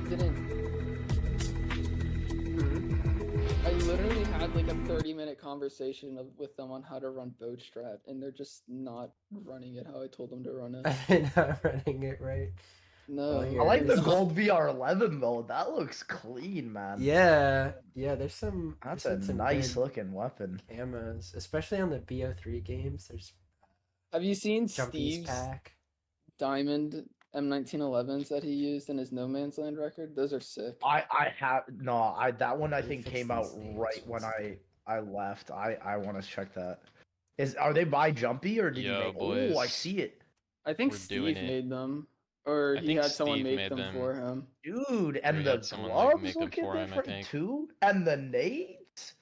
didn't. I literally had like a 30-minute conversation with them on how to run Bootstrap, and they're just not running it how I told them to run it. They're not running it right. No. Oh, I like the Yes. gold VR11 though. That looks clean, man. Yeah, there's some. That's there's a some nice good looking weapon. camos, especially on the BO3 games. There's Have you seen Jumpy's Steve's pack. diamond M1911s that he used in his No Man's Land record? Those are sick. That one I Let me think fix came out these names, right when one I left. I want to check that. Are they by Jumpy or did Yo, you make? boys. Oh, I see it, I think We're Steve doing it. made them, or I he think had someone Steve make made them them. for him. dude. And he the had someone, gloves make 'em looking for him, I different think. too, and the nades.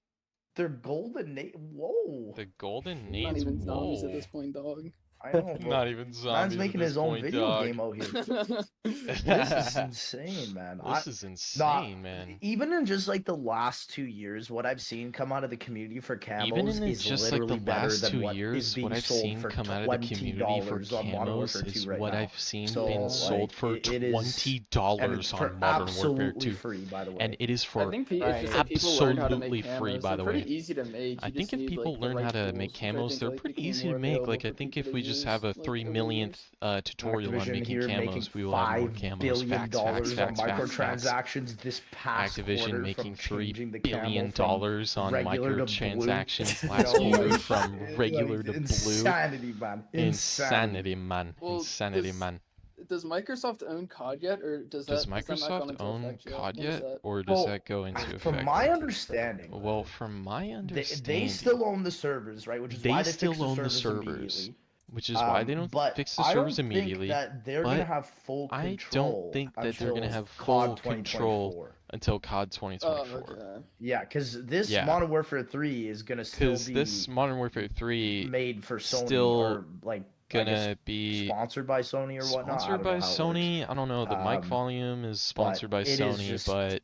They're golden nades. Whoa. The golden Not nades. even zombies at Whoa. this point, dog. I know. Not even zombies. Man's making at his this own point, video dog. game out here. This is insane, man. This is insane, man. Even in just like the last 2 years, what I've seen come out of the community for camos Even in is just like literally the better last than 2 what is years, being what I've sold seen for come out of the community for $20 on Modern Warfare camos 2 is right what now. I've seen So, being sold like, for it is- $20 and it's for on Modern Warfare absolutely 2. free, by the way. And it is I for think it's Right. just that people learn how to make absolutely free, camos. by They're the pretty way. easy to make. I You think just if need, people like, the learn right how to tools, make which I camos, think, they're like, pretty became easy more to make. available Like, I for think people if to we just use, have a like, 3 over the millionth years. tutorial on Activision making here making camos, we will have more $5 camos. billion Facts, facts, on facts, facts, facts. microtransactions this past Activision quarter making from changing the $3 billion camo from on regular to microtransactions blue. last You know, quarter like, from regular like, to blue. insanity, man. Insanity, man. Well, Insanity, does- man. Does Microsoft own COD yet, or does Does that not gone Microsoft into own effect yet? COD When is yet, that? or does Well, that go into effect? From my understanding, Well, from my they understanding, still own the servers, right? Which is they why they still fixed the own the servers servers, immediately. which is why they don't But fix the I servers don't immediately. think that they're but gonna have full I control. don't think that they're gonna until have COD full control 2024. until COD Oh, 2024. okay. Yeah, because this Yeah. Modern Warfare 3 is gonna still Because be this Modern Warfare 3 made for Sony still or like I guess gonna be sponsored by Sony or whatnot. I sponsored don't by know how it Sony. works. I don't know. The mic volume is sponsored by it is Sony, just- but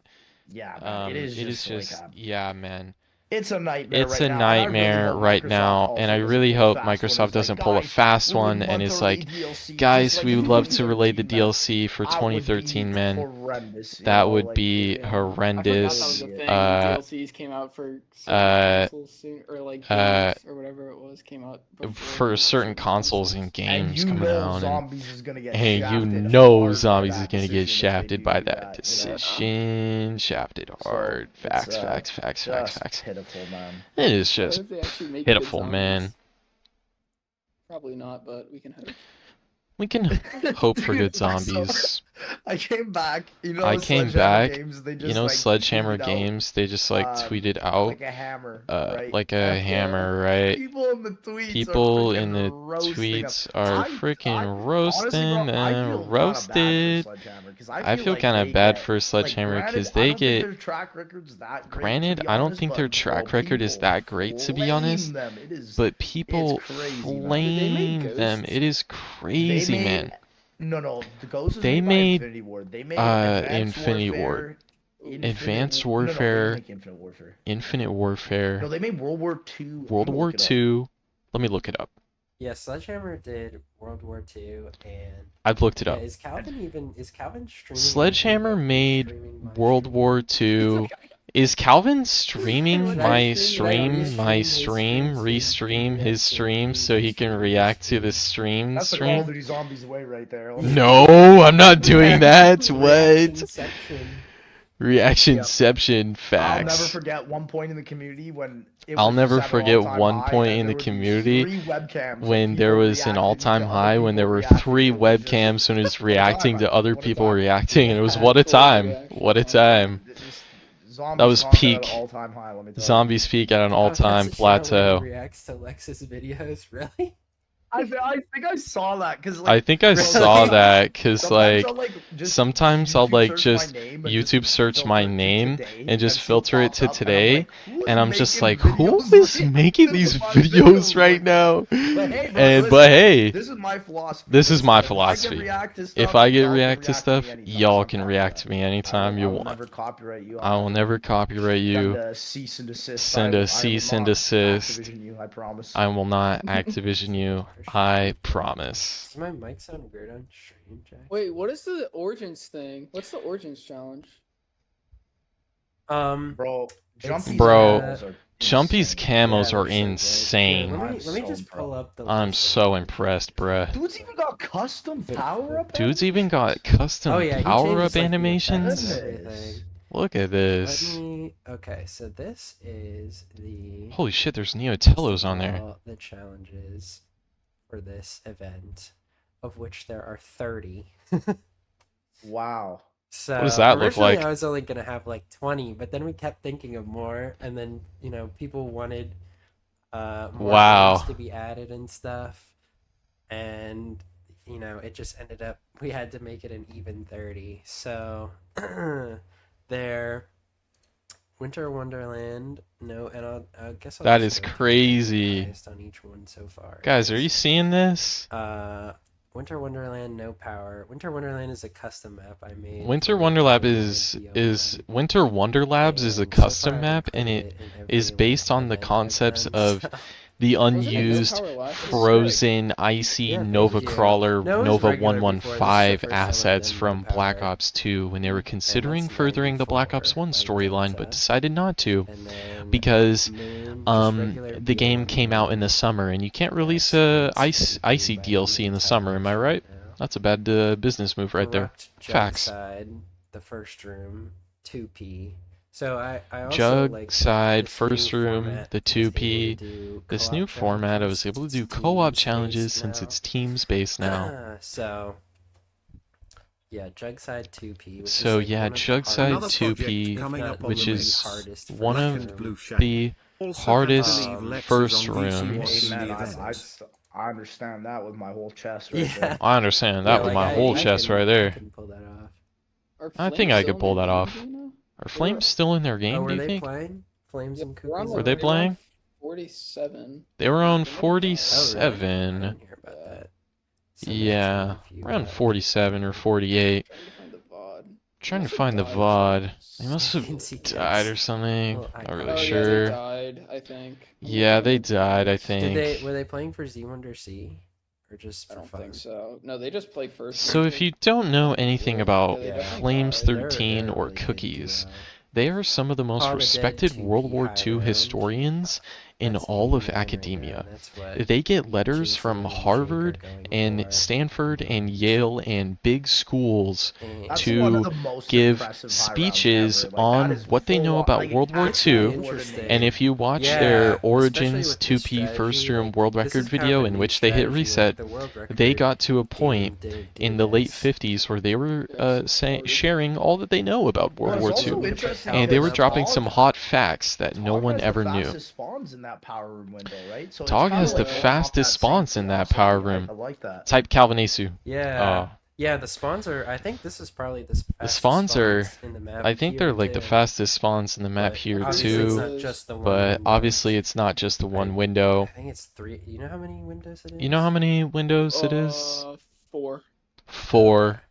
Yeah, man, it is just like yeah, man. it's a nightmare. It's right a now, and I really nightmare hope right Microsoft now, also and I doesn't really pull a hope fast one. Microsoft It's doesn't like, pull a "Guys, fast we'll one give and month it's early like, DLC." guys, Like, we if would you love put to relay the 13, man, DLC for that would be 2013, man. horrendous. you That know, would like, be yeah. horrendous. I forgot that was a thing. DLCs came out for certain consoles soon, or like games or whatever it was came out before For certain consoles and and games you coming know out, and Zombies is gonna get hey, you shafted know hard by Zombies is that gonna get decision if they shafted do by do that you know? decision. Shafted hard. So, Facts, it's, facts, facts, facts, just facts. pitiful, man. It is just if they actually make pitiful, good man. zombies. Probably not, but we can hope. We can hope for good Dude, I saw- zombies. I came back. You know, I came Sledgehammer back, Games, they just, You know, like, Sledgehammer tweeted out, Games, they just like tweeted out like a hammer, right? like a And, hammer, right? People in the tweets People are in the freaking roasting them. tweets are freaking roasting honestly, bro, I feel them, kinda roasted. bad for Sledgehammer, 'cause I feel like kind they of bad get- for Sledgehammer like, because granted, they I don't think get. their track record's that great, to Granted, be I don't honest, think their but, track bro, record is people that great, to be flame honest. them. It is, But people it's crazy, man. flame Ghosts? them. It is crazy, They man. made- No, the Ghost is They made by made, Infinity Ward. They made Infinity Ward. Advanced Warfare. No, they didn't make Infinite Warfare. Infinite Warfare. No, they made World War II. World War II. Let me look it up. Yeah, Sledgehammer did World War II, and I've looked it yeah, up. is Calvin streaming? Sledgehammer made streaming my World stream? War II. Is Calvin streaming Should my I stream, restream his stream so he can react to the stream? That's the Call of Duty Zombies way right there. No, I'm not doing that. What? Reactionception. Reactionception I'll facts. never forget one point in the community when it was I'll never just at an forget all-time one high, point and in there the were these community 3 webcams of when there people was an reacting all-time to other high when people there were reacting. 3 It was just- webcams when it was What a time, reacting to man. other What a people time. reacting, and it was Yeah, what a full time. reaction. What a time. Zombies That was content peak. at an all-time high, let me tell you. Zombies peak at an all-time That's the channel where he plateau. Reacts to Lex's videos, really? I think I saw that because I think I saw that because like sometimes I'll like just YouTube search my name and just filter it to today, and I'm just like, who is making these videos right now? But hey, this is my philosophy. this is my If I get philosophy. react to If stuff, I get y'all can react to stuff, me anytime. y'all I'm can fine with react that. to me anytime you I will want. never copyright you. I will never copyright Send you. a cease and desist. Send I a will cease not and desist. Activision you, I promise. I will not Activision you. for sure. I promise. Does my mic sound weird on stream, Jack? Wait, what is the Origins thing? What's the Origins challenge? Bro, Jumpy's camos are Yeah, insane. let me just pull up the. I'm so impressed, bruh. Dude's even got custom power-up. Dude's even got custom power-up animations. Everything. Look at this. Okay, so this is the. Holy shit, there's Neotellos on there. The challenges for this event, of which there are 30. Wow. So what does that look originally like? I was only gonna have like 20, but then we kept thinking of more, and then people wanted more Wow. to be added and stuff, and it just ended up we had to make it an even 30. So there, Winter Wonderland, no, and I guess I'll That just is go through crazy. the highest on each one so far. Guys, are you seeing this? Winter Wonderland, no power. Winter Wonderland is a custom map I made. Winter Wonderlab is Winter Wonderlabs is a custom map, and it is based on the concepts of the unused, frozen, icy Nova Crawler Nova 115 assets from Black Ops 2 when they were considering furthering the Black Ops 1 storyline, but decided not to because the game came out in the summer, and you can't release a icy DLC in the summer. Am I right? That's a bad business move right there. Facts. The first room, 2P. So I also Jug side, first room, the 2P. This new format, I was able to do co-op challenges since it's teams based now. So yeah, Jug side 2P. So yeah, Jug side 2P, which is one of the hardest first rooms. I understand that with my whole chest right there. I understand that with my whole chest right there. Pull that off. I think I could pull that off. Are Flames still in their game, do you think? Playing? Flames and Cookies? Were they playing? 47. They were on 47. I didn't hear about that. Yeah, around 47 or 48. Trying to find the VOD. They must have died or something. Not really sure. Yeah, they died, I think. Yeah, they died, I think. Were they playing for ZWunderC? Or just I for don't fun? think so. No, they just play first. So if you don't know anything about Yeah, Flames they're 13 or really good Cookies, duo. they are some of the most Probably respected dead World 2P War high II round. historians in That's all of the name right academia. there, that's what They get letters JC from and Jake are Harvard going and for. Stanford and Yale and big schools And That's to one of the most give impressive high rounds speeches ever. Like, on that is what they know full about on, like, World War actually II. interesting. And if you watch Yeah, their especially Origins with this 2P first strategy, room like, world this record is kind video of a in new which they hit strategy, like, reset, the world they record got to a game point didn't do in the late this. 50s where they were sharing all that they know about World Well, War it's also II. interesting And they were because dropping Tog- some hot facts that no Tog one has ever the knew. fastest spawns in that power room window, right? So it's Tog kinda has the like off fastest that same spawns in that power philosophy. room. I like that. Type Calvinasu. Yeah. Yeah, the spawns are. I think this is probably the fastest spawns are- spawns in the map. I think they're here, like the too. fastest spawns in the map But here obviously it's too. not just the one But window. obviously it's not just the one I window. think it's 3. You know how many windows it is? You know how many windows it is? 4. 4.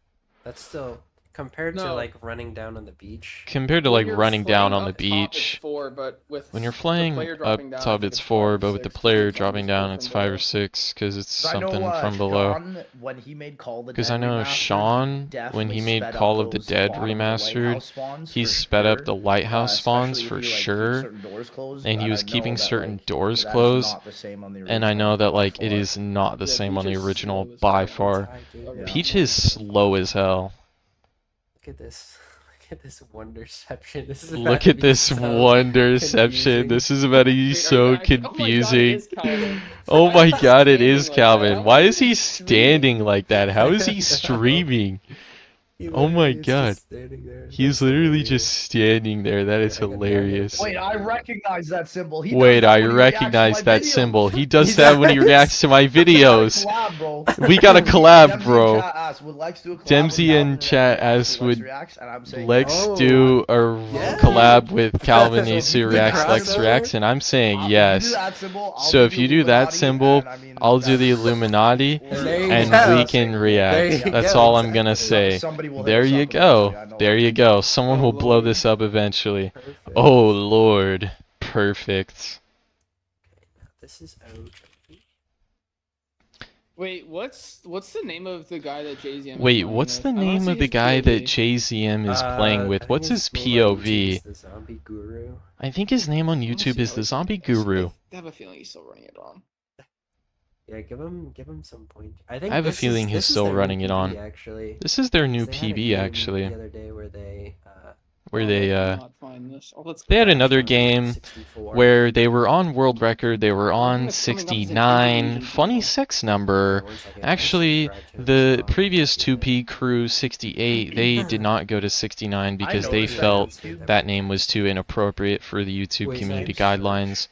That's still compared to No. like running down on the beach. Compared to When like you're running down flying on the up top, it's beach. 4, but with When you're the flying player up dropping down, I top think it's it's 4, 5 or but with the 6, player because it's dropping almost down four it's from 5 or below. 6 because it's 'Cause I know, something from below. Sean, when he made Call of the Because Dead I know Remastered, Sean, when definitely he made sped up Call of the those Dead bottom of the Remastered, lighthouse spawns he for sped up sure. the lighthouse spawns Especially for if he, like, keeps sure. certain doors closed, And he and was I know keeping that, certain like, doors that is closed. not the same on the And I know original that by like it far. is not the Yeah, same Peach on the is original slow as by hell. far. Yeah. Peach is slow as hell. Look at this. Look at this wonderception. This is about Look to at be this so wonderception. confusing. This is about to be Wait, are so you actually- confusing. Oh my god, it is Oh my god, it is Calvin. Why is he standing like that? Calvin. How Why is is he he streaming? standing like that? How is I he know. streaming? He Oh my literally is god. just standing there. He's That's literally hilarious. just standing there. That is I can never hilarious. Wait, I recognize that symbol. He does Wait, that I when he reacts to recognize my that videos. symbol. He does He that when he does? reacts to my We gotta videos. collab, bro. We gotta collab, Dempsey bro. in chat asked, would Lex do a collab Dempsey with in Calvin chat reacts asked, to Lex would reacts? And I'm saying Lex yes. Oh, do a yeah. collab with Calvin So if Asu you do reacts, that Lex symbol, reacts, and I'm saying if you do yes. that symbol, I'll So do if the you do that Illuminati, symbol, and I mean, I'll do the that's- Illuminati, or- There you and go. we can There react. you That's go, all I'm gonna exactly. say. Somebody will hit There us you up eventually, go. I know There it. you go. Someone will blow Lord. this up eventually. Perfect. Oh lord. Perfect. This is OG. Wait, what's the name of the guy that JZM? Wait, what's the name of the guy that JZM is playing with? What's his POV? The Zombie Guru. I think his name on YouTube is the Zombie Guru. I have a feeling he's still running it on. Yeah, give him some point. I have a feeling he's still running it on. Actually, this is their new they had a PB game actually. The other day where they they had another game where they were on world record, they were on 69, funny sex number. Actually, the previous 2P crew 68, they did not go to 69 because they felt that name was too inappropriate for the YouTube community guidelines.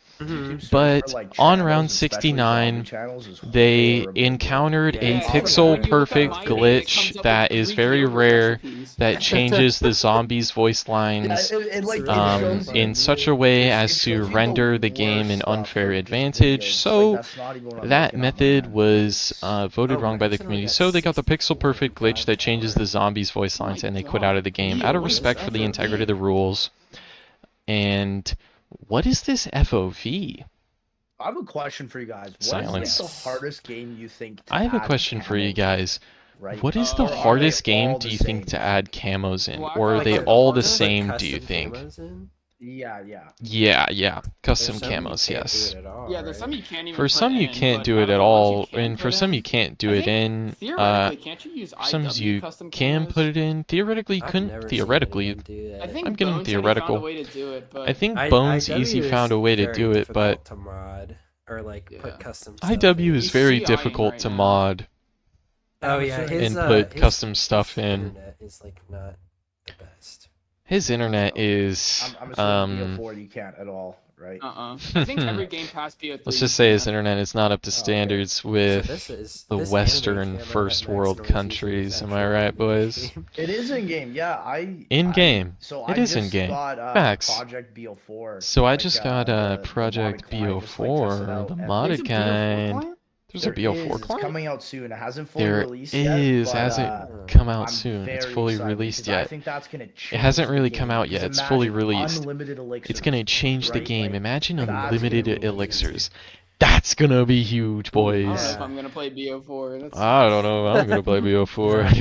But on round 69, they encountered a pixel-perfect glitch that is very rare, that changes the zombies' voice lines in such a way as to render the game an unfair advantage. So that method was voted wrong by the community. So they got the pixel-perfect glitch that changes the zombies' voice lines, and they quit out of the game out of respect for the integrity of the rules. And what is this FOV? I have a question for you guys. What is the hardest game you think to I have a add question for you camos guys. Right? What is the Or are hardest they game all do the you think same? to add camos in? Well, I Or are feel they like all the the same, do you think? Yeah. Yeah. Custom camos, yes. Yeah, there's some you can't even For some put you in, can't but do it out of at the all, ones you can and for put some in, you can't do I it think in. Theoretically, can't you use Some IW you custom can camos? put it in. Theoretically, I've couldn't. never Theoretically, seen anyone do that. I think I'm getting Bones said he theoretical. found a way to do it, but I think Bones easy IW found a is way to very do it, but difficult to mod or like Yeah. put custom stuff IW in. is He's very CIing difficult right to now. mod. Oh yeah, and put custom stuff in. Internet is like not the best. His internet is I'm assuming BO4 you can't at all, right? I think every game past BO3. let's just say his internet is not up to standards with the Western first world countries. Am I right, boys? It is in game, yeah. In game. So It I is just in game. got Facts. Project BO4. So I like, just got the Project modded client, just, like, BO4, tested out, the and modded kind. There's a BO4 It's client? coming out soon. It hasn't fully There released is. yet. Hasn't come out I'm soon. It's very fully excited released because I yet. think that's gonna change It hasn't the really game, come out because yet. It's fully imagine released. unlimited elixirs, It's gonna change the right? game. Like, Imagine that's gonna unlimited be elixirs. That's gonna be huge, I don't know boys. if I'm gonna play BO4. That's... I don't know. I'm gonna play BO4.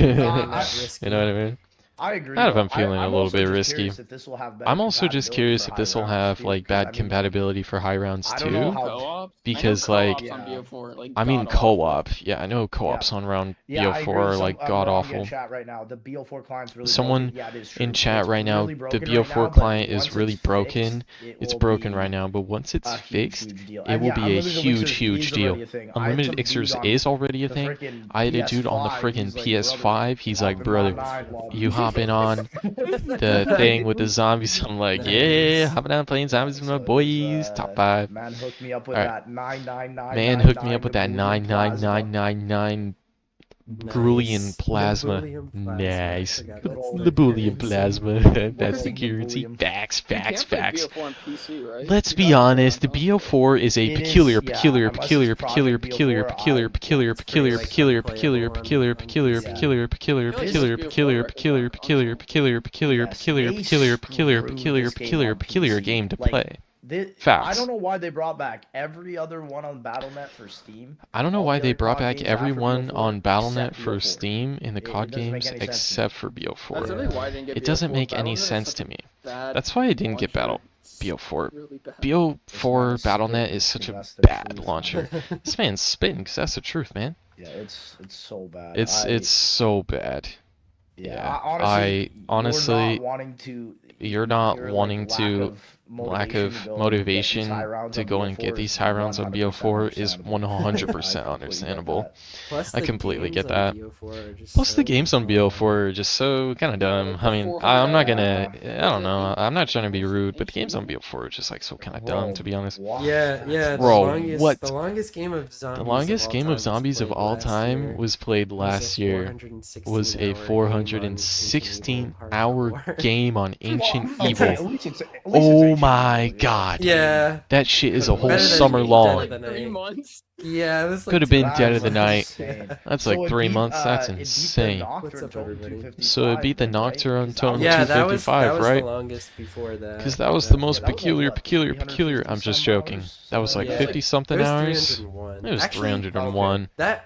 You know what I mean? I agree. Not if though. I'm feeling a I'm little also bit just risky. curious if this will have better I'm also just compatibility curious for if this high will rounds, have too, like 'cause, I bad mean, compatibility for high rounds I don't know too. how- Co-op? Because, I know like- co-ops on BO4, like, I mean god-awful. co-op. Yeah, I know co-ops on round Yeah, I BO4 agree. are like god awful. In chat right now, the BO4 client's really Someone broken. Yeah, it is true. In chat It's right now, really the broken right BO4 now, but client is once really it's broken. fixed, It's will broken be right now, but once it's a fixed, huge deal. it And will yeah, be a unlimited huge, elixirs huge is deal. already a thing. I had Unlimited some dude elixirs on is already a the thing. frickin' I had a dude on the PS5, friggin' he's like, PS5. He's like, hop in brother, my nine lobby. you hopping on the thing with the zombies? I'm like, yeah, hopping on playing zombies with my boys. Top 5. Man hooked me up with Alright. that 999. Man hooked me up with that 99999 Boolean plasma. Nice. The Boolean plasma. That's security. Facts, You facts, can't play facts. BO4 on PC, right? Let's You be gotta play honest, the on console. BO4 is a It is, peculiar, yeah, peculiar, unless peculiar, it's peculiar, Project peculiar, BO4, peculiar, peculiar, it's peculiar, pretty, peculiar, like, peculiar, unplayable on peculiar, PC. peculiar, peculiar, At least peculiar, BO4 peculiar, is peculiar, on peculiar, console. peculiar, peculiar, Yes, peculiar, they peculiar, peculiar, screwed peculiar, this game peculiar, on peculiar PC. game to Like, play. I I don't know why they brought back every other one on BattleNet for Steam. I don't know All why the they other brought COD back games after everyone BO4, on Battle.net except for BO4. Steam in the It COD doesn't make games any sense to me. except for That's BO4. really why I didn't get It doesn't BO4. make any BattleNet is sense such to a me. bad That's why I didn't get launcher. It's BO4. really bad. BO4 This man is Battle.net spitting is such a because that's the bad truth, launcher. This man's spitting because that's the truth, man. Yeah, it's so bad. It's so bad. yeah. I honestly, you're not you're not wanting wanting to lack of motivation to go and get these high rounds on BO4 is 100% understandable. Plus, I the completely games get on that. BO4 are just Plus so the games on dumb. BO4 are just so kind of dumb. like I the mean, 400 I'm not gonna, Yeah. I don't know, I'm not trying to be rude, but the games on BO4 are just like so kind of dumb, to be honest. Yeah. Bro, what? The longest game of zombies. The longest game of zombies of all time was played last year. Was a 416-hour game on Ancient Evil. Oh my god. Yeah. That shit is a whole Better than summer Dead long. of the Like 3 Night. months. Yeah, it was like Could have been 2 Dead of the hours. Night. That's like 3 months. That's insane. What's up, everybody? So it beat the Nocturne Tone Yeah, that was 255, right? the longest before that. Because that was the most peculiar. I'm just joking. That was like Yeah. 50 something It was hours. 301. It was Actually, 301. That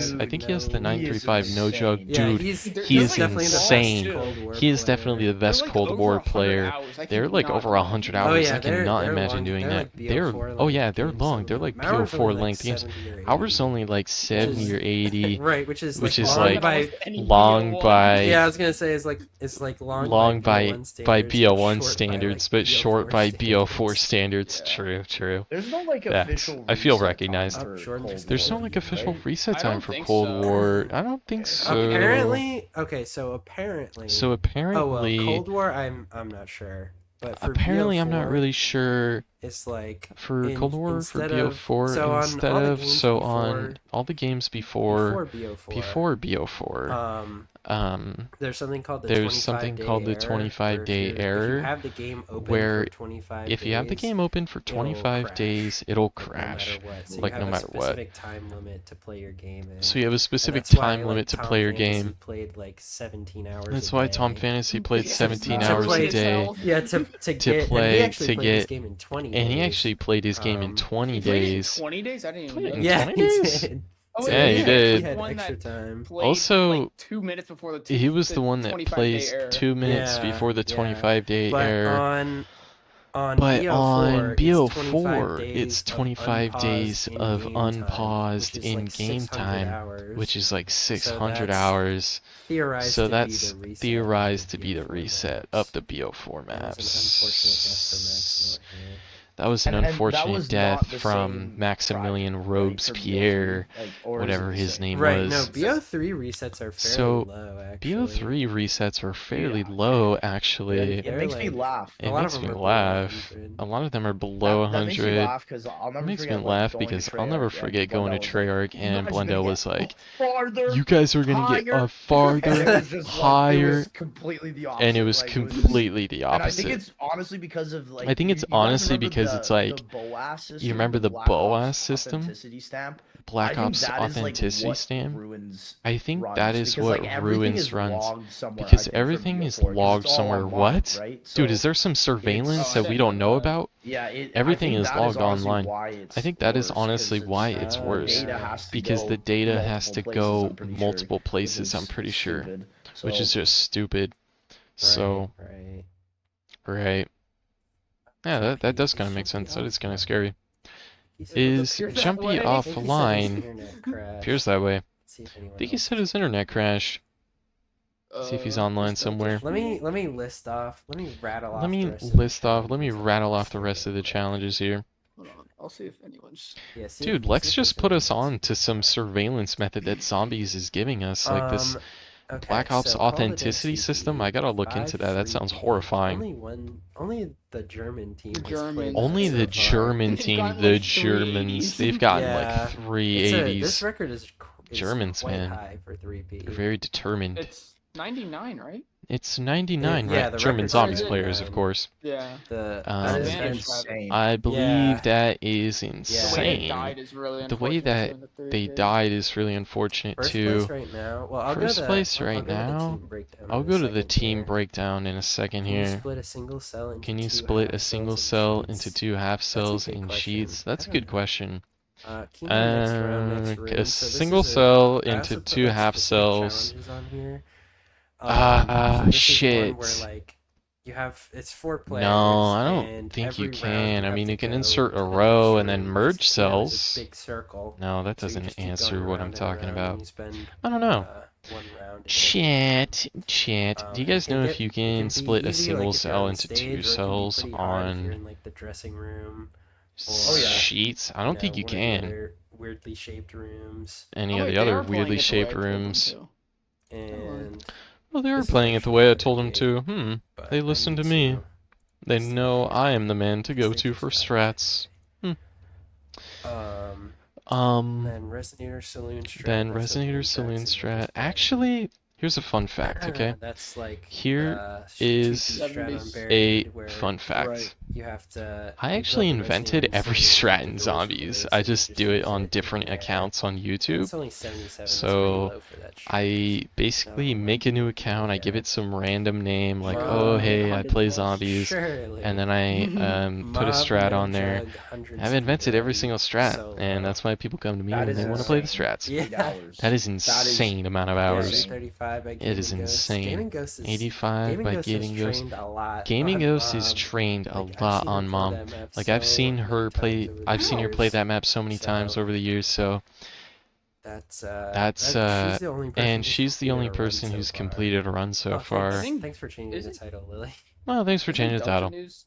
has. I think he has the no. He is 935 no joke, insane. Yeah, dude. he's He is definitely insane. the best Cold War He is player. definitely the best They're, like, Cold over War 100 player. hours. I They're like cannot over 100 imagine. Oh hours. yeah, I cannot they're imagine long, doing they're that. like BO4 Oh length yeah, they're games long. They're sometimes. like Mauer's BO4 only like length games. 70 or 80. Ours only like 70 or 80. Right, which is which like is long like by long by yeah, I was gonna say it's like long by by BO1 BO1 standards, standards, but short by BO4 standards. Yeah. True. There's no like Yeah, official I feel reset recognized. for Jordan Cold just- There's no War, like official right? reset I time don't for think Cold so. War. I don't think so. Apparently, okay, so apparently. So Oh well, apparently, Cold War. I'm not sure, but for apparently I'm not BO4, really sure it's like for Cold War for instead of- BO4 so on instead all the of games so before- on all the games before BO4. BO4. There's something called the There's 25 something day called the error, 25-day where if error, you have the game open where for 25 if you have the days, game open for 25 crash, days, it'll like, crash. no matter what. So Like, you no have matter a what. specific time limit to play your game in. So you have a And specific that's why, time like, limit to Tom play your Fantasy game. played like 17 hours That's a why day. Tom Fantasy played Yeah, 17 to hours play a day. itself. Yeah, to get play- and he actually to played this get- game in 20 And he days. actually played his game in 20 He played it in days. 20 days? I didn't even Played it know. in that. Yeah, 20 he days? did. Oh, Yeah, he he did. had One extra that time. played Also, like 2 minutes before He was the one that 25-day plays error. 2 minutes Yeah, before the yeah. 25-day But error. on But BO4, on BO4, it's 25 days of unpaused in in-game time, hours, which is like 600 that's hours. theorized So to that's be the reset theorized of to be the BO4 reset maps. of the BO4 That was an maps. unfortunate death for Max Norton. That was an And that unfortunate was death not the from same Maximilian driver, right, Robespierre, for BO3, like, or is it whatever the his same? name Right, was. no, BO3 resets are fairly So, low, actually. BO3 resets are fairly Yeah. low, actually. It They're makes me like- laugh. A It lot makes of me them are below laugh. 100. A lot of them are below That makes me 100. laugh because I'll never It makes me forget, laugh going to because I'll never Treyarch and forget going to Blundell was like, Treyarch "You and guys are gonna Blundell get was like, farther, you guys are gonna get higher." a farther, And it was just like, higher, it was completely the opposite. and it was like, completely the And I think opposite. it's honestly because of like. I think it's you guys honestly remember because the- it's like- the BOAS system, you remember the Black BOAS Ops system? authenticity stamp. Black I think Ops that is, like, authenticity what stamp. Ruins I think runs, that is because, what like, everything Ruins is runs. logged somewhere, Because I think, for everything is BO4, 'cause logged it's all somewhere. online, What? right? Dude, So is there some surveillance Oh, I that we didn't don't know know that. about? yeah, Everything I think is that logged honestly online. Why it's I think that is worse, honestly 'cause why it's Oh, worse. data has to Because go the data multiple has to places, go I'm pretty multiple sure, places, I'm which is pretty sure. stupid. Which is So, just stupid. So, Right. right. Yeah, that does kind of make sense. That is kind of scary. Is appears that Jumpy way. offline? Appears that way. I think he said his internet crashed. See if he's online is that somewhere. Let me list off. Let me rattle off. Let me the rest of the list off. Let me challenges rattle on off the this rest of the here. challenges here. Hold on, I'll see if anyone's. Yeah, see Dude, if- Lex see if just there's put us anyone on to some surveillance method that Zombies is giving us, like this okay, Black Ops so Call of the Dead authenticity system. CP, I gotta look into that. That sounds 5-3. horrifying. Only the German team. has Germans. played that Only so the far. German They've team, gotten, the like, Germans, 380s. they've gotten Yeah. like 380s. This record is Germans, quite man. high for 3P. They're very determined. It's 99, right? It's 99, Yeah, right? the German record's Zombies 99. players, of course. Yeah. The Um, that is Advantage insane. I believe Yeah. that is The way they insane. died is really The way unfortunate, that too, in the third they game. died is really unfortunate First too. place right now. Well, I'll First go to place I'll right go to the now? team breakdown I'll in a go to the second team here. breakdown in a second Can you here. split a single cell into Can you two split half a cells single and cell sheets? into two half cells good in question. sheets? That's a I good don't know. question. Kingdom next round, next room. A So this single is a- cell I into also put, two like, half specific cells. challenges on here. Ah, so this shit. is one where, like, you have it's 4 players. No, I don't and think you every round can. I have mean, to you can go insert to a the row next and then room. merge It's, cells. a big circle. No, that So you doesn't just keep answer going what around I'm and talking around, about. and you spend, I don't know. 1 round. Shit. Do you guys know if you it can be split a easy, single like, if you're cell on the into stage, two or it can be cells pretty hard if you're on in, like, the dressing room. Oh, yeah. sheets? I don't think you one of the can. other weirdly shaped rooms. Any Oh, of wait, the they other are playing weirdly it the way I shaped told them rooms. to. And Well, they were This is playing it the actually way I another told them game, to. but They I listened need to me. They see know here. I am the man to go Let's to think for it's strats. Then Resonator Saloon Strat. Then that's Resonator opening Saloon tracks and Strat. those Actually, here's a fun fact, okay? That's like Here the is cheeky strat on 70s. Buried, A where fun fact. Right. you have to. I you actually build the invented Resonator every Saloon strat with in the doors Zombies. closed, I so just you do it insert on in different there. accounts on YouTube. It's only 77. So, that's pretty low for that strat. I basically make a new account, I give it some random name, like, oh Mob hey, I 100 play plus. Zombies, Surely. and then I put a Mob strat on Med there. Jug, 100 I've invented every speed single run, strat, so and low. that's why people come to me That when is they want to play the insane. strats. Yeah. 8 hours. That is insane amount of Yeah, hours. insane. 35 by It Gaming is Ghost. insane. Gaming Ghost is 85 Gaming by Ghost Gaming has Ghost. trained a lot Gaming on Ghost is Mob. trained a Like, I've lot seen her on play Mom. that map Like so I've seen many her times play. over the I've seen her play years. that map so many times So- over the years. So That's she's the only person and who's she's the completed only a run person so who's far. completed a run so Oh, far. Thanks for changing the Isn't- title, Lily. Well, thanks for Isn't changing the Delta title. News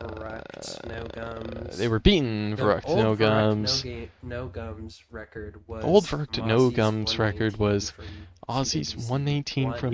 Verrect No Gums. They were beaten. The Verrect old No Gums. No Gums record was The old Verrect No Ozzy's Gums record 119 was from Ozzy's ZWC 119 from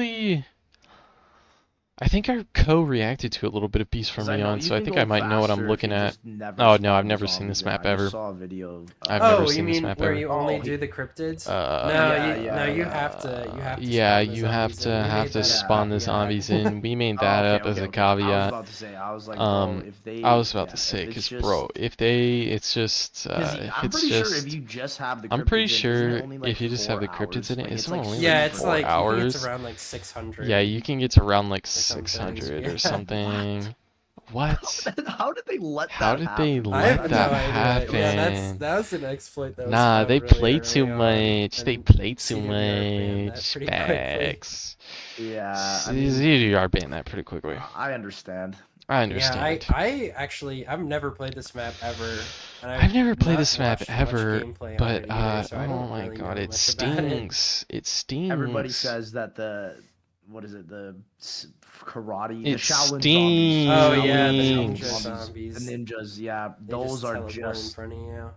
really. I think I co-reacted to a little bit of Beast from 'Cause I know Beyond, you so I can think go I might know what I'm faster if looking you at. just never Oh no, spawn I've the never seen this zombies in. map I ever. just saw a video. I've never Oh, you seen this mean map where ever. you only do the cryptids? No, you have to Yeah, spawn the you have zombies to in. We have made to that spawn the caveat. zombies in. We made Oh, that okay, up as okay, a okay. I was caveat. about to say, I was like, bro, if they, I was about yeah, to say, if it's cause just, bro, if they, it's just, because if I'm it's pretty sure if just, you just have the I'm pretty cryptids in, isn't it sure only like if you just have 4 the cryptids hours? in it, Like, it's it's like only super like Yeah, it's 4 like you can get hours. to around like 600. Yeah, you can get to around like some things, 600 yeah. or something. What? How did they let How that did they happen? I have let no that idea. Yeah, happen? that was an exploit that was Nah, found they really play too early on, much. They and play too CWR banned that much. pretty quickly. Facts. Yeah, I mean, ZWR banned that pretty quickly. I understand. I Yeah, understand. I actually I've never played this map ever. And I've never played not this map watched much ever, gameplay on but it either, so I oh don't my really god, know it much about it. stings. It stings. Everybody says that what is it, karate, the It Shaolin stings. zombies. Oh yeah, the Shaolin ninja zombies. zombies. The ninjas, yeah, They those are teleport in just. front of you.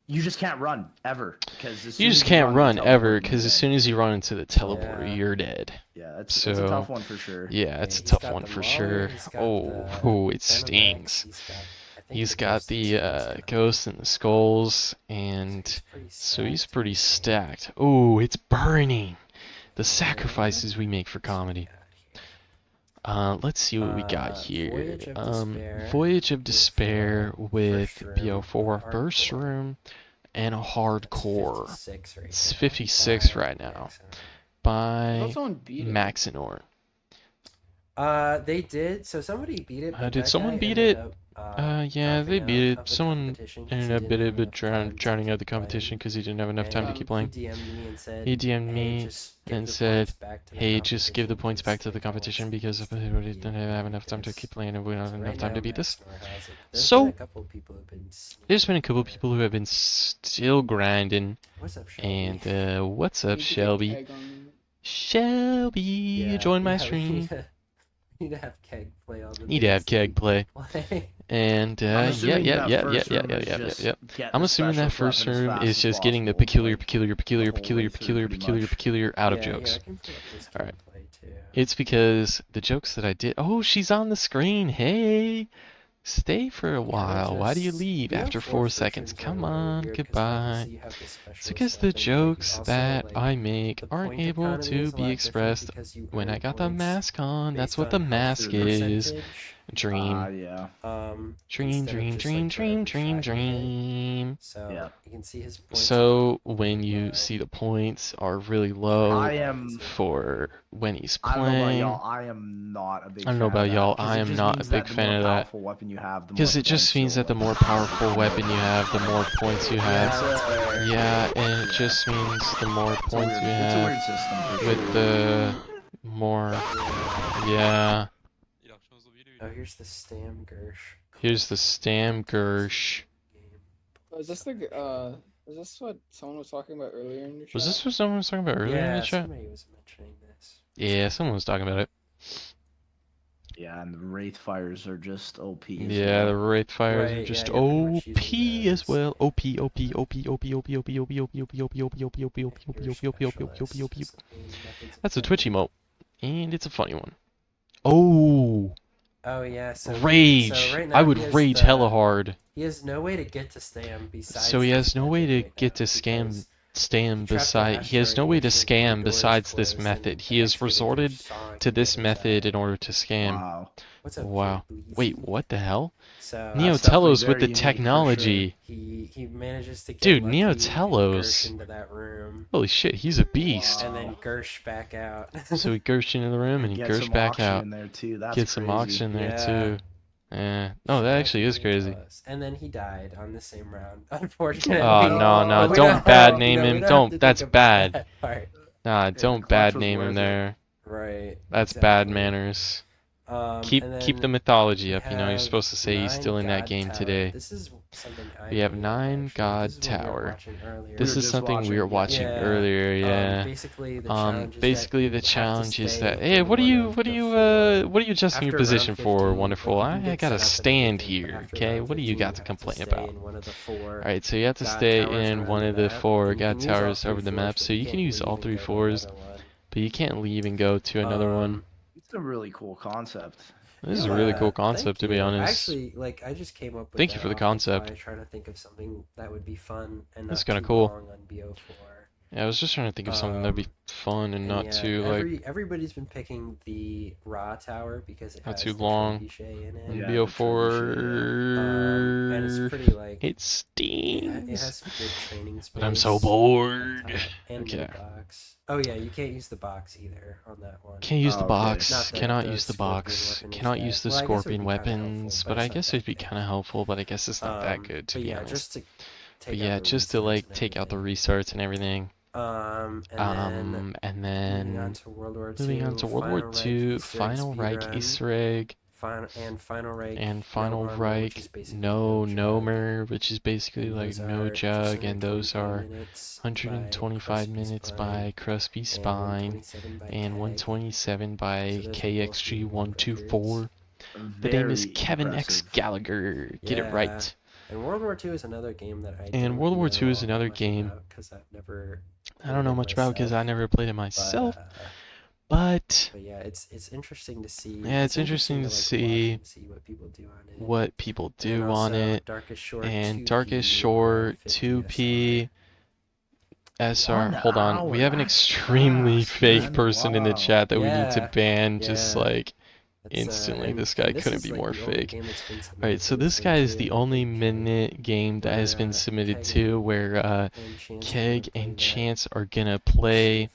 You just can't run ever because You just can't run ever because as soon as you run into the teleport, Yeah. you're dead. Yeah, it's a tough one for sure. Yeah, it's a he's tough got one the for Molly, sure. he's got Oh, it the stings. Venom He's X, got the ghosts and the skulls, and so he's pretty stacked. Oh, it's burning. The sacrifices we make for comedy. Let's see what we got here. Voyage of Despair with BO4 Burst Room and a Hardcore. It's 56 right now by Maxinor. They did. So somebody beat it. But Did that someone guy beat ended it? up, Yeah, they dropping beat out it. of the Someone competition 'cause ended he up didn't have enough time to drowning out keep the playing. competition because he didn't have enough time to keep playing. He DM'd me and said, He DM'd "Hey, me just give and the said, points back to the hey, just give the competition points back to the because they competition don't because want we to didn't have enough time to because keep playing and we don't have right enough time now to beat this. Maxnor has it. There's So, been a couple people who've been there's been a couple people who have been still grinding. What's up, Shelby? And what's up, Shelby? Shelby, Yeah, join my yeah, stream. We need to have Keg play all the Need to have Keg play. And I'm assuming yeah. that first room is just get I'm the assuming that specialist first weapon as room fast is as just getting the possible, like, the whole way through, pretty much. out of Yeah, jokes. I can pull up this Alright. gameplay, too. It's because the jokes that I did. Oh, she's on the screen. Hey, stay for a while. Why do you leave after 4 seconds? Come on, goodbye. It's because the jokes that I make aren't able to be expressed when I got the mask on. That's what the mask is. Dream. Yeah. Dream. So Yeah. you can see his points. So when you see the points are really low I am. for when he's I don't know about playing, y'all. I am not a big. I don't know fan of about that, y'all. 'cause I it am just not a means big that the fan more of that. powerful weapon you have, the more Because it just points means you'll that the win. more powerful weapon you have, the more points you have. that's fair. Yeah, and it just means the more It's a points weird, you it's a have weird system for with sure. the more. Yeah. Oh, here's the Stam Gersh. Here's the Stam Gersh. Is this is this what someone was talking about earlier in your chat? Was this what someone was talking about earlier in the chat? Somebody was mentioning this. Yeah, someone was talking about it. Yeah, and the Wraith Fires are just OP. Yeah, the Wraith Fires are Right, just yeah, you're pretty much OP using as those. well. OP. That's a Twitch emote. And it's a funny one. Oh, Oh yeah, so rage! So right now I would he has rage hella hard. He has no way to get to Stam besides. So he has this no way method to right get now to because scam beside. He has no way to scam besides this method. He has resorted to this method in order to scam. Wow. What's up, Wow. Please? Wait, what the hell? So Neotello's with definitely the very unique for technology. he manages to get Dude, lucky and Neotello's. Gersh into that room, Holy shit, he's a beast. and then Gersh back out. So he Gersh into the room and he Get Gersh some back oxygen out. in there too. That's Get some crazy. oxygen there Yeah. too. No, that actually is crazy. And then he died on the same round, unfortunately. Oh no, no, But we don't don't bad have- name you know, we him. don't have to Don't. That's think about bad. that part. Nah, the don't clutch bad was name him worth it. there. Right. That's bad exactly. manners. And Keep then the mythology we up. You know, you're have supposed to say he's 9 still in that God game Tower. today. This is something I We have made, 9 actually. God This is what we were Tower. watching earlier. This were is just something we were watching Yeah. earlier. Yeah. Basically, the challenge is Basically that the you have to challenge is stay that. in Hey, what are one you of the four. adjusting your After position round for? 15, Wonderful. like, you I can gotta get set up and stand everything, but here. after Okay. round What do you 15, got to have complain stay about? in one of the 4 Alright, so you have to God stay towers in around one the of the map, 4 and you God can use all towers 3 over the fours, map, but so you can use all leave 3 and go to fours, another one. but you can't leave and go to another one. It's a really cool concept. This is a really cool Thank concept, to be you. honest. Actually, like I just came up with Thank that you for the off concept. fly, trying to think of something that would be fun and That's not kinda too cool. long on BO4. Yeah, I was just trying to think of something that'd be fun and not too like everybody's been picking the Raw Tower because it not has too the long. trebuchet in it. Yeah, BO4. And it's pretty like It it stings. has some good training space. But I'm so up bored. top, and Okay. mini box. Oh yeah, you can't use the box either on that one. Can't use the Okay. box. Not the- Cannot the use the scorpion box. weapon is Cannot that- use the well, I guess it would scorpion be kinda helpful, weapons. but But I it's not guess it'd that be good. kind of helpful. But I guess it's not that good, to but be yeah, honest. just to But yeah, just to like take out the restarts and everything. And then moving on to World War II. moving on to World War II, Final Reich Easter egg, Final Reich. and Final no armor, Reich, which is basically no jug. Nomer, which is basically And like those no are jug, and those 125 are minutes 125 by minutes Crispy by Crispy Spine, and 127 by KXG124. The name is Kevin X Gallagher. Get it right. And World War II is another game that I And World War II is another game because I've never. I don't know much about because I never played it myself. But yeah, it's interesting to see. Yeah, it's interesting to like, see watch and see what people do on it. what people do And on also it. Darkest Shore And 2P, Darkest Shore 50 2P SR. 1 Hold on. We hour, have an that's extremely fast, fake man. person in the Wow. chat that we need to Yeah, ban. Just yeah. like That's, instantly. and- This guy and this couldn't is, be like, more the only fake. game that's been submitted Alright, so to this the guy is same the too, only and minute game that has been where, submitted Keg to where Chance Keg are gonna and play that. Chance are gonna play.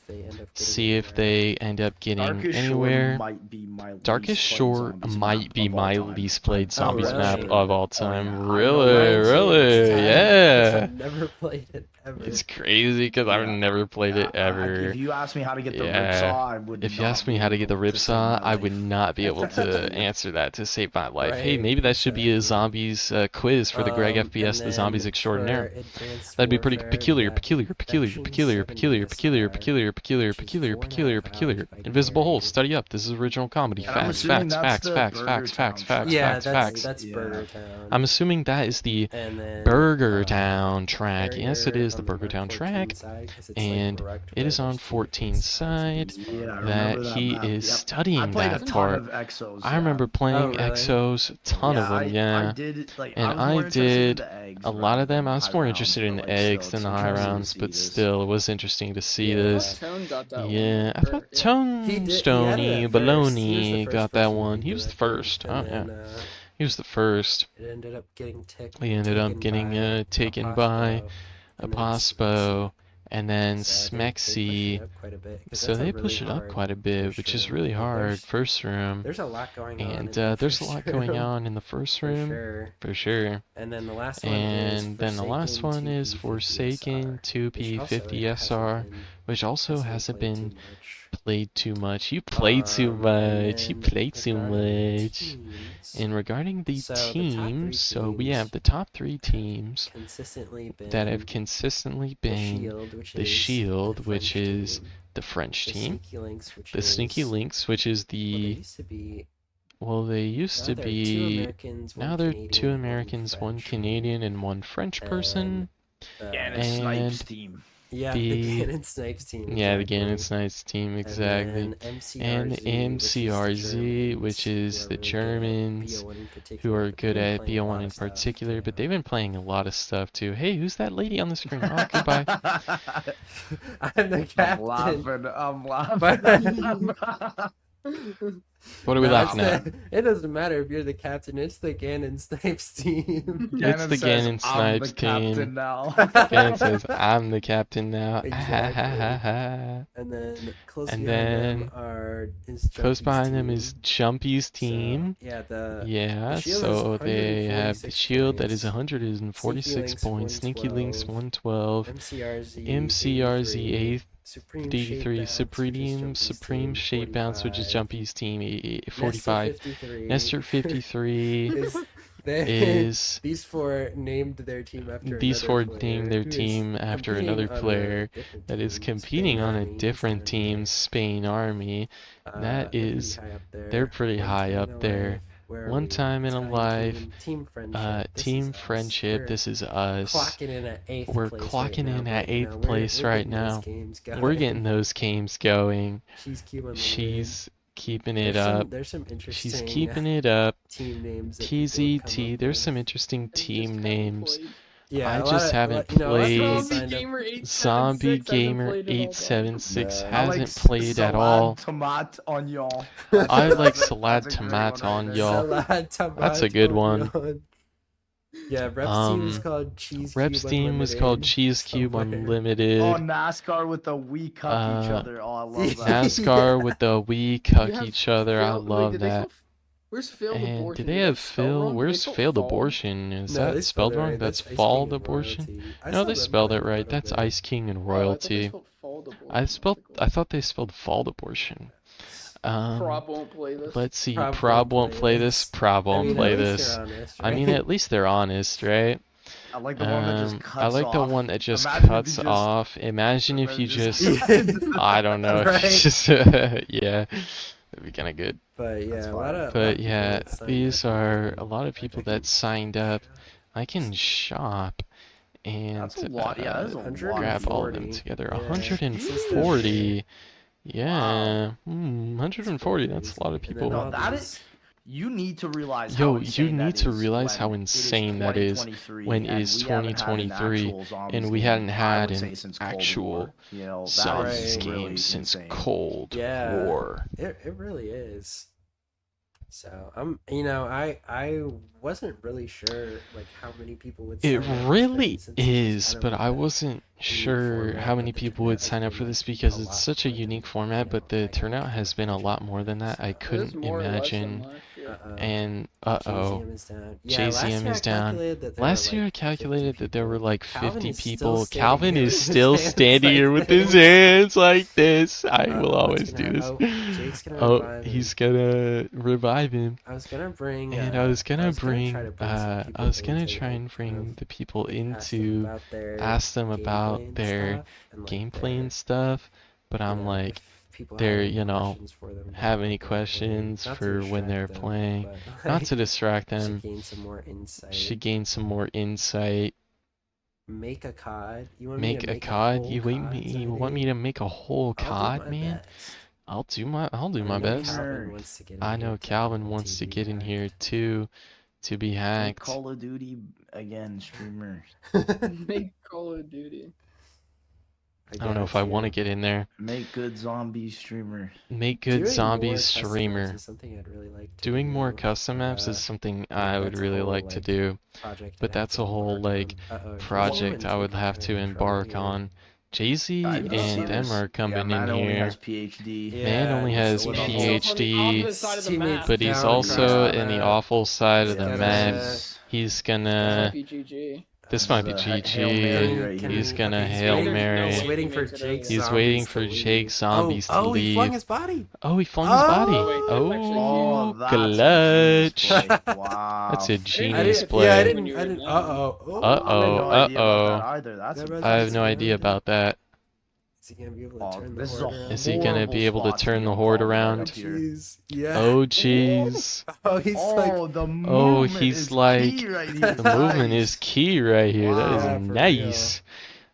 See if they end up getting Darkest anywhere. Shore might be my Darkest least played Shore zombies might map be of all my time. least played zombies really? map of all time. yeah, I know Really, that. really, yeah. I've never played it ever. It's crazy because I've Yeah. never played it ever. If you asked me how to get the Yeah. ripsaw, I would. If you not asked me be how to get the able to save ripsaw, my I would life. not be able to answer that to save my life. Hey, Right, maybe that should be a exactly. zombies quiz for the Greg FBS, the zombies extraordinaire. That'd be pretty peculiar. Invisible Hole, study up. This is original comedy. And I'm Facts, assuming facts, that's facts, the facts, Burger facts, Town facts, track. facts, Yeah, facts, that's facts. that's Yeah. Burger Town. I'm assuming that is the And then, Burger Town track. Harrier Yes, it is the on Burger Town 14 track. side, 'cause it's, And correct it is where on there's 14 two side. sides. Yeah, I That remember that he map. is Yep. I studying played a that ton part. of Exos. I remember playing Oh, really? Exos, a ton of them, I yeah. did like. And I was more I interested in did the eggs a lot of them. I was high more rounds, interested but, in the like, eggs still, than the it's high interesting to rounds, see but this. still, it was interesting to see Yeah. this. Tone got that Yeah, I one. thought He had Stoney it at first. He was the Baloney first got that person one. to He do was the it, first. and Oh, yeah. then, He was the first. it ended up getting He ended up getting taken by Apospo and then Smexy. So they push it up quite a bit, which is really hard. First room. There's a lot going on. And in the there's a first lot going room, on in the first for room. sure. For sure. And then the last one And then the last one is Forsaken 2P50 SR, which also hasn't been played too much. You played too much. You played too much. And regarding the teams, so we have the top 3 teams that have consistently been the Shield, which is the French team, the Sneaky Links, which is the well, they used to be. Now they're 2 Americans, 1 Canadian, and 1 French person. And it's Snipes And team. Yeah, the- the Gannon Snipes team. Yeah, the exactly. Gannon Snipes team, exactly. And the MCRZ, which is the Germans, who are good at BO1 in particular, but they've been playing a lot of stuff too. Hey, who's that lady on the screen? Oh, goodbye. I'm the captain. I'm laughing. What are we No, laughing it's at? the- It doesn't matter if you're the captain. It's the Gannon Snipes team. It's the Gannon Snipes captain team. now. Gannon says, I'm the captain now. Exactly. And then close And behind then them is Close Jumpy's behind them team. is Jumpy's So, team. yeah, the Yeah, Shield so is they have the 146 Shield that is points. 146 points, Sneaky Links 112, MCRZ MCRZ 83, Supreme Supreme Shape Bounce, which is Jumpy's team 45, Nestor Nestor 53 is is these 4 named their team after these another 4 player named their who is team after competing another on a player different that is team, competing Spain on a Army is different their team, name. Spain Army. That They're is, pretty high up there. they're pretty One high time up in a there. life. Where are One we? time in a Time life, team friendship. This Team is us. Friendship, We're this is us. clocking in at 8th We're place clocking right in now, at but, you 8th know, place we're right getting those now. games We're going. getting those games going. She's queuing the She's keeping it up. There's some interesting. She's keeping it up. Team names. TZT. There's some interesting team names. Yeah, I just haven't played. Zombie Gamer 876 hasn't played at all. Tomat on y'all. I like Salad Tomat on y'all. That's a good one. Yeah, Rep's team is called Cheese Cube Rep's team was called Cheese Cube Unlimited. Oh, NASCAR with the we cuck each other. Oh, I love that. NASCAR with the we cuck each other. I love that. Where's failed And abortion? do they have Phil? Where's failed abortion? Is that spelled wrong? That's failed abortion? No, they spelled it right. That's Ice King and Royalty. I thought they spelled fault abortion. Prob won't play this. Let's see. Prob won't play this. Prob won't play this. I mean, at least they're honest, right? I like the one that just cuts I like the off. one that just Imagine if cuts you just- off. Imagine if you just, Imagine I don't know, Right. just yeah, that'd be kind of good. But yeah, That's a lot fine. of. But yeah, these are a lot of people that signed up. I can shop and That's a lot. Yeah, that's a lot. grab all of them 140. together. Yeah. 140. Yeah, 140. That's a lot of people. No, that is. You need to realize. Yo, how insane you need that to is realize how when it is insane that is 2023 when it and is we haven't had an 2023 actual zombies and we game, hadn't I had would say, an since Cold actual War. You know, that zombies is game really since insane. Cold Yeah. War. It really is. So I wasn't really sure like how many people would. It sign up really since it's is, kind of but like I a wasn't sure format how many that the people would turnout has sign up been, for like, this because a it's lot such a more unique than, format, but the like, turnout has been a lot more than that. I It was couldn't more or less than imagine. last year. And JZM is down. Yeah, JZM is down. Last year I calculated that there were like 50 Calvin is still people. standing Calvin here is with his still hands standing like here with his this. hands like this. I will What's always gonna do happen? this. Oh, Jake's gonna Oh, revive him. he's gonna revive him. I was gonna bring. And I was gonna bring, try to bring some I people was gonna into, try like, and kind bring of the people ask them into, about ask them about gameplay and their stuff, and, like, gameplay and stuff, but I'm if like, people they're, have any you know, questions for them about have any what they're playing. questions Not to for when they're distract them, playing, but, not like, to distract to them, gain some more insight. should gain some more insight. Make a COD. You want me Make to a make COD? whole You want me to make a whole COD, man? I'll do my best. Calvin wants to get in I here know to Calvin wants to get in here too, to be Make hacked. Call of Duty again, streamers. Make Call of Duty. I don't know if I want to get in there. Make good zombie streamer. Make good zombies streamer. Is something I'd really like to Doing do. more custom maps is something I would that's a really whole, like to like, do, project but that I have that's to a whole embark like on. Uh-oh, project Jake I would and have to Jake are in embark trouble on. Jay-Z I know. and them are coming yeah, in man only here. has PhD. Yeah, Man only has so what else? PhD, but he's down also crap. in the awful side of the Yeah, map. This He's This gonna. might be GG. This might be is a Hail Mary right GG. here. He's gonna okay, he's Hail waiting- Mary. He's waiting for He's Jake's He's zombies waiting to for leave. Jake's zombies to He leave. flung his body. Oh, he flung Oh! his body. Wait, that's actually Oh, cute. that's a genius Clutch. play. Wow. That's a I genius didn't- play. Yeah, I When didn't. you I were didn't. down. Uh-oh. I had no idea about that Uh-oh. either. That's Yeah, but I have that's no idea good. about that. Is he gonna be able to Oh, turn the this is horde a around? Is he gonna be able to horrible turn the spot horde to be around? up here. Jeez. Yeah. Oh, jeez. Oh, he's like. Oh, the movement Oh, he's is like- key right here. The movement is key right here. That Wow. is Yeah, for nice.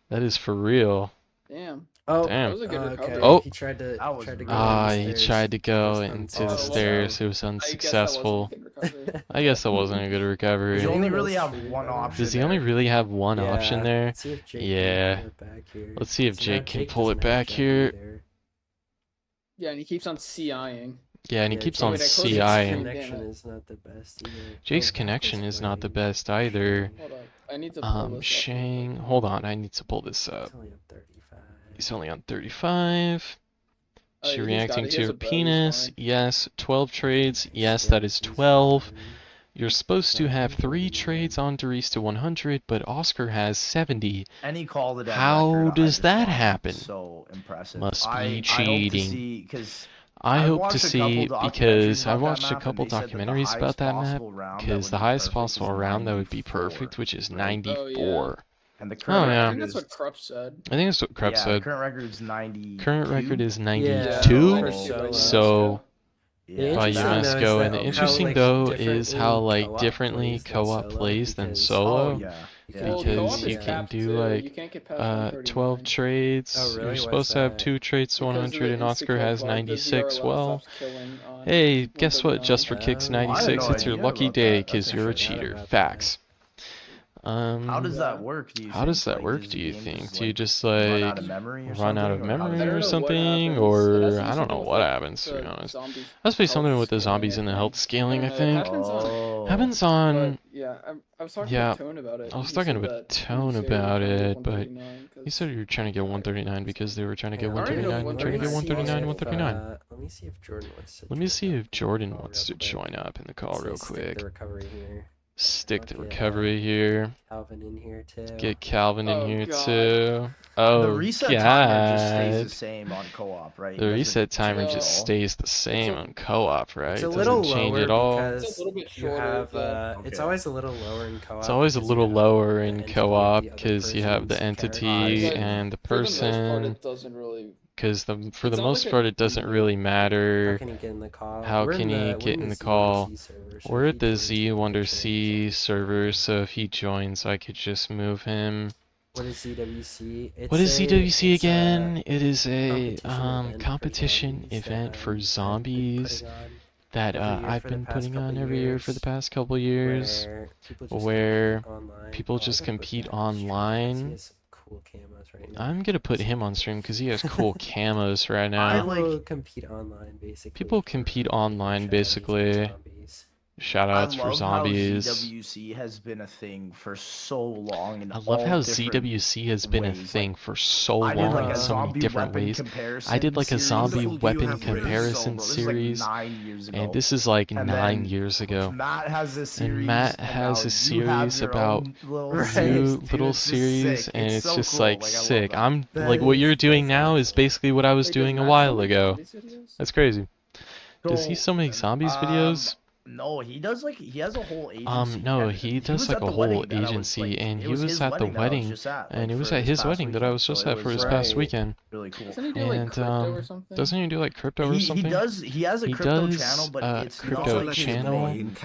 That is for real. Damn. Oh, Damn. That was a good recovery. Oh. He tried to. That was Tried to go really down the He stairs. tried to go It was into the unsuccessful. stairs. It was I guess that wasn't a unsuccessful. good recovery. I guess that wasn't a good recovery. You only Anyone really else have shoot one better? option. Does he only really have one Yeah, option there? let's see if Jake Yeah. can pull it back here. Let's see if So now Jake can pull doesn't it back have here. Jackie there. Yeah, and he keeps on CIing. Yeah, and he Yeah, keeps Jake- on Wait, I closed Jake's it. CIing. connection is not the best either. Jake's Oh, connection that's is not the playing. best either. Hold up. I need to pull this up. Shang. Hold on, I need to pull this up. He's only on 35. He's only on 35. Oh, Is she he's reacting got it. He to has her a bow, he's penis? fine. Yes. 12 trades? Yes, Yeah, that is he's 12. fine. You're supposed to Not have really 3 good. trades on Doris to 100, but Oscar has 70. And he called it. How does that happen? So impressive. Must be I hope cheating. to see, because I I've hope to watched a see, couple because documentaries I about that watched a map, and couple they said that the documentaries about highest that map, possible round that because would the be highest perfect possible is round that would be 94, perfect, which is right? 94. And the Oh, current yeah. I record think that's is what Krupp said. I think that's what Krupp yeah, said. current record is 90. Current record is Yeah, 92. for So- So, Yeah, by you interesting must though go. is And the that interesting how, though like, is how like differently differently co-op plays than because- solo. Oh yeah. Well, because co-op you is can capped do too. like You can't get past 139. 12 trades. Oh, really? You're Why supposed is to have that? 2 trades to Because of 100, the and Oscar insta-kill has bug, the 96. ZR Well, stops killing on hey, guess what? 139. Just for kicks Oh, I had 96, no it's your idea lucky about day that. That's because you're a interesting. cheater. About that. Facts. How does Yeah. that work? Do you How think? does that Like, work? does Do the you game think? just, Do you like, just run like out of memory or run out of something, or how does memory I it don't or know work? what something, happens. It has or to I do don't know something with what like happens, to be the honest? zombies. Must be something Health with the scaling, zombies I and the think. health scaling, I It think. happens on. Happens Oh. on. But yeah, I was talking Yeah, with Tone about it. I was He talking said with that Tone you say you're about trying to get it, but 139 he said you were trying to get 139 because they were trying to get Hang on, I don't even know 139 if and trying to get 139 139, 139. Let me see if Jordan wants to Let me join see up if Jordan in the call wants real to quick. join up in the call Let's real see, stick quick. the recovery here. Stick the I'll get, recovery here. Calvin in here too. Get Calvin in Oh, here God. too. The Oh reset timer just stays the God. same on co-op, right? The It reset doesn't timer change just at all? stays the same on co-op, right? It's a It little doesn't change lower at all. because It's a little bit you shorter, have yeah. it's Okay. always a little lower in co-op. It's always a because you little have lower the in entity of co-op the other because you have the person's entity character. But and the for the most part, person. it doesn't really. Because for It's the not most like part, a it doesn't deal. really How matter. can he get in the call? How We're can he we're get in the ZWunderC call? server, so We're if at he the joins, we can join ZWunderC him. server, so if he joins, I could just move him. What is ZWC? What is ZWC It's a again? It is a competition event for zombies zombies that I've been putting on every year for the past couple years, where people just compete online. He has some cool camos right now. I'm gonna put him on stream because he has cool camos right now. People compete online basically. People compete online basically. Zombies. Shoutouts I for love zombies. how ZWC has been a thing for so long. In I love all how different ZWC has been a ways. thing Like, for so I did long like in a so many zombie different weapon ways. comparison I did like a series zombie like weapon so comparison long. This series, is like 9 years ago. and this is like And 9 then years ago. Matt has a series, And Matt and has now a you have series your about own little Right. series, new dude. little It's just series, sick. and it's so just cool. like I love sick. that. I'm That like what you're doing that's now really is cool. basically what I was Wait, doing does a Matt while still make ago. zombies videos? That's crazy. Does he So, still make zombies videos? No, he does he has a whole agency. No, and he does was like at a the whole wedding that I was, agency, like, and it he was was his at the wedding that I was wedding, just at, and like, it was for at this his past wedding that I weekend, was so just it at for was his past Right. weekend. really cool. Doesn't he do like And crypto or something? doesn't he do like crypto or something? He has a He crypto does, channel, but it's crypto not like his channel, main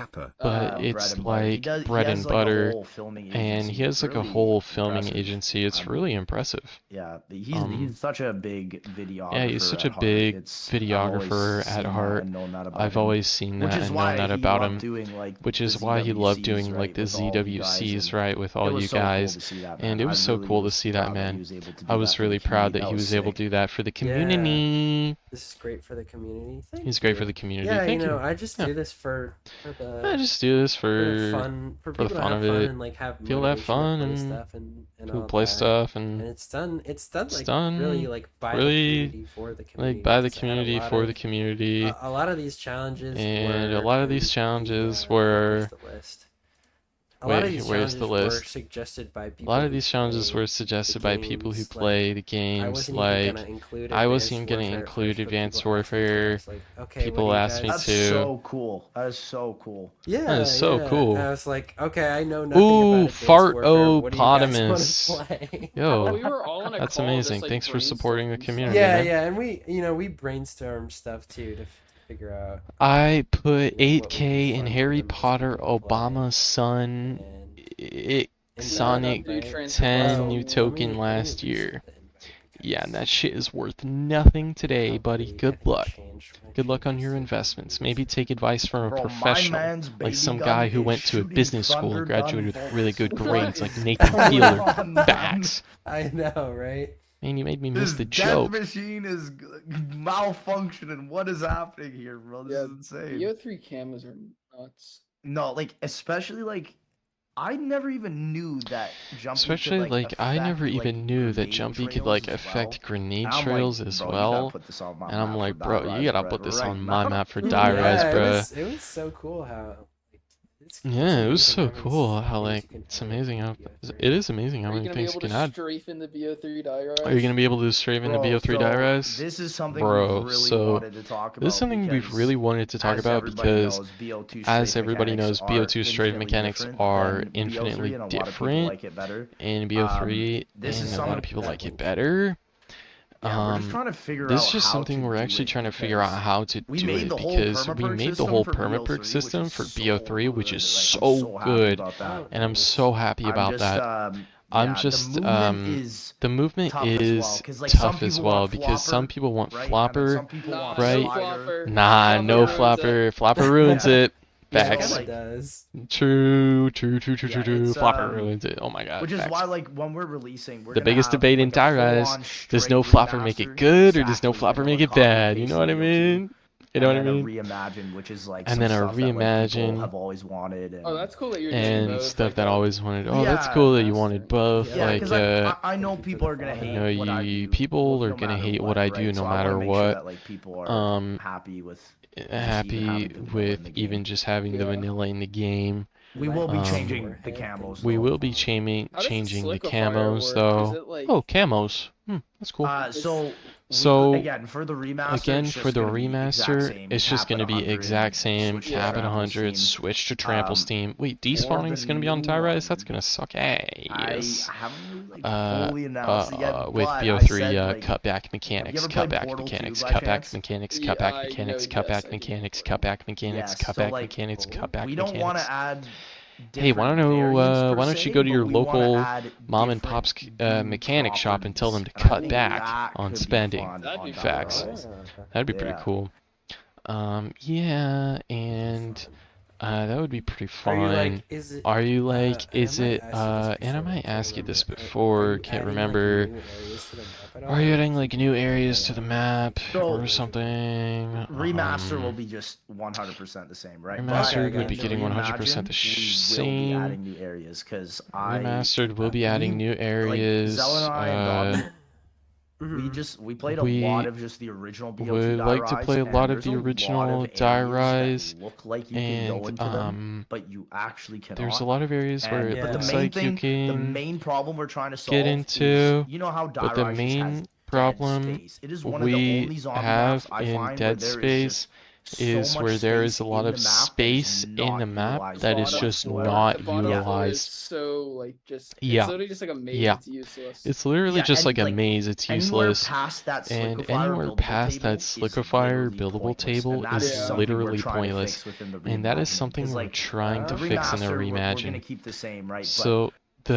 but Oh. it's bread and butter. like bread he and has butter, like a whole filming agency. and he has It's like a really whole filming impressive. agency. It's really impressive. Yeah, he's such a big videographer. Yeah, he's such at a heart. big I've videographer always at seen that heart. and known that about I've him. always seen Which that is and why known that he about loved him. doing like Which the is why he loved ZWCs, doing like right, the with all you guys, ZWCs, and right, with it all was you so cool guys. to see that, And man. it was I so really cool to was see that, proud that he man. was able to do I that was for the really proud community. that he That was able to sick. do that for the Yeah. community. This is great for the community. Thank He's great you. for the community. Yeah, Thank you know, you. I just Yeah. do this for the I just do this for the for fun, for the people to fun have of fun it. and like have People to have motivation fun to play and stuff and people all play that. stuff And and it's done it's like done really like by the really community for the community. like by the 'cause I had a community lot for the of community. a lot of these challenges And a were lot of these in challenges the where's were the list? A lot of wait, these where's the challenges were list? suggested by A people lot of who these challenges play were suggested by people who games, play the I games. wasn't even Like, gonna include I wasn't even Advanced gonna Warfare at include first, but Advanced people asked me to. I Warfare. was like, okay, People what do you asked me guys? That's to. so cool. That is so cool. Yeah, That is so yeah. cool. And I was like, okay, I know nothing Ooh, about Advanced Warfare. What do you guys Fartopotamus. want to play? Well, we Yo, were all in a that's call amazing. just, like, Thanks for supporting the brainstorming community, stuff. Yeah, man. yeah, and we brainstormed stuff too to figure out I put what would be 8K in fun for Harry the most Potter people to play. Obama's son And Sonic do right? 10 new Let token me last do year. something, Yeah, and because that shit is worth nothing today, buddy. probably, I Good think, luck. changed my Good luck on your changes. investments. Maybe take advice from a Bro, my professional, man's like baby some gun guy who is went to a shooting business school thunder and graduated gun with really good bolts. grades, like What Nathan is going Fielder. on, man? Facts. I know, right? Man, you made me miss This the death joke. machine is malfunctioning. What is happening here, bro? This Yeah, is insane. BO3 cameras are nuts. No, like especially like I never even knew that jumping Especially could, like, I never affect, even like, knew that grenade jumping could trails like as affect well. grenade And I'm trails like, as bro, you gotta well. put this on my And I'm map like, for bro, Die you gotta Rise put this right on my now. map for Die Rise, Yeah, bruh. it was so cool how. It's Yeah, it was amazing so how many cool how things like you can it's add amazing how to BO3. it is amazing how Are you many gonna be things you able can to add. strafe in the BO3 die rise? Are you gonna be able to strafe into Bro, BO3 so Die Rise? this is something Bro, we really so wanted to talk about. this is something we've really wanted to talk as about everybody because, knows, BO2 as strafe everybody knows, mechanics BO2 are strafe infinitely mechanics different are than infinitely BO3, and a lot of people different like it better. in BO3, This is and a lot of something people that like it better. Yeah, we're just trying to figure this out is just how something to we're do actually it trying to figure out because how to we do made it the whole because we permaperk made the system whole for permaperk BO3, which system is for so BO3, which good. is Like, I'm so so happy good, about that. and I'm so happy about I'm just, that. the The movement movement is is tough as well, because like some tough as people well want because some flopper, people want right? And then flopper, some people want No right? slider. flopper. Nah, Flopper no ruins it. flopper. Flopper ruins Yeah. it. Yeah, Yeah, Facts. it like- does. True. Yeah, Flopper ruins it. Oh my god. Which is Facts. why, like, when we're releasing, we're The gonna biggest have, debate like, in a Tyrese, full-on does straight no flopper make it remaster, good or does no exactly flopper vanilla make it copy and bad? You paste know what I BO2, mean? You know what I and then mean? a reimagine, which is like And some then a stuff that like people reimagine have always wanted. And, Oh, that's cool that you're doing and both. stuff like that I a- always wanted. Oh, that's Yeah. cool that you Master. wanted both. yeah, Like, because I know Thank you people for are the gonna follow. hate you know, what I do. people are no gonna matter hate what I do right? no So I wanna matter make sure what. that like people are happy with Happy the vanilla in with the even game. just having the Yeah. vanilla in the game. We will be Um, changing the camos. We though. will be changing How does the Sliquifier camos work? Is though. it like Oh, camos. That's cool. So So, again, for the remaster, Again, it's for just the gonna be exact remaster, same, it's just cap at going to be 100, exact same, switch to cap at trample 100, steam. switch to trample steam. Wait, For despawning the is going to be on new Tyrese? That's one, going to suck I ass. haven't really fully announced it yet, With but I BO3, said, like, cutback mechanics, ever played cutback Portal 2 mechanics, by cutback chance? mechanics, Yeah, cutback I know, mechanics, yes, cutback I do. mechanics, cutback mechanics, Yes, so, cutback like, mechanics, cutback we don't want mechanics. to add Hey, why different variants per why don't you se, go to but your we wanna local add mom and different pop's game mechanic shop and tell them to properties, and I cut think back that on could be spending? fun That'd on be Facts. Tyrese. That'd be pretty Yeah. cool. Yeah, and that would be pretty Are you fun. like, is it? Are you like, and is I might it, ask you this and I before, might can't ask you this remember. before, Are you can't adding, remember. Like, new areas to the map at all, Are you or adding keep like new it areas to the map So, or something? Remaster will be just 100% the same, right? Remastered would be the getting 100% Reimagine, the we will be same. adding new areas because Remastered will be adding new like areas. Zell and I and Dobby, Mhm. we played a we lot of just the original BO2 would like to Die play a Rise, lot and of the there's a original lot of Die areas Rise, that look like you can go and into them, but you actually cannot. there's a lot of areas where And, it but looks the main like you thing, the can main problem we're trying to solve get into, is, you know how Die but the Rise just has main dead problem space. It is one of the we only zombie have maps I in find Dead where there is Space just so is much where there is space a lot in of the map that is space in not the map utilized that is bottom just floor? not The bottom floor is utilized. so like just Yeah. it's literally just like a maze. Yeah. It's useless. It's literally Yeah, just and, like a like, maze, it's anywhere useless. past that And Sliquifier anywhere buildable past table that is Sliquifier literally buildable pointless, table and that is something we're literally trying to pointless. fix within the And that is reimagining, something 'cause, we're like, trying to the fix in the remaster, we're gonna reimagine. keep the same, right? So for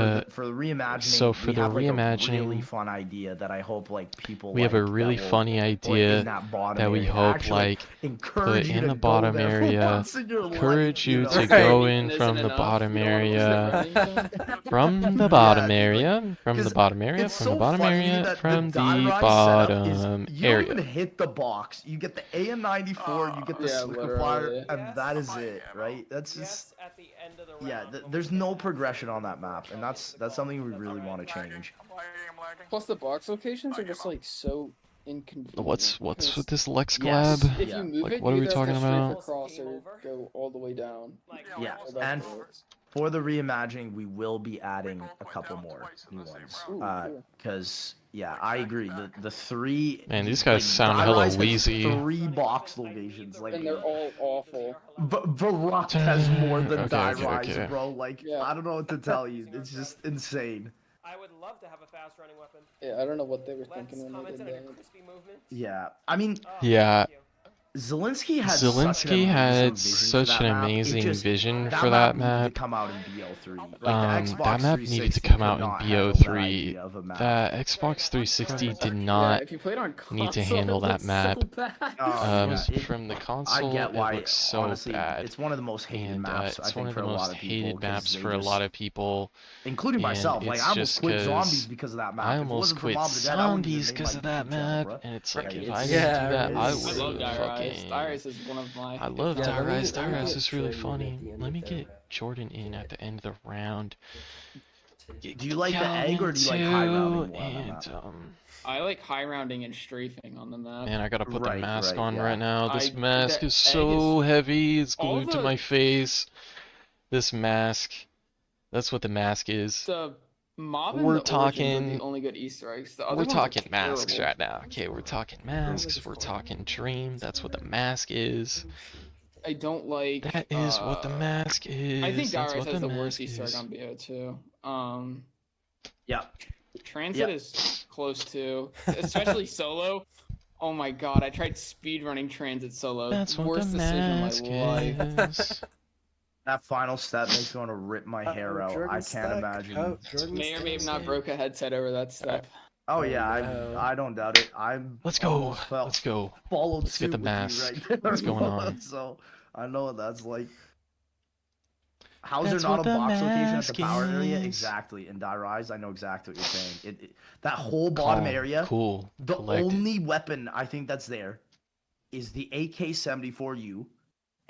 the reimagining, so for we the have like a really reimagining, fun idea that I hope like people we have a like, really that will funny put idea in that bottom that we area. hope Actually, like encourage put you in to the go bottom there for area, once in your encourage life, you know? to Right. go in And from isn't the enough? bottom You don't wanna lose area, the running zone? from the Yeah, bottom dude, like, area, from the 'cause bottom area, it's from so the bottom funny to me area, that from the Die the Rise setup is bottom you don't even area. hit the box. You get the AN94, you get the Yeah, Sliquifier, literally. and that is it, right? That's just Yes, at the end of the yeah. round, when we There's get no to progression on that map, and that's something we really want to change. Plus the box locations are just like so inconvenient. What's with because this Lex Yes. Glab? if Yeah. you move Like, it, what you are we either have to talking strafe about? across or go all the way down. Like, Yeah, So that's and it. for the reimagining, we will be adding a couple more new ones. Ooh, cool. Because yeah, I agree. The three Man, these guys like, sound Die hella Rise has wheezy. 3 box locations, like And they're all awful. Varrock has more than Okay, Die okay, Rise, okay. bro. Like Yeah. I don't know what to tell you. It's just insane. I would love to have a fast running weapon. Yeah, I don't know what they were Let's thinking when comment they on did a that. crispy movement. Yeah, I mean Oh, Yeah. thank you. Zelensky had Zelensky had such such an an amazing amazing vision vision for for that that map. Needed map. to come out in BO3. Like, the That Xbox map needed to 360 come out could in not handle that BO3. idea of a map. That Xbox 360 did Yeah, not if you played on console, need to handle it that looks map. So bad. Yeah, it- From the I console, get why. it looks so honestly, bad. it's one of the most hated And maps. I it's think one of for the a lot most of people, hated 'cause maps they for a just- lot of people. including and myself. Like it's I almost just quit 'cause zombies because of that map. I If it almost wasn't for quit Mob of the Dead, I wouldn't even zombies make because my of that YouTube channel, map, bruh. and it's like Like, if it's- I didn't Yeah, do that, it I is. I love would Dire Rise. fucking. Dire Rise is one of my. I love Yeah, Dire let me- Rise. let Dire me Rise get is really Jordan at funny. the end Let of me the get round. Jordan in at the end of the round. Do you like the egg or do you like high rounding more on that And map? I like high rounding and strafing on the map. man, I gotta put the Right, mask right, on yeah. right now. This the mask egg is so heavy. It's all glued to the- my face. This mask. That's what the mask is. The mob and We're the origins are talking- the only good Easter eggs. The other We're ones are talking masks terrible. right now. Okay, we're talking masks. We're talking dream. That's what the mask is. I don't like. That is what the mask is. I think Dire That's Rise what has the the worst mask Easter egg is. on BO2. Yeah. Transit is close too, especially solo. Oh my god, I tried speedrunning Transit solo. That's what Worst the decision of mask my life. is. That final step makes me want to rip my hair out. I can't imagine. May or may have not broke a headset over that step. Oh yeah, no. I don't doubt it. Let's go. almost felt Let's go. followed Let's get suit the with mask. you right there. What's going on? So I know what that's like. How's That's there not what a the box location at the mask power area? is. Exactly. In Die Rise, I know exactly what you're saying. That whole bottom Calm, area. Cool. The Collected. only weapon I think that's there is the AK-74U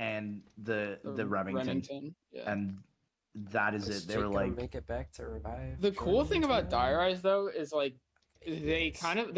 and the Remington. Yeah. And that is it. They were like, make it back to revive. The cool thing about Die Rise though is like they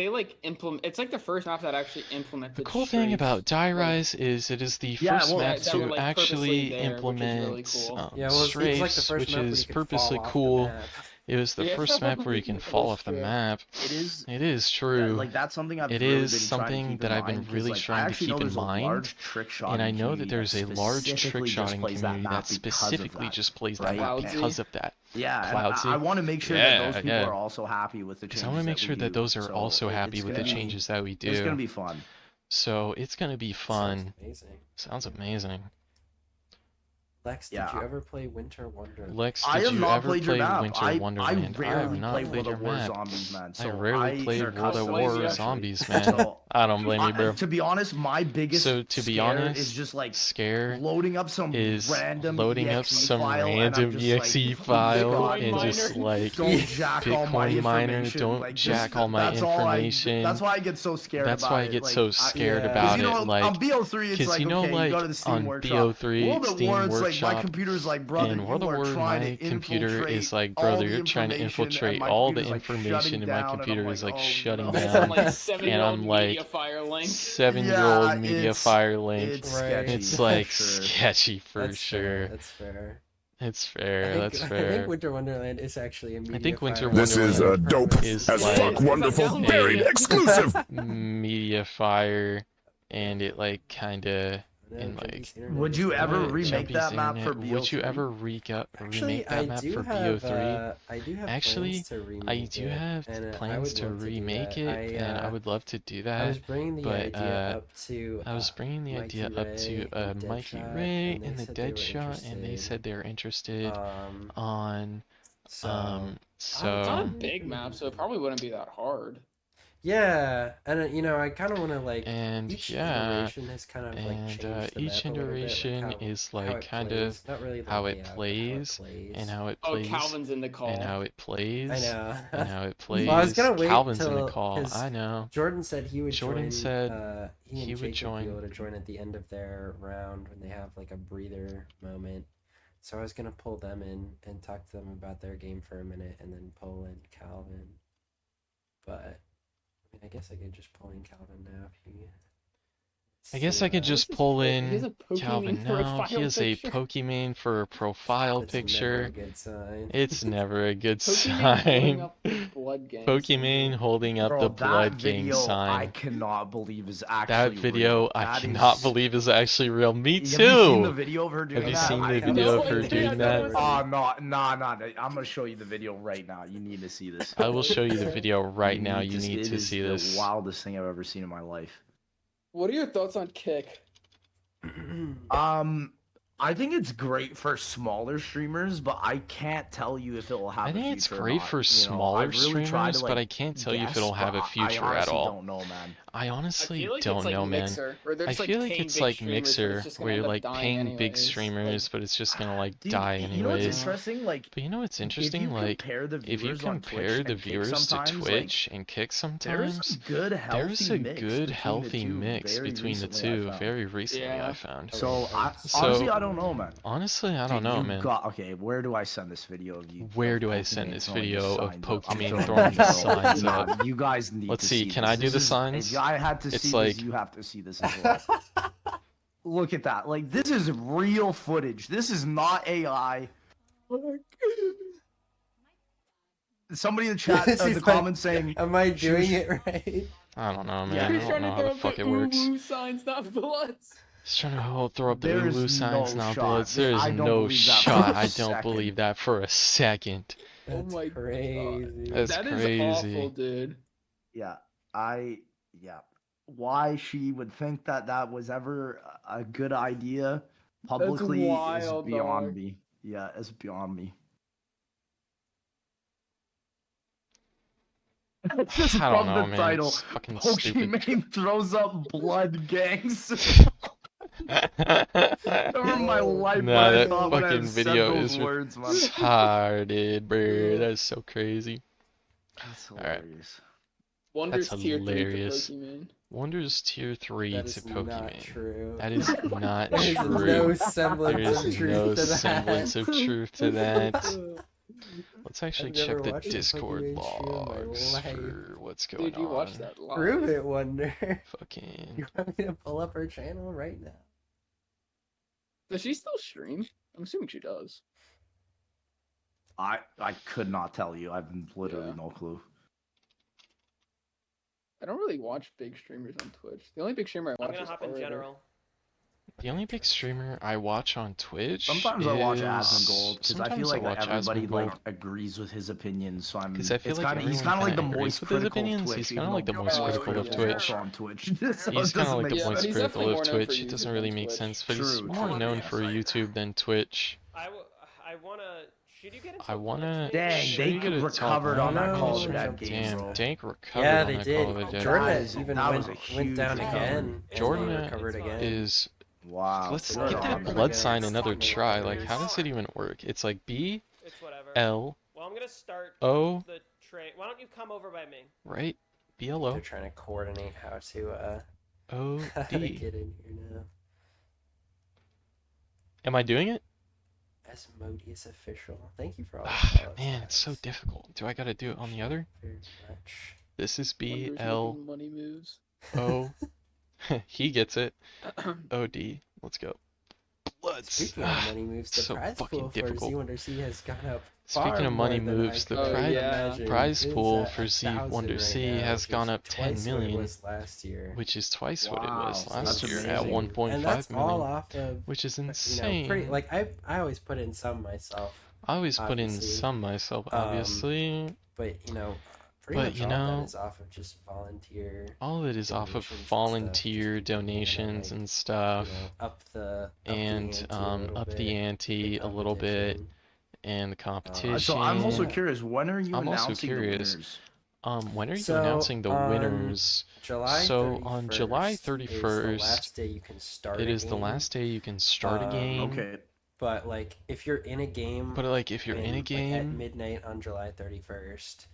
like implement. It's like the first map that actually implemented. The cool thing about Die Rise is it is the Yeah, first well, map that were, to like, actually purposely there, which is really implement cool. Yeah, well, it's like the strafes, first which map where you is could purposely fall off the cool. map. It was the Yeah. first map where you can fall off the true. map. it is. It is Yeah, true. like that's something I've It really is been something trying to keep that in I've been mind, 'cause, really like, trying I to actually keep know in there's a mind, large trick shot and I know that there's a large trick specifically just shotting plays that community map that because of specifically that, just plays that right? map Cloudsy. because of that. Yeah, and Cloudsy. I want to make sure Yeah, that those people yeah. are also happy with the Because changes. I want to make that we sure that do. those are So also happy it's with the gonna be- changes that we It's gonna do. be fun. So it's gonna be fun. Amazing. Sounds amazing. Lex, did Yeah. you ever play Winter Wonderland? Lex, I did have you not ever played your play map. Winter I Wonderland? I have rarely not play played World your of War map. Zombies, man. So I rarely played intercut World of some War games, Yeah. actually. Zombies, man. So, I don't blame you, bro. to be honest, my biggest So to be scare honest, is just like scare loading up some is random loading up EXE some file, and I'm random just EXE like, file God, and Bitcoin just miner. like don't jack all my Bitcoin miner, information. don't like, jack just, all my that's information. That's why I get so scared. That's about why I it. get Like, so scared Yeah. about you know, it. Like, on BO3, it's because like, you know, okay, like you go to the Steam on Workshop. BO3, World of Steam War, it's like Workshop, my computer's like, brother, in World you of are War, trying my to computer is like, all brother, the you're trying to information, and infiltrate my all the computer's, like, information, shutting and my down, computer I'm is like oh, shutting no. That's down. some like 7-year-old I'm like, Mediafire link. 7-year-old Yeah, Mediafire link. It's Right. sketchy. It's for like sure. sketchy for That's sure. fair. That's fair. It's I fair. think, That's I fair. think Winter Wonderland is actually a media I think Winter fire. This is a dope is as like fuck wonderful a- buried exclusive. Mediafire, and it like kind of and like. Would you ever What? remake Jumpy's that map for Internet. Would you BO3? ever Actually, remake I that map do for have. BO3? I do have Actually, plans to remake I do it, have and, I plans would to love do remake that. it, and I would love to do I was that. bringing the but, idea up to. I was bringing the Mikey idea up to Ray and Mikey Deadshot, Ray and they and the said they were Deadshot, and they interested. said they're interested on So It's not a so big map, so it probably wouldn't be that hard. yeah, and you know, I kind of want to like. and Each yeah, iteration has kind of like and changed the each map a little bit, iteration like how, is how like it kind plays. of Not really the how layout, it but plays and how it Oh, plays Calvin's in the call. and how it plays I know. and how it plays. Well, I was gonna wait Calvin's in till- the call. 'cause I know. Jordan said he would Jordan join. said he and he would Jacob join. be able to join at the end of their round when they have like a breather moment. So I was gonna pull them in and talk to them about their game for a minute, and then pull in Calvin. But I mean, I guess I could just pull in Calvin now if he. I guess I could just pull He has in a Pokemon Calvin now. He has a Pokemon for a profile That's never picture. a good sign. It's never a good Pokemon holding sign. up the blood gang. Pokemon holding up Bro, the that blood gang video, I sign. cannot believe is actually That video real. I That cannot is- believe is actually real. Me Have you seen the too. video of her doing Have you that? seen the I- video of No, her I didn't. doing I thought it that? was- I'm gonna show you the video right now. You need to see this. I will show you the video right now. need You need it to is see the this. wildest thing I've ever seen in my life. What are your thoughts on Kick? I think it's great for smaller streamers, but I can't tell you if it will have. I a think it's future or great not. for You know, smaller I've really tried to, streamers, but I can't tell you if guess, it'll have but a future I at honestly all. don't know, man. I I honestly feel like don't it's like know, man. Mixer, where they're I just, like, feel like paying it's big like streamers, but Mixer, it's just gonna where you're end up like dying paying big anyways. streamers, but it's just gonna like Dude, die you know what's anyways. interesting? Like, But you know what's if interesting? you Like, compare the if you viewers on compare Twitch the and Kick viewers to sometimes, like, Twitch and Kick there's sometimes, a good healthy there's a mix good between the healthy two mix very between the recently, I two. found. Very recently, Yeah. I found. So So- honestly, I don't know, man. Honestly, I don't Dude, know, you man. okay, where do I send this video of you? Where of do I Pokemon send this throwing video the of signs up? I'm Pokemon throwing throwing the it up. signs Nah, up? You guys need Let's to see, see can this. I do This the is- signs? If I had to It's see like- this, you have to see this as well. Look at that. Like, this is real footage. This is not AI. Somebody in the chat, This the is like- comments saying, Am I doing Shush. it right? I don't know, man. Yeah. I He's don't trying know to how throw the up fuck the it works. ooh signs, not bloods. He's trying to throw up the There's Lulu signs, no not shot. bullets. There is I don't no believe that for shot. a I don't second. believe that for a second. Oh my crazy. god. That's That is crazy. awful, dude. Yeah, why she would think that that was ever a good idea publicly wild, is beyond dog. me. Yeah, it's beyond me. Just I don't from know, the man. title, It's fucking stupid. Pokimane throws up blood gangs. Never in my life Nah, when I that thought when I fucking said video those is words, man. retarded, bro. That's so crazy. That's Alright. hilarious. Wonder's That's tier 3 to hilarious. Pokemon. Wonder's tier 3 That to is Pokemon. not true. That is not There is true. no There semblance is of truth no to that. semblance of truth to that. Let's actually I've check never the watched a Discord Pokemon stream in my logs life. for what's going Dude, you on. watched that live. Prove it, Wonder. Fucking. You want me to pull up her channel right now? Does she still stream? I'm assuming she does. I could not tell you. I've literally Yeah. no clue. I don't really watch big streamers on Twitch. The only big streamer I I'm watch gonna is hop in Orator. general. The only big streamer I watch on Twitch Sometimes I watch is... Asmongold because I feel sometimes like watch everybody like Asmongold. agrees with his opinions. So I'm. 'Cause I feel it's like kinda, he's everyone kind of like the kinda agrees moist with his critical of opinions. Twitch. He's even kinda like though the moist Oh, critical of yeah. Twitch. On Twitch. So He's it kind of doesn't like the make moist sense. He's critical definitely of more known for Twitch. It doesn't YouTube really than make Twitch. sense, but he's True, more true, known yes, for I agree. YouTube than Twitch. I wanna. Should you get into I a wanna- Twitch Dang, Should they we get a recovered top on that one? Call of No, the Dead jumped game, in. bro. Damn, Dank recovered Yeah, on they that did. Call of the Dead. Jordan That is- even that was went, a went huge down recovery. again. and Jordan then recovered It's again. is... Wow. Let's good get on that them. blood sign against another the try. Like, Warriors. how does it even work? It's like B, It's whatever. L, Well, I'm gonna start O, the train. Why don't you come over by me? right? They're BLO, trying to coordinate how to O, how to D. get in here now. Am I doing it? Asmodeus official. Thank you for all the Ah, follows, man, it's so guys. difficult. Do I gotta do it on the other? Very much. This is B, Wonder's L, making money moves. O. He gets it. O, D. Let's go. Bloods. Speaking of money moves, the so prize fucking pool for difficult. ZWunderC has gone up. Speaking far of money more than moves, I the could prize- imagine. prize It's pool at for 1,000 ZWunderC right now, has which gone is up 10 twice what it million. was last year. Which is twice what it Wow, was so last that's year amazing. at And 1.5 that's all million. off of, Which is you know, insane. pretty, like I always put in some myself, I always put in obviously. some myself, obviously. but you know, pretty But, much you all know, that is off of just volunteer. All of it is off of donations and stuff, volunteer just to, donations like, and stuff, You know, up the and up the ante a little bit, and the competition. So I'm also curious. When are you I'm also announcing curious. the winners? When are you So, announcing the on winners? July So, on July 31st 31st, is the last day you can start. It a is the game, last day you can start a game. Okay. But like, if you're in a game, But like, if you're in a like, at game, midnight on July 31st,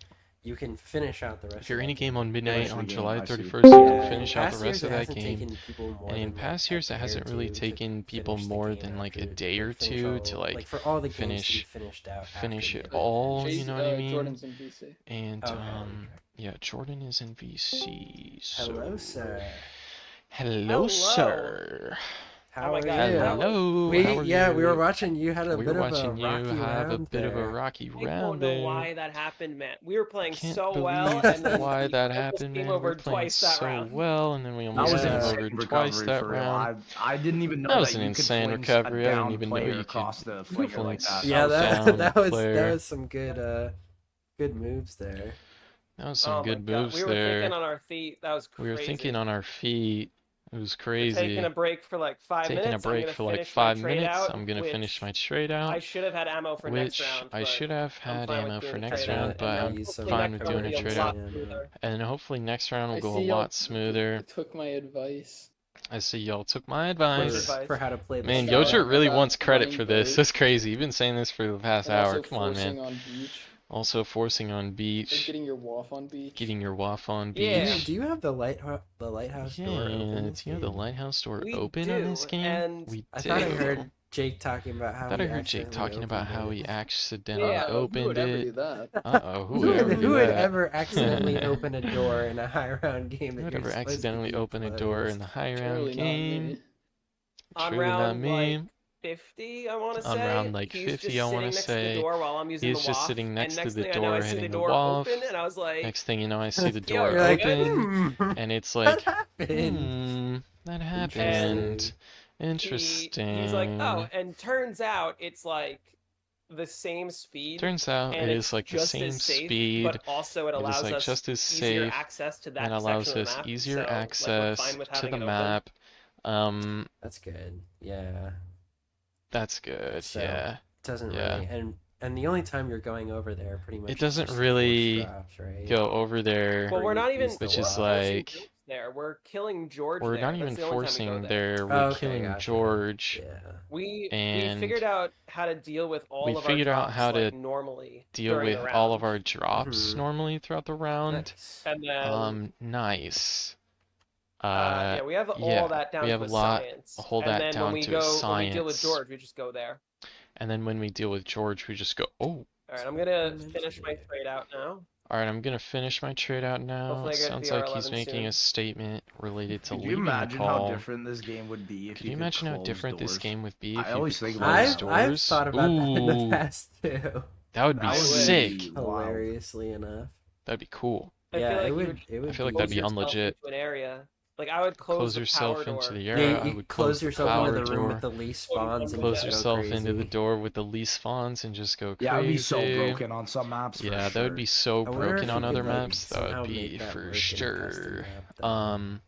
you can finish out the rest. if you're of in a that game on midnight Finish the on game, July I see. 31st, you Yeah, can in finish out past the years rest it of that hasn't game. taken people more And in than, past like, years, a it day hasn't or really two to taken people finish the more game than like a after, day or finish two all- to like for all the games to be finish finished out. after finish it midnight. all, you Jay's- know what I mean? Jordan's in VC. And Okay. yeah, Jordan is in VC. So... Hello, sir. Hello, Hello. sir. How my are God, you? Hello. We how are yeah, we you? were watching. You had a We bit were of a watching you rocky have a round bit of a there. rocky I round don't know there. why that happened, man. We were playing Can't so believe well, and then why we that almost happened, came man. over We're playing twice that so round. well, and then we That almost was Yeah. an came insane over twice recovery that for real. round. I didn't even know That was that an you could insane fling recovery. a I didn't down even know player you across could the flinger fling like that. Yeah, was that down that was player. some good moves there. That was some Oh my good God, moves we were there. thinking on our feet. That was crazy. We were thinking on our feet. It was We're crazy. taking a break for like 5 Taking minutes. a break I'm gonna for like finish 5 my trade minutes. out, I'm gonna which finish my trade out. I should have had ammo for next Which round. I but should have I'm had fine with ammo doing for a next trade round, out, but and I'm then use some hopefully fine that with doing a recovery will trade be a out. lot smoother. And hopefully next round will I go a see y'all lot smoother. took my advice. I see y'all took my What's advice. advice? For how to play the Man, style. Yojert really about wants credit running for this. boat. That's crazy. You've been saying this for the past And hour. also Come on, forcing man. on beach. Also forcing on Like beach. getting your waff on beach. Getting your waff on Yeah. beach. Do you have the lighthouse door open? Yeah, this do you have the game? lighthouse door We open on do, this game? and We I do. thought I heard Jake talking about how. I thought he I heard Jake accidentally talking about how opened he it. accidentally Yeah, who opened would ever it. do that? Uh-oh, who Who would ever would, do who would that? ever accidentally open a door in a high round game? Who that would you're ever supposed to accidentally keep open a door in closed? the high round Surely not game? me. On Truly not round, me. like, 50, I want to On say. round, like, He's 50, just I sitting wanna next to say. the door while I'm using He's the just waff, sitting next and to next the thing I know, door I see hitting the the door waff. open, and I was like, Next thing you know, I see the Yo, door you're like, open, and it's like, What happened? that happened. he- Interesting. he's like, oh, and turns out it's like the same speed. Turns out and it it's is like the just same as safe, speed. But also it It is allows like us just as easier safe access to that and allows section of the us map. easier so, like, we're access fine with to having the it open. map. That's good. Yeah. That's good. So, Yeah. It doesn't Yeah. really, and the only time you're going over there pretty much It is doesn't just really forced drops, right? go over there, Well, we're not even which is forcing like George there. We're killing George we're there. not That's even the only time we go forcing there. there. Oh, We're okay, killing gotcha. George. Yeah. We And figured out how to deal with all we of our figured out drops how to like normally deal during with the all round. of our drops Mhm. normally throughout the round. Nice. And then Nice. yeah, we have yeah, all that down we have to a a lot. science. Hold and that then down when we to a go when we deal with science. George, we just go there. And then when we deal with George, we just go, oh. All right, I'm gonna finish my trade out now. All right, I'm gonna finish my trade out now. Hopefully I get Sounds like he's VR11 making a soon. statement related to Could you leaving the imagine call. how different this game would be if Could you you could imagine how close different this doors? game would be if I you always could think about close that. I've doors? thought about that in the Ooh, past too. that would be That would sick. be wild. Hilariously enough. That'd be cool. I Yeah, feel like it you would. It would I feel like be, that'd be yourself unlegit. into an area. Like I would close Close the yourself power door. into the Yeah, area. I you would close the yourself power into the room door. with the least Close spawns and Close just go yourself into the crazy. door with the least spawns and just go crazy. Yeah, it would be so broken on some maps. Yeah, for that would sure. be so I wonder broken if on you other could, like, maps. That somehow would be make that for work in a custom sure. map,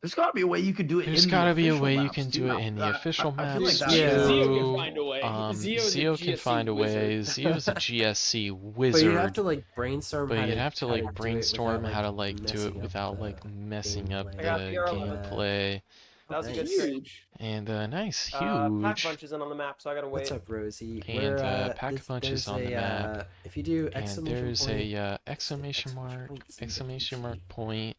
There's gotta be a way you could do it. There's in gotta the be a official way you maps, can do too. it in the official I feel maps like Yeah. that's Zio too. can find a way. Zio's Zio a can GSC find a way. wizard. Zio's a GSC But wizard. you'd have to like brainstorm. But how you'd to, have to how like do it brainstorm without, how to like do it messing up without the like messing up gameplay. I got the VR11. gameplay. That was a good Nice. trade. Huge. And nice, Pack huge. Bunch isn't on the map, so I gotta wait. What's up, Rosie? And, We're, Pack-a-Punch is there's on the a, map. if you do And exclamation there's point, a exclamation mark, point,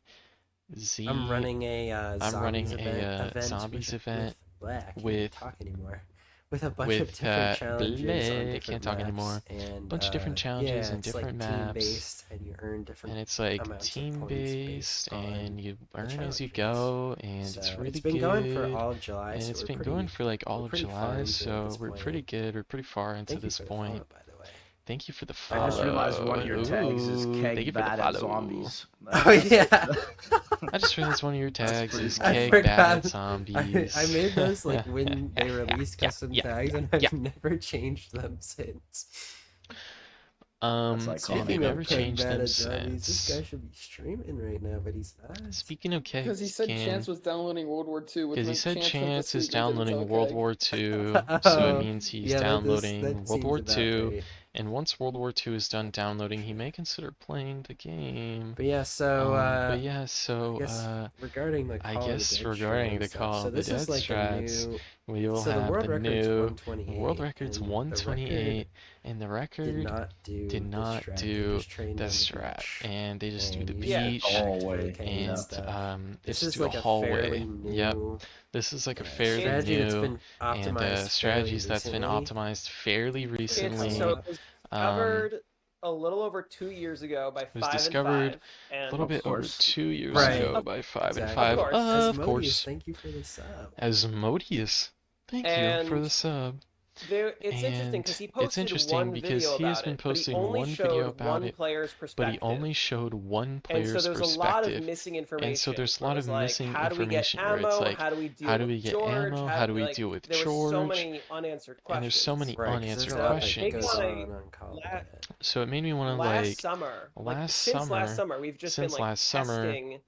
Z. I'm running a I'm running zombies a event zombies event I can't with- talk anymore. With a bunch with, of different challenges on bleh, different can't talk maps, anymore. and Bunch of different challenges yeah, and it's different like maps. team-based, and you earn different. And it's like amounts of team points based, based on and you earn as you challenges. go, and So it's really it's been good. going for all of July, And so it's we're been pretty, going for like all we're of pretty far July, into it at so this we're point. pretty good. We're pretty far into Thank you this for the point. follow, by the way. Thank you for the follow. I just realized one of your tags is Ooh, thank you keg for the bad at follow. zombies. Oh yeah. I just realized one of your tags pretty is funny. I keg bad at forgot. zombies. I made those like when they released custom yeah, tags, and I've never changed them since. That's Yeah, iconic. Speaking they of never keg changed bad them at zombies, this since. guy should be streaming right now, but he's not. Speaking of kegs, Because he said Ken, Chance was downloading World War II. because he said Chance is is downloading World War II, so Oh, it means he's yeah, downloading that World seems War about II. right. And once World War II is done downloading, he may consider playing the game. But yeah, so But yeah, so I guess regarding the I Call of the guess Dead regarding strat the and stuff, Call so of the this Dead is like strats, a new. we will So the have world the record's new 128. world record's and the 128, record and the did record not do do this strat. They just trained the on the strat, beach. and they just do And the you Yeah. beach, Hallway. hurricane and stuff. they This just is do like a a hallway. fairly new Yep, this is like a fairly strategy that's new been and optimized strategies fairly that's been recently. optimized fairly recently. So it was Um, discovered a little over 2 years ago by was 5 discovered and 5, and a little bit over course. 2 years Right. ago by 5 and Exactly. 5. Of course. Of Asmodeus, course. thank you for the sub. Asmodeus. Thank you for And the sub. it's interesting because he And posted it's interesting one because video he has about been it, but he posting only one showed video about one it, player's but perspective. he only showed one And player's so there's a lot of perspective. missing information. And so there's a where lot it's of like, missing how do we get information where it's ammo? like, How do we deal how do we with get George? ammo? How do we like, deal with there were so George? many unanswered questions. And there's so many Right, 'cause unanswered there's a lot that questions. goes Like, on Call of la- Dead. So it made me want to last like summer, since last summer, we've just been since like last summer, testing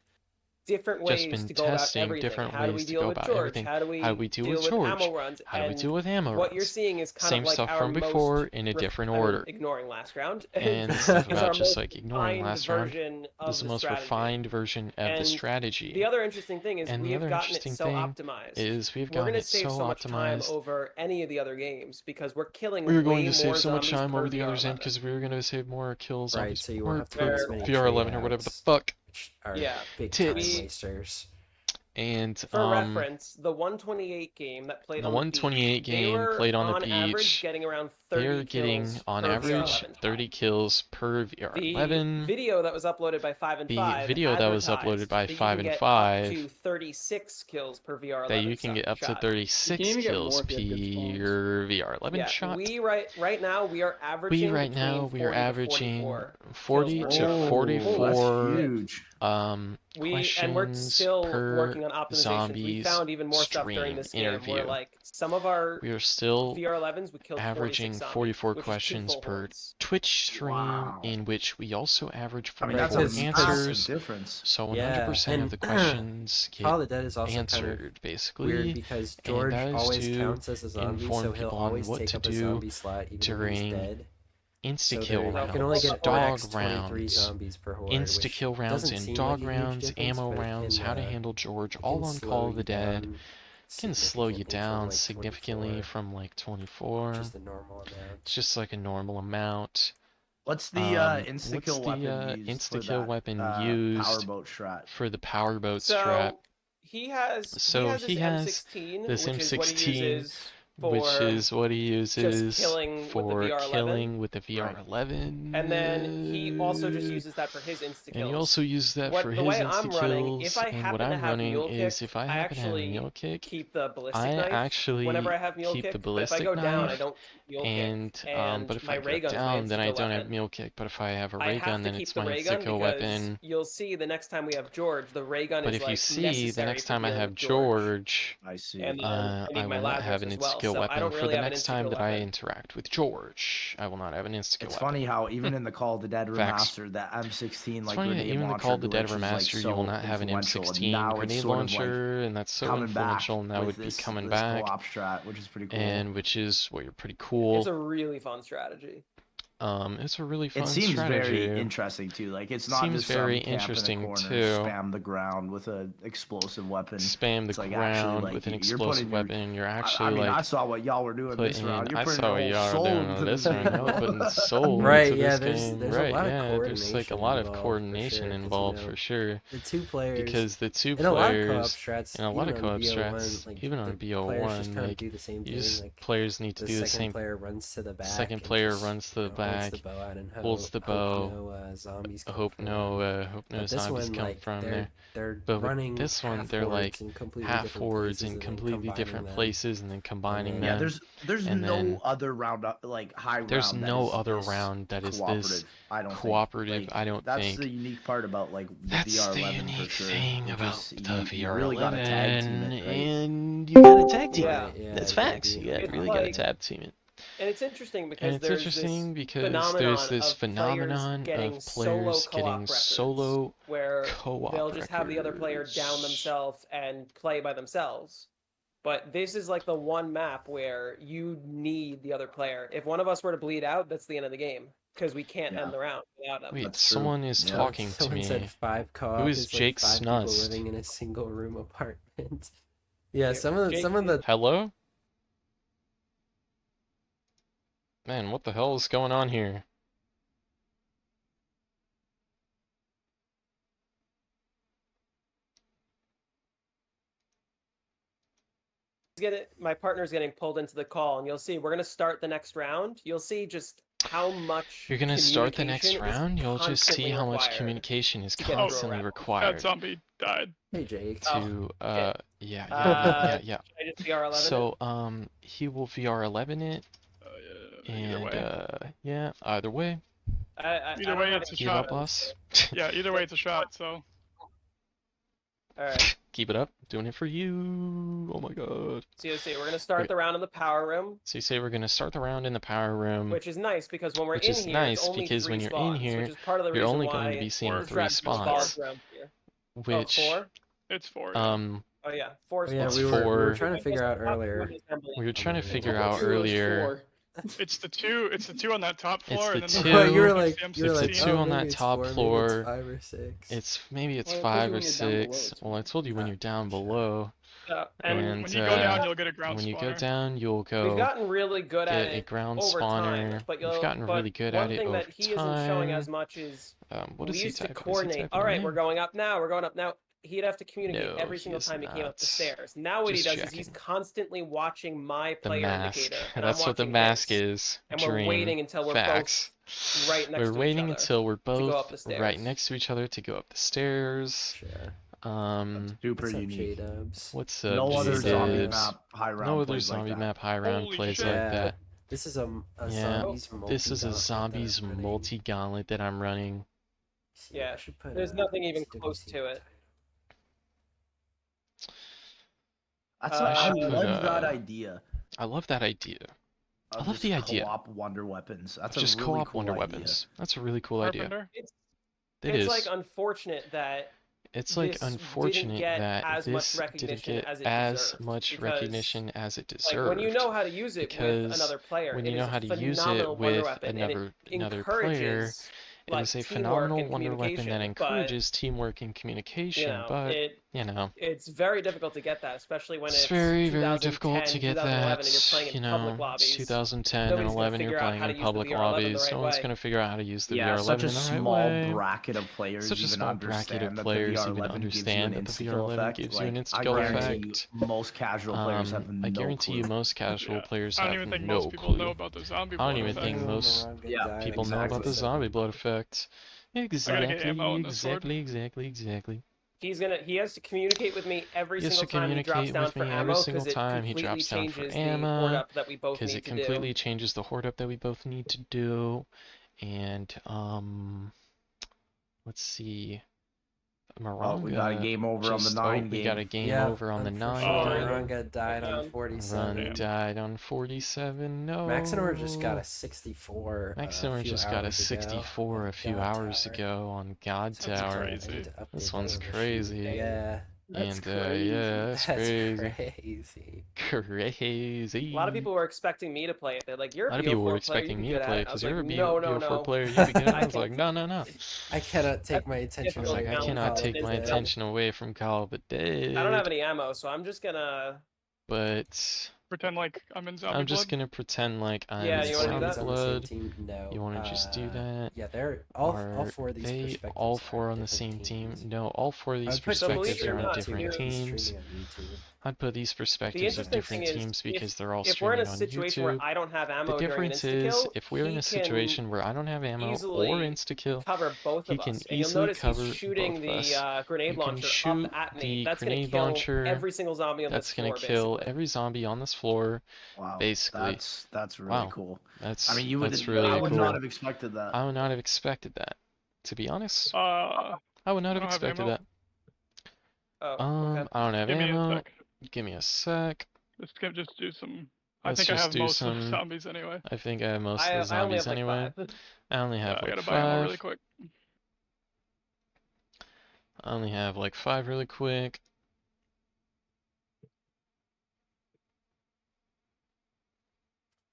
different just ways been to go about testing everything. different How do we ways to deal go with about George? everything. How do we How do we deal with George? ammo runs? How do we And deal with ammo what you're runs? seeing is kind Same of like stuff our from most before in a different order. ignoring last round. And this stuff is our about just most like ignoring refined last round. version of This is the most strategy. refined version of the And strategy. The other interesting thing is And the we've other gotten it interesting so thing optimized. is we've We're gotten gonna it save so so much time optimized. over any of the other games because we're killing We were going way to save more so much zombies time per over the other end VR11. because we were going to save more kills Right, on so you or won't have to per do as many VR11 or whatever the trade-outs, fuck. which are Yeah. big Tits. time wasters. And For reference, the 128 game that played the on 128 the beach, they game were played on the average beach. getting around 30 They're getting kills on per average VR11 30 kills per VR11. The video that was uploaded by 5 and The 5 video that was uploaded by advertised that 5 you can and get 5 up to 36 kills per VR11 that you can get up to shot. 36 even get kills more if you have good spawns. per VR11 Yeah, shot. we right now we are averaging We right now between we are 40 to averaging 44 40 kills to per Oh, 44 that's huge. we're questions still per working on optimizations. We zombies found even more stuff during stream this game interview. where like some of our We are still VR11s we killed 46 averaging zombies, 44 which is 2 questions full per hordes. Twitch stream, Wow. in which we also average I mean, 44 that's a answers. massive difference. So 100% Yeah, and of the questions get Call of the Dead is also answered, kind of basically. weird because and George that is always to counts as a zombie, inform so he'll people on always what take to up a do zombie slot even when during he's dead. So insta-kill you rounds, can only get dog max 23 rounds, zombies per horde, insta-kill which rounds, doesn't and seem dog like a huge rounds, difference, ammo but it rounds, can, how to handle George, it all can on slow Call of you the Dead. down Can slow you significantly from, down like, significantly 24, from like 24. which is the normal amount. It's just like a normal amount. What's the insta-kill weapon used for insta-kill that weapon powerboat strat? for the powerboat So strat? he has So his he has M16, this which is what he M16, uses which for is what he uses killing with the for VR11. killing with the VR11. And then he also just uses that for his insta kills. And he also uses that for the his way I'm running, insta if I kills. And happen what to I'm have running mule is kick, if I I happen to have actually mule kick, keep the ballistic I knife actually whenever I have mule keep kick. the But if I ballistic go down, I knife. don't mule And kick. And but if my I ray go gun's my down, then I insta-kill don't have weapon. mule kick. But if I have a I ray have gun, to then keep it's the my ray gun insta-kill because weapon. you'll see the next time we have George, the ray gun But is if you like see, the necessary next for time I dealing have with George, I see. And then I need I my will not have Lazarus an as well, insta-kill so I weapon don't for really the have an next time insta-kill that I weapon. interact with George. I will not have an insta-kill It's weapon. funny how even in the Call of the Dead Facts. remastered, that M16 It's like funny that grenade even the launcher Call of the Dead glitch was, like, remaster, you will so not have an influential, and M16 now it's grenade sort of, like, launcher, and that's so coming back influential, and that with would be this coming back, co-op strat, which is pretty cool. and which is what you're pretty It's cool. a really fun strategy. It's a really fun It seems strategy. very interesting too. Like it's not Seems just very some camp in a interesting, corner, too. spam the ground with an explosive weapon. Spam the It's like actually, ground like, with an you're explosive putting your- weapon. You're I actually mean, I like saw what y'all were doing this putting. round. You're I putting saw what your y'all whole are soul doing into on this this one. game. Y'all are putting soul Right, into yeah, this there's game. a Right, lot of yeah. There's like a coordination lot of involved, for coordination sure, 'cause, you involved know, for sure. the two players Because the two in a lot of co-op players strats, and a lot of even on co-op BO1, strats, like, even on the players just BO1, kind of like do the same you thing. just Like players need to the do the second same. player runs to the back. Second and player just, runs to the holds back, the bow out and holds the bow. hope no zombies come hope from no them. hope no But this zombies one, come like, from there. they're But with running this one, half they're hordes like in completely half different hordes places in and then completely combining different them. places and then combining then- Yeah, them. there's and no then other round like high round. There's that no is other this round that is cooperative. this I don't cooperative. think. Like, I don't that's think. the unique part about like the That's the VR11 unique for sure. thing It about just, the you really got to VR11, tag team it, right? and you gotta tag team Yeah. it. Yeah, That's you gotta facts. be You It's really gotta like- tag team it. And it's interesting because And it's there's interesting this because phenomenon there's this of phenomenon getting of players solo getting co-op solo records, where co-op they'll just have the other player down records. themselves and play by themselves. But this is like the one map where you need the other player. If one of us were to bleed out, that's the end of the game because we can't Yeah. end the round without them. Wait, That's true. someone is Yeah. talking to Someone me. said 5 co-op Who is is Jake like 5 people Snust? living in a single room apartment. Yeah, Yeah, some of Jake the Hello? Man, what the hell is going on here? My partner's getting pulled into the call, and you'll see we're gonna start the next round. You'll see just how much You're gonna start the next communication is round? You'll just see constantly how much required communication is to get through a constantly round. That required zombie died. Hey Jake. to yeah. Should I just VR11 So he will VR11 it Yeah, either and way. yeah, either way. Either way, it's a Keep shot. up, boss. Yeah, either way, it's a shot. So Alright, Keep it up. Doing it for you. Oh my god. so you'll see we're gonna start Wait. the round in the power room, So you say we're gonna start the round in the power room, which is nice because when we're Which in is here, nice it's only because 3 when you're in spots, here, which is part of the you're reason only why going to be seeing Or 3 strategy spots, evolved around here. which 4? it's 4. Yeah. Oh yeah, 4 Oh, yeah, spots. we It's were 4. trying to figure out earlier. we were trying to Yeah. figure I out thought you were earlier. It's the two on that top It's floor, the and then two- the Oh, you were next like, to you were M16. like, It's the two oh, on maybe that it's top 4, maybe floor. it's 5 or 6. Maybe it's Well, I told 5 you or when you're down below, 6. it's Well, I told you when Ah, you're down gotcha. below. And And when you go down, you'll get a ground when you go spawner. down, you'll we've go gotten really good at get a it ground over spawner. time, but We've gotten really good one at it thing over that he isn't showing as time. much is What we is he used to typing? Is he coordinate. typing All a right, name? we're going up now. We're going up now. He'd have to communicate No, every he single is time he came up not. the stairs. Now what Just he does is he's checking. constantly watching my The player mask. indicator, and That's I'm what the watching mask his. is. And we're Dream. waiting until we're Facts. both right next We're to each waiting other until we're go both up the stairs. right next to each other to go up the stairs. Sure. Super What's up, unique. J-dubs? What's up, No other zombie J-dubs? map high round. No other plays zombie like map high round Holy plays shit. like Yeah. that. This is a Yeah, zombies This is a multi-gauntlet zombies that I'm running. multi-gauntlet that I'm running. See, Yeah, I should put there's a nothing even ZWunderC3 close to it. title. I should put, love that idea. I love that idea. I love Just the idea. Co-op wonder weapons. That's Just a really co-op cool wonder idea. weapons. That's a really cool idea. Carpenter? It It's is. like unfortunate that It's like this unfortunate didn't get that as this much didn't recognition get as it as deserved, much because, recognition as it deserved. Like when you know how to use it with because another player, when it you is know a how to use it phenomenal wonder with weapon, and it another player, encourages it like is a teamwork phenomenal and wonder weapon that communication. encourages teamwork and communication. But you know, it's very difficult to get that, especially when it's very, very difficult to get 2011, that. and you're playing in You public know, it's lobbies. 2010 and Nobody's gonna 11. You're figure out playing how to in use the public VR11 the lobbies. right No one's way. gonna figure out how to use the Yeah, VR11 such a in the right small way. bracket of players Such a even small bracket of understand that players the even VR11 understand that the gives you an VR11 insta-kill gives you an effect. insta-kill I guarantee effect. you, most casual players have no I guarantee you, clue. most casual players I have don't even think no most people clue. know about the zombie I blood don't even effect. think most people know about the zombie blood effect. Exactly, ammo on this sword. exactly. He has to communicate with me every He has single to time he drops communicate down with for me ammo, every single because it time he completely drops down for changes the ammo, horde up that we both because need it to do. completely changes the horde up that we both need to do. And let's see. Oh, we got a game over on the just, 9 we game. got a game Yeah, over on the 9 unfortunately, game. Maranga died on 47. Run died on 47. No. Maxinor just got a 64. Maxinor just got a 64 a few hours ago on God Sounds Tower. crazy. This one's crazy. Yeah. That's crazy. Crazy. A lot of people were expecting me to play it. They're like, "You're a A lot of people were BO4 player, expecting you'd me be to good play at it it." I was because you're like, a "No, BO4 player. You'd be good at it. I was like, no. I cannot take my attention I was like, away I from cannot Call take of my Duty. attention away from Call of the Dead. I don't have any ammo, so I'm just gonna. But Pretend like I'm in zombie I'm just blood. gonna pretend like I'm Yeah, in you wanna do zombie that? On the same blood. team? No. You wanna just do that? Yeah, they're all Are four of these they perspectives all are four on the different same team? teams. No, all four of these I'd put So believe perspectives it or are on not, different too, teams. Streaming on YouTube. I'd put these The perspectives of interesting different thing is, teams because they're all if we're in streaming a on situation where YouTube. I don't have The ammo during an difference is, insta-kill, if we're in he a can situation where I don't have ammo or easily insta-kill, cover both he of can us. And you'll easily notice cover he's shooting both of us. the grenade You can launcher shoot up at me. the That's gonna grenade kill launcher. every single zombie on That's this gonna floor, kill basically. every zombie on this floor. Wow, Basically. that's really Wow. cool. That's I mean, you would that's really I would cool. not have expected that. I would not have expected that. To be honest, I I would not have don't have expected ammo. that. Oh, okay. I don't have Give me a ammo. sec. Give me a sec. Just do some. I Let's think I just have do most of some- the zombies anyway. I think I have most of the I only zombies have like anyway. 5. I only have I like gotta buy ammo 5. really quick. I only have like 5 really quick.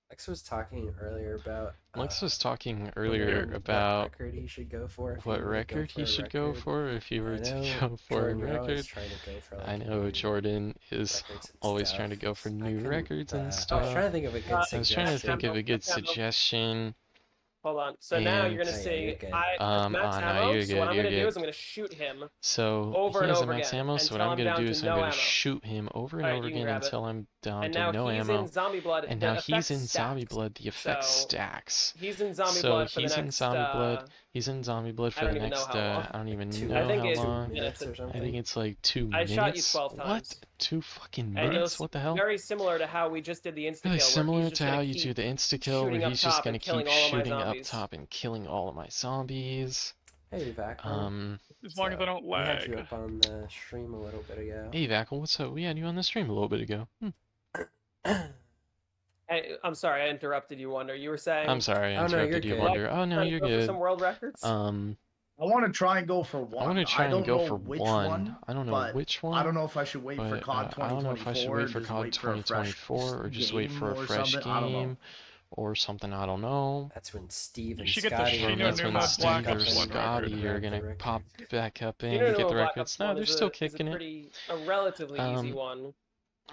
Lex was talking earlier about. Lex was talking what earlier about record he should go for. if he what were to record he should go record. for if he were I to know go for a Jordan, you're always record. trying to go for, like, I know new Jordan is records and always trying to stuff. go for I new couldn't, records and I was stuff. trying to think of a good I was I was trying to suggestion. think of a good Ammo. suggestion. Hold on. So now you're And- gonna Oh, yeah, say you're good. max no, ammo. you're So what good, I'm you're gonna do good. is I'm gonna shoot him. So Over he and has a over max again ammo, so what until I'm I'm gonna down do to is I'm no gonna ammo. shoot him over and Alright, over you can again grab it. until I'm down And to now no he's ammo. in zombie blood. And the now he's effect in zombie stacks. blood, the effect So, stacks. He's in zombie So blood for he's the in next. zombie blood. He's in zombie blood I for don't the even know next, how long. I don't even Like know I think how it's long. 2 minutes or minutes. I something. think it's like 2 I minutes. shot you 12 What? times. 2 fucking And minutes? it's What the hell? very similar to how we just did the insta kill. Really where similar he's just to how gonna you do keep the insta-kill, where shooting up he's just top gonna and keep killing all of my shooting up zombies. top and killing all of my zombies. Hey, Vac. As long as I don't We had you lag. up on the stream a little bit ago. Hey Vackle, what's up? We had you on the stream a little bit ago. Hey, I'm sorry, I interrupted you, Wonder. You were saying. I'm sorry, I Oh, no, you're interrupted you, good. Wonder. Oh no, Trying to you're go for good. some world records. I want to try and go for one. I want to try and don't go know for which one. I don't know but which one. I don't know if I should wait for but, COD I don't know if I should 2024 wait or for just COD wait for a fresh 2024 or just wait game for a or fresh something. I don't know. game or something. I don't know. That's when Steve You and should get the Scotty. Shino And that's when Numa Steve Black or Ops 1 Scotty record. are Grab the gonna pop records. back up in You know, and get the Black records. Ops No, 1 they're is still a kicking it. a relatively easy one.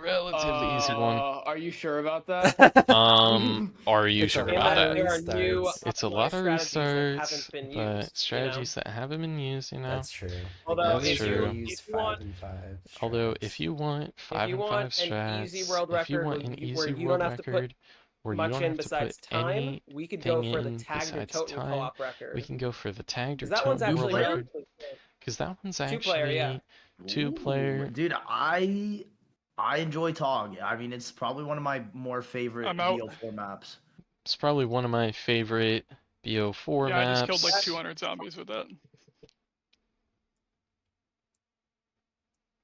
Relatively easy one. Are you sure about that? Are you It's a sure In about lot that of that? there are new restarts. It's a optimized lot of strategies that haven't restarts, been but used, strategies that haven't been used, you know. That's true. Although Nobody if should you- use if you want- 5 and 5. Although, strats. if you want 5 you and 5 want an strats, easy world if you record want where an you- easy where you world don't have to put record where you much don't in have to besides put time, anything we could go for the in tagged or besides totem time, co-op record. we can go for the tagged or 'Cause that one's totem actually player? record. relatively quick. Because that one's Two-player, actually yeah. two-player. Dude, I enjoy TOG. I mean, it's probably one of my more favorite I'm out. BO4 maps. It's probably one of my favorite BO4 Yeah, I maps. just killed like 200 zombies with that.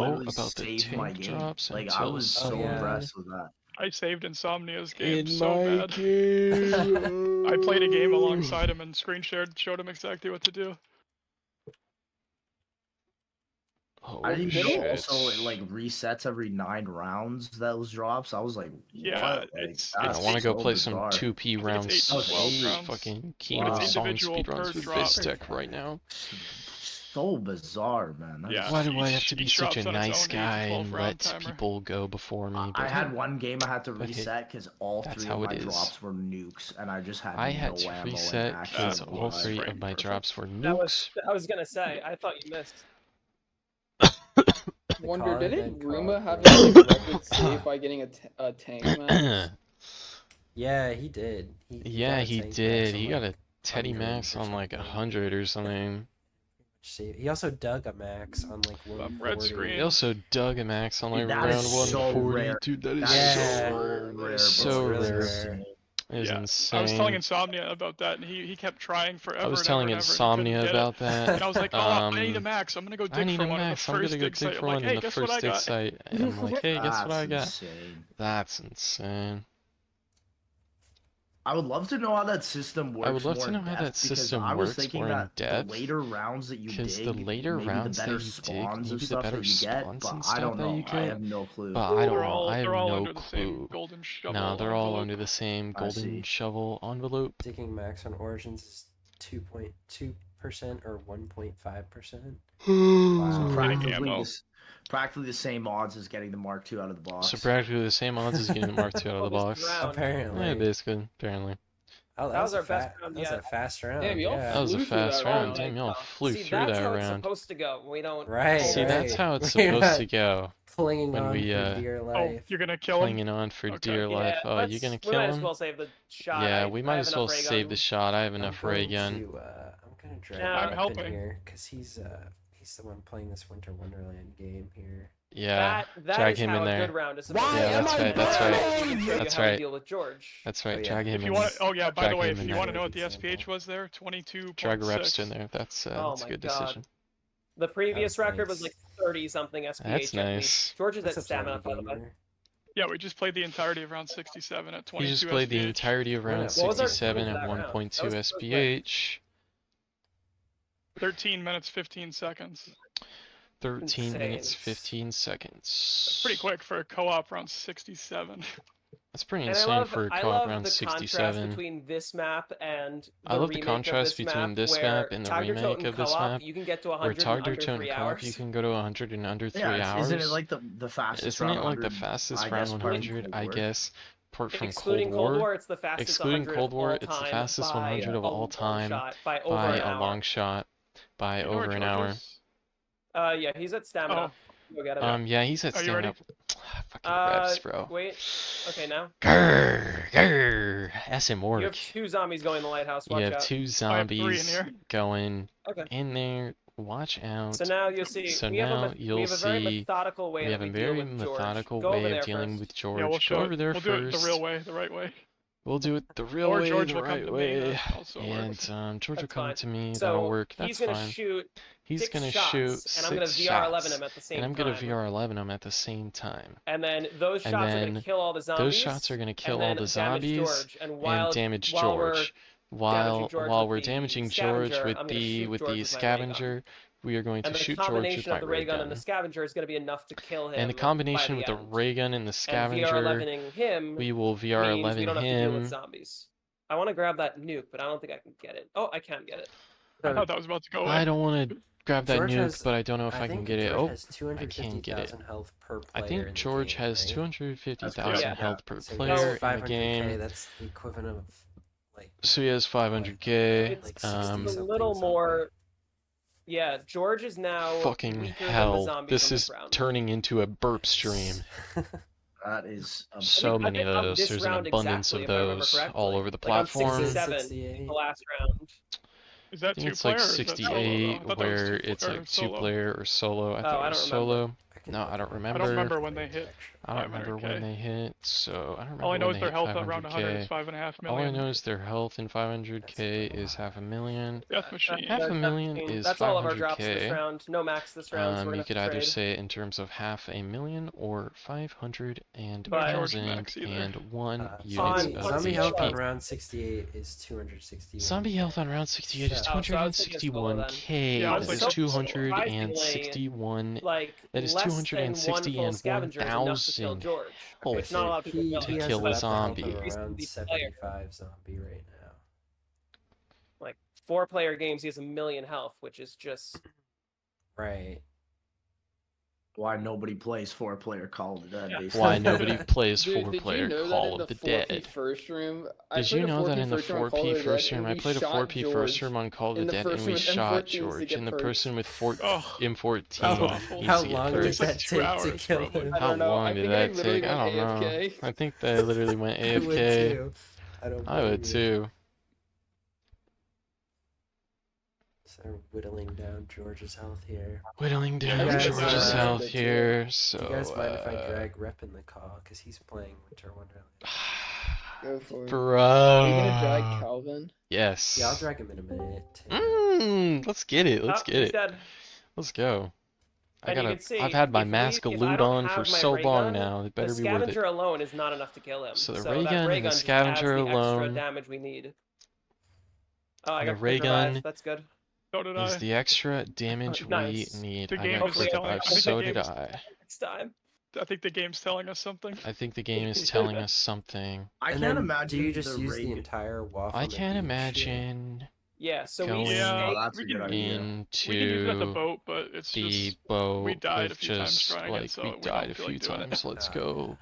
know literally about the saved my tank game. drops Like I until was so yeah. impressed with that. I saved Insomnia's game In so my bad. game. I played a game alongside him and screen shared, showed him exactly what to do. I Holy didn't know shit. also it like resets every 9 rounds. Those drops. I was like, Yeah, what? Like, it's I that's want to go so play bizarre. some 2P I think rounds. it's 8 to 12 rounds. Fucking But Kingdom it's Song individual per speedruns with drop. Biztech right now. So bizarre, man. That Yeah. is- Why do I have each- to be each such a drop's on its nice own 8 to guy 12 and round let timer. people go before me? I But had one game I had to but hey, reset because all that's 3 how of it my is. drops were nukes, and I just had I no had to ammo reset and because actual all blood. 3 Right, of my perfect. drops were I nukes. was gonna say, I thought you missed. Wonder, call it, didn't then call Ruma it, have yeah. his like, record save by getting a tank max? Yeah, he did. Yeah, got a he tank max did. on, He got like, a Teddy 100 Max or on like something. 100 or something. He also dug a max on like Red 140. screen. He also dug a max on like Dude, that round is so 140. rare. Dude, that is That is Yeah. so rare. so bro. really rare. rare. It is Yeah, insane. I was telling Insomnia about that, and he kept trying forever. I was and telling ever and ever, and he couldn't Insomnia get about it. that. And I was like, oh, I need a max. I'm gonna go I dig need for a one in the max. I'm gonna first go dig dig site. for I'm like, one in hey, the guess what first I dig got? site. And I'm like, hey, guess what I got? Insane. That's insane. I would love to know how that system works. I would love more to in know how that depth, because system I was works thinking more in that depth. the later rounds that you Because dig, the later maybe rounds the that better you dig, spawns maybe and the stuff better that you get, spawns but and I stuff don't that know. you I get. have no clue. But I don't They're know. all I have they're all no under the same clue. golden shovel. No, they're all envelope. under the same I golden see. shovel envelope. Digging max on Origins is 2.2% or 1.5%. So Wow. Getting ammo. practically the same odds as getting the Mark II out of the box. So practically the same odds as getting the Mark II out of the Well, box. this round. Apparently. Yeah, basically, apparently. Oh, That was a our best round That was yet. a fast round. Damn, y'all yeah. That was a flew through fast that round. round. Damn, y'all flew See, through that's that how it's round. supposed to go. We don't. Right, See, that's how it's We're supposed not to go. clinging when on we, for dear Oh, life. you're gonna kill him? Clinging on for Okay. dear life. Yeah, Oh, you're gonna we kill might as him? well save the shot. Yeah, I we have might as well enough ray save gun. the shot. I have enough ray gun. I'm gonna drag Yeah. him I'm up helping. in here because he's the one playing this Winter Wonderland game here. Yeah, That drag is him how in a there. good round is supposed Why to Yeah, go. that's am I right, that's down? right. We can show you That's how to right. deal with George. That's right. Oh, yeah. Drag him If you in. want, oh yeah. By Drag the way, him if in you there. want to know what the Example. SPH was there, 22.6. Drag Repst in there. That's Oh a my good God. decision. The previous That's record was nice. like 30 something SPH. That's at nice. least. George is That's at a plenty stamina, by the way. gamer. Yeah, we just played the entirety of round 67 at 22 He just played the SPH. entirety of round What was our 67 time for at that round? 1.2 That was quick. SPH. 13 minutes 15 seconds. 13 Insane. minutes 15 seconds. Pretty quick for a co-op round 67. That's pretty And insane for a I co-op love round the contrast 67. between this map and the I love the remake contrast of this between map, this where map and the Tiger remake Totem of this co-op, map, you can get to where 100 in Tiger under Totem 3 co-op hours. you can go to 100 in under 3 Yeah, hours. isn't it like the fastest Isn't round it like the 100, fastest I round guess, apart from 100, Cold I War? guess, apart from Excluding Cold War? it's the fastest Excluding 100 Cold of War, all it's the time fastest by 100 of a all long time shot, by over by an a hour. long shot, by You know where over an George hour. is? Yeah, he's at stamina. Go get it. Yeah, he's at Are you ready? stamina. Fucking reps, bro. Wait. Okay, now. Grrr, grrr. SM You work. have 2 zombies going in the lighthouse. Watch You have out. 2 I have 3 in zombies here. going Okay. in there. Watch out. So now you'll see. So we have now we you'll have a very see methodical way we that have we a deal very with George. methodical Go over way there of dealing first. with George. Yeah, we'll Go show over it. there We'll first. do it the real way, the right way. We'll do it the real Or way, George the will come right to me. way. That also And works. George will That's come fine. to me. So That'll work. That's he's gonna fine. shoot. He's 6 gonna shots, shoot and I'm gonna 6 VR11 shots. him at the same And I'm time. gonna VR11 him at the same time. And then those And shots are then gonna kill all the zombies. Those shots are gonna kill and all then the damage zombies George. And while damage while we're George. George While with we're the damaging George scavenger, with I'm gonna the shoot with George the with my ray gun. scavenger, we are going And to the shoot George with combination my of the ray ray gun and the gun. scavenger is gonna be enough to kill him. And the combination with the end. ray gun and the And scavenger, VR11ing him we will means we VR11 don't have to deal with him. zombies. I want to grab that nuke, but I don't think I can get it. Oh, I can get it. I thought that was about to go away. I don't want to grab that George nuke, has- but I don't know if I can think get it. George Oh, has I can't get it. 250,000 health per player I in think the George game, has right? 250,000 Yeah. health per So he player has in the 500K, game. that's the equivalent of like So he has 500k. It's like just a 60 something little something. more. Yeah, George is now Fucking weaker than the hell. zombies This on is round. turning into a burp stream. That is So I many think of on those. this There's an round abundance exactly, of if I remember those all correctly. over the Like on platform. 67, 68. the last round. Is that I think it's 2-player like or is that solo? though? I 68 thought that was where 2 it's or like solo. 2-player or solo. I Oh, thought I it was don't remember. solo. No, I don't remember. I don't remember when they hit I don't remember when 500K. they hit, so I don't remember All I know when is they their hit health around 100 is 500k. 5.5 All I million. know is their health in 500k is lot. 500,000. Death Machine. Half a Death million Machine, is that's all of our drops this 500k. round. No max this round, so we're You gonna could have to either trade. say it in terms of 500,000 or 500 and But- No George 1,000 Max either. and 1 on units of Zombie health on HP. round 68 is 261. Zombie health on round 68 is So- Oh, so I was thinking solo then. 261k. Yeah, I That was is like, 261. Like That is less 260 than one full and scavenger is enough to kill 1,000 George, health which not a lot of people He realize. has kill a about the health zombie. of around Recently player. 75 zombie right now. Like 4-player games, he has 1 million health, which is just Right. Why nobody plays 4-player Call of the Dead, basically. Why nobody plays Dude, did you 4-player know that Call in of the 4P Dead? first room? I Did played you a know that 4P in the first room on Call of 4P the first Dead, room, and I we played a shot 4P first George room on Call of the in the Dead, first and we room with shot M14s to George, get and the perks. person with Ugh. M14 Awful. How easy long perks. does that It's take like 2 to hours, kill probably. him? I How don't know. long I did think I that literally take? I went don't know. AFK. I think that literally went I would AFK. too. I I would too. So they're whittling down George's health here. Whittling Yeah, down I think George's it's health too. here, Do so. you guys mind if I drag Rep in the call? Because he's playing Winter Wonderland. Go for it. Bro. Are you gonna drag Calvin? Yes. Yeah, I'll drag him in a minute. Let's get it. Let's get he's it. dead. Let's go. And you can see, I've had my if mask of if I loot don't on for have my so ray long gun, now. It better the be worth scavenger it. alone is not enough to kill him. So the that ray gun ray and the gun just scavenger adds the extra alone. damage we need. Oh, I And the got ray quick revive. gun That's good. So did is I. the extra damage Nice. we need. The I game got is quick telling- revive. I think the So did game's- I. Next time. I think the game's telling us something. I think the game is telling us something. I And can't then imagine do you just the use ray the gun- entire WAF I on the can't beach? imagine Yeah, so Going we Yeah, Oh, that's a we good can, idea. we can use it as a into boat, but it's the just boat we died a with few times just trying it, like so we we died don't a feel few like doing it. times. Let's Ah. go.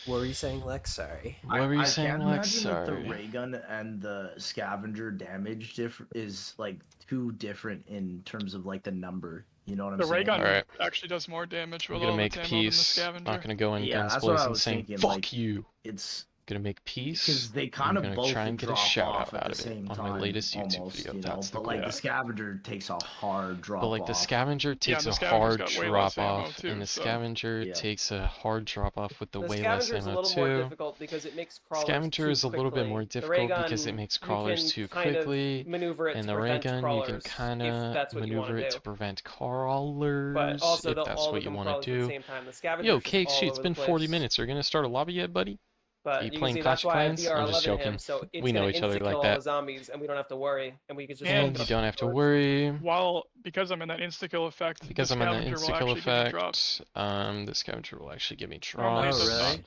What were you saying, Lex? Sorry. What were you I saying, can't Lex? imagine that Sorry. the ray gun and the scavenger damage is like too different in terms of like the number. You know what I'm The ray saying? gun Alright. actually does more damage I'm with gonna all of make its ammo than the peace. scavenger. Not gonna go in Yeah, guns that's what I blazing was saying thinking, "fuck like, you." It's Gonna make peace. because they I'm kind of gonna both try and get a drop shout off out at of the it same on time. my latest YouTube almost, video. you know? That's the But like goal. the scavenger takes a hard drop But like the off. scavenger takes the a scavenger's hard got way drop less ammo off, too, and the so- scavenger Yeah. takes a hard drop off with the The way less scavenger is a ammo little more too. difficult because it makes crawlers Scavenger too is a little bit quickly. more The ray difficult because it gun, makes you crawlers can too kind of quickly, maneuver it and to the ray prevent gun you crawlers, can if kinda that's what you want maneuver to it do. to prevent crawlers But also, if they'll that's all what you become want crawlers to at the do. same time. The scavenger Yo, is just Cakes, all it's over been the 40 place. minutes. Are you gonna start a lobby yet, buddy? But you you can playing see Clash that's of why I have Clans? VR I'm just 11 him, joking. so it's We know gonna each other insta-kill like all that. the zombies, and we don't have to worry, and we can just And- focus You don't have to on worry. Because I'm in that insta-kill effect, Because the I'm on the scavenger will insta-kill actually give me drops. effect, the scavenger will actually give me Normally it drops. does really? not.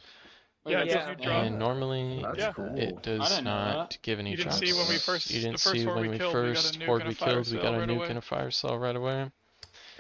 Yeah, it gives Yeah. you drops. And normally That's Yeah. cool. it I does didn't know not give any You didn't drops. see when we first, You didn't the first see horde when we we killed, we got a first nuke horde and we a fire killed, we cell got a right nuke away. and a fire cell right away.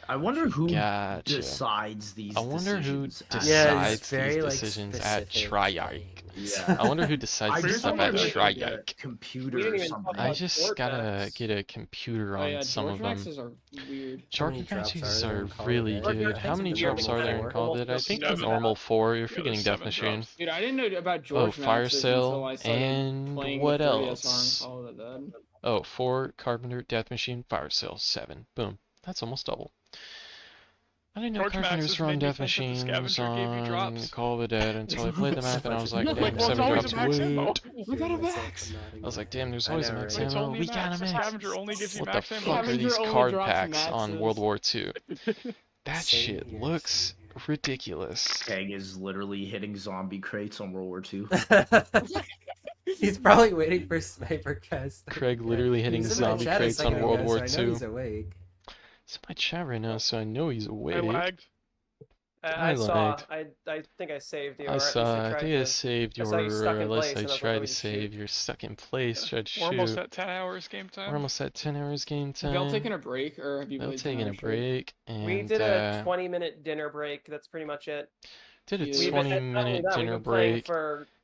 I wonder who Gotcha. decides these I wonder who decisions. decides Yeah, it's these very, like, decisions at specific Triarch. Yeah. I wonder who decides I this just stuff wonder at if like a Triarch. computer We didn't or even something. talk I about just George gotta Max. get a computer Oh on yeah, some George of them. Maxes are weird. How many George drops Maxes are there are in Call of really Duty? good. I How think many it's drops are there in normal Call of Duty? I almost think the 7. normal 4. You're Yeah, forgetting there's Death 7 Machine. drops. Dude, I didn't know about Oh, George Fire Maxes until Sale, I started and playing what the 3SR else? on Call of the Dead. Oh, 4, Carpenter, Death Machine, Fire Sale, 7. Boom. That's almost double. I didn't know George Carpenters Maxes run made me Death think that the Machines scavenger gave you on drops. Call of the Dead until I played the map and I was like, No, damn, like, well, it's 7 always drops, a max ammo. what? We got a max. I was like, damn, there's I always a know, max right? It's ammo. only We got max. a The max. scavenger only gives you What the max ammo. fuck are Scavenger these only card drops packs on maxes. World War II? That Same shit here, looks same ridiculous. Keg is literally hitting zombie crates on World War II. He's probably waiting for Sniper Cast. Craig literally hitting He's in my zombie chat a crates on second World ago, War so I know II. he's awake. He's in my chat right now, so I know he's I awake. lagged. I saw. lagged. I think I saved you. I or at least saw. I tried think I to. saved I your. saw you stuck in Unless place, I and I was like, tried let to me just save. shoot. You're stuck in place. Tried to We're almost shoot. at 10 hours game time. We're almost at 10 hours game Have y'all time. taken a break or have you They'll played 10 taking a hours straight? break and We did a 20-minute dinner break. That's pretty much it. did a We've We've been, not only 20-minute that, we've dinner been playing break. for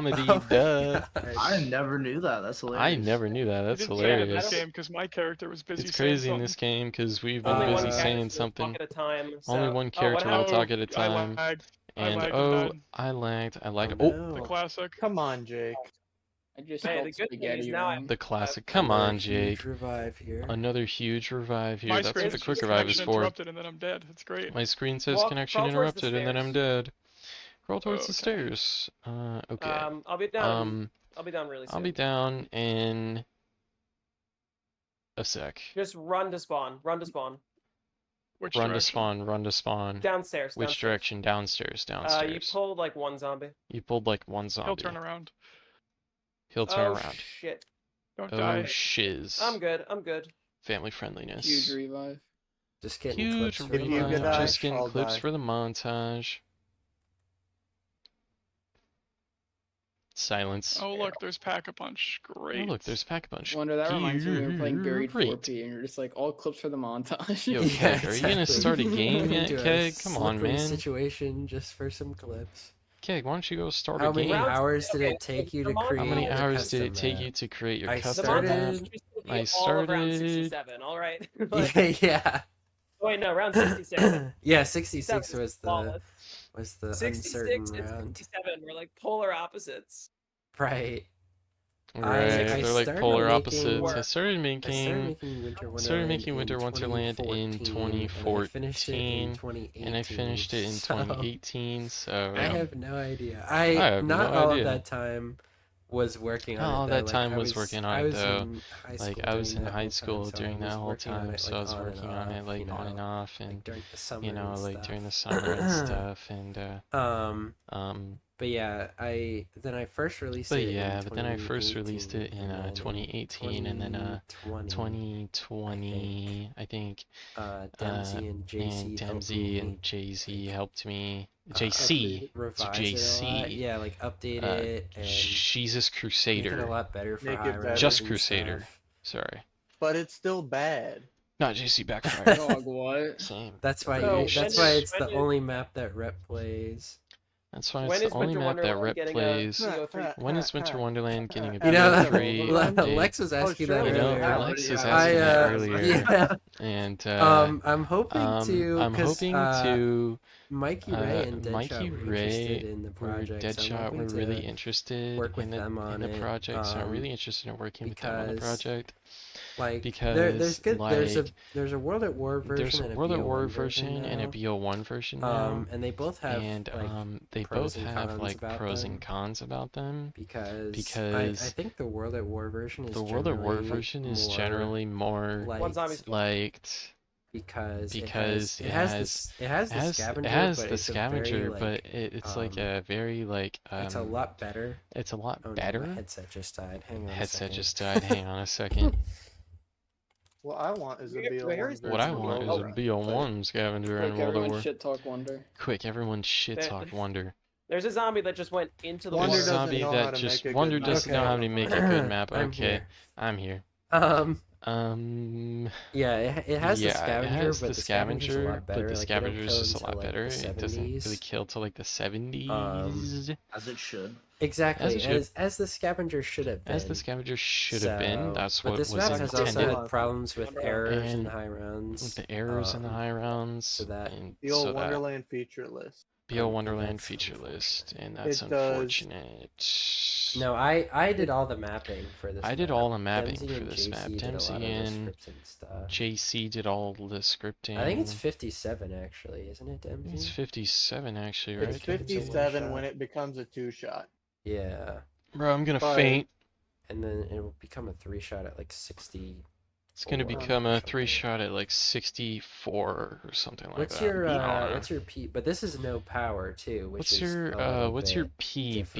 comedy, Oh my duh. gosh. I never knew that. That's hilarious. I never knew that. I That's didn't say it in hilarious. this game because my character was busy It's saying crazy in something. this game because we've been Only one busy Uh, character saying will talk something. at a time. Only So, one oh, what character will happened? talk at a I time. lagged. I And lagged and oh, died. I lagged. I Oh lagged. The no. classic. Come on, Jake. I just Hey, spelled the good thing is spaghetti now wrong. The classic. Come Another on, huge Jake. revive here. Another huge revive here. My That's what screen the is quick just revive is connection for. interrupted and then I'm dead. It's great. My screen says Walk- connection crawl towards the interrupted and then I'm dead. Crawl towards the Okay. stairs. Okay. I'll be down. I'll be down really soon. I'll be down in a sec. Just run to spawn. Run to spawn. Which Run to direction? spawn, run to spawn. Downstairs. Which downstairs. direction? Downstairs, downstairs. You pulled like one zombie. You pulled like one zombie. He'll turn around. He'll turn Oh around. shit. Don't Oh die. shiz. I'm good. I'm good. Family friendliness. Huge revive. Just getting Huge clips for the If you could revive. die, Just getting I'll clips die. for the montage. Silence. Oh look, there's Pack-a-Punch. Great. Oh, look, there's Pack-a-Punch. Wonder that reminds me when we were playing Buried Great. 4P and you're just like all clips for the montage. Yo, Yeah, Keg, are you gonna exactly. start a game yet, Into a Keg? Come on, slippery man. Situation just for some clips. Keg, why don't you go start How a many game? hours did Okay, it take you the to montage- create? How many the hours did it custom take map? you to create your I custom The montage started- is just gonna be I all of round started- 67. All right. Like, Yeah. wait, no, round 66. Yeah, 66 was the flawless. uncertain 66 and round. 67 were like polar opposites. Right. Right, I they're like started polar making- opposites. I started I started making making Winter Wonderland, started making Winter in Wonderland in 2014, 2014, and I finished it in 2018. and I finished it in so 2018, so I have no idea. I have not no all idea. of that time was working on Not it. all though. that Like, time I was working on I it, was though. in high like school I was during in that high whole school time, so during I that was whole working on time, it, so I was on and working on it off, like you on and know, off, like and during the summer you know, and like stuff. during the summer and stuff, and But yeah, I first released but it. yeah, in but then I first released it in 2018, 2018, and then 2020, I think. Dempsey and JC And helped Dempsey me, and JC helped me. update JC, it, revise it's it a lot. JC. Yeah, like update Uh, it and Jesus make it a Crusader. lot better for Make it high better. res Just and Crusader. stuff. Sorry, But it's still bad. not JC Backfire. Dog, what? Same. That's why So, that's when why is- it's the when is- only map that Rep plays. That's why When it's is the only Winter map that Wonderland Rep getting plays. a BO3? When is Winter Wonderland getting a You know, BO3 Wolverine? update? Lex was asking sure, that You know, earlier. yeah, Lex was yeah. asking that I earlier, yeah. and I'm hoping to. I'm 'cause, hoping to. Mikey Ray and Deadshot Mikey were Ray interested in the or project. so I'm Deadshot hoping were to really interested work with in them the on it, project, so I'm really interested in working with them on the because, project. Like because, there's good like, there's a World at War version There's a and a World at BO1 War version and a now. BO1 version now, And they both have and like they pros both and have cons like about pros them. and cons about them. because I think the World at War version is The World at War generally version is more generally more One zombie's liked because it it has the scavenger, it has but the it's a scavenger, very, but it's like a very like it's a lot better. it's a lot Oh, no, better. my headset just died. Hang on a Headset second. just died. Hang on a second. What I want is a Where BO1 is- version. What I of want is World a War. BO1 scavenger in Quick, World at everyone War. shit talk Wonder. Quick, everyone shit There- talk Wonder. There's a zombie that just went into the Wonder There's a water. doesn't zombie know how that to just make a Wonder good doesn't map. know how to make a good map. I'm Okay, here. I'm here. Yeah, it has the Yeah, scavenger, it has but the scavenger's a scavenger, lot better. but the Like, they don't scavenger is kill just a lot until, like, better. the It doesn't really 70s. kill till like the 70s. As it should. Exactly, it should. as the scavenger should have been. As the scavenger should have been. So- That's but what this was map has also intended. had problems with errors in And the high rounds. With the errors in the high rounds. so that- and The old so that Wonderland feature list. BO and Wonderland that's feature list, and that's It does- unfortunate. No, I did all the mapping for this. I did map. all the mapping Dempsey for and this JC map. did a Dempsey lot of the and scripts and stuff. JC did all the scripting. I think it's 57 actually, isn't it, Dempsey? It's 57 actually, right? It's 57 one-shot. when it becomes a 2-shot. Yeah, Bro, I'm gonna But- faint. and then it will become a 3-shot at like 60. It's gonna or become a something. 3-shot at like 64 or something like What's that. your I don't know. what's your P? But this is no power too, which What's is your a little what's your bit PB? different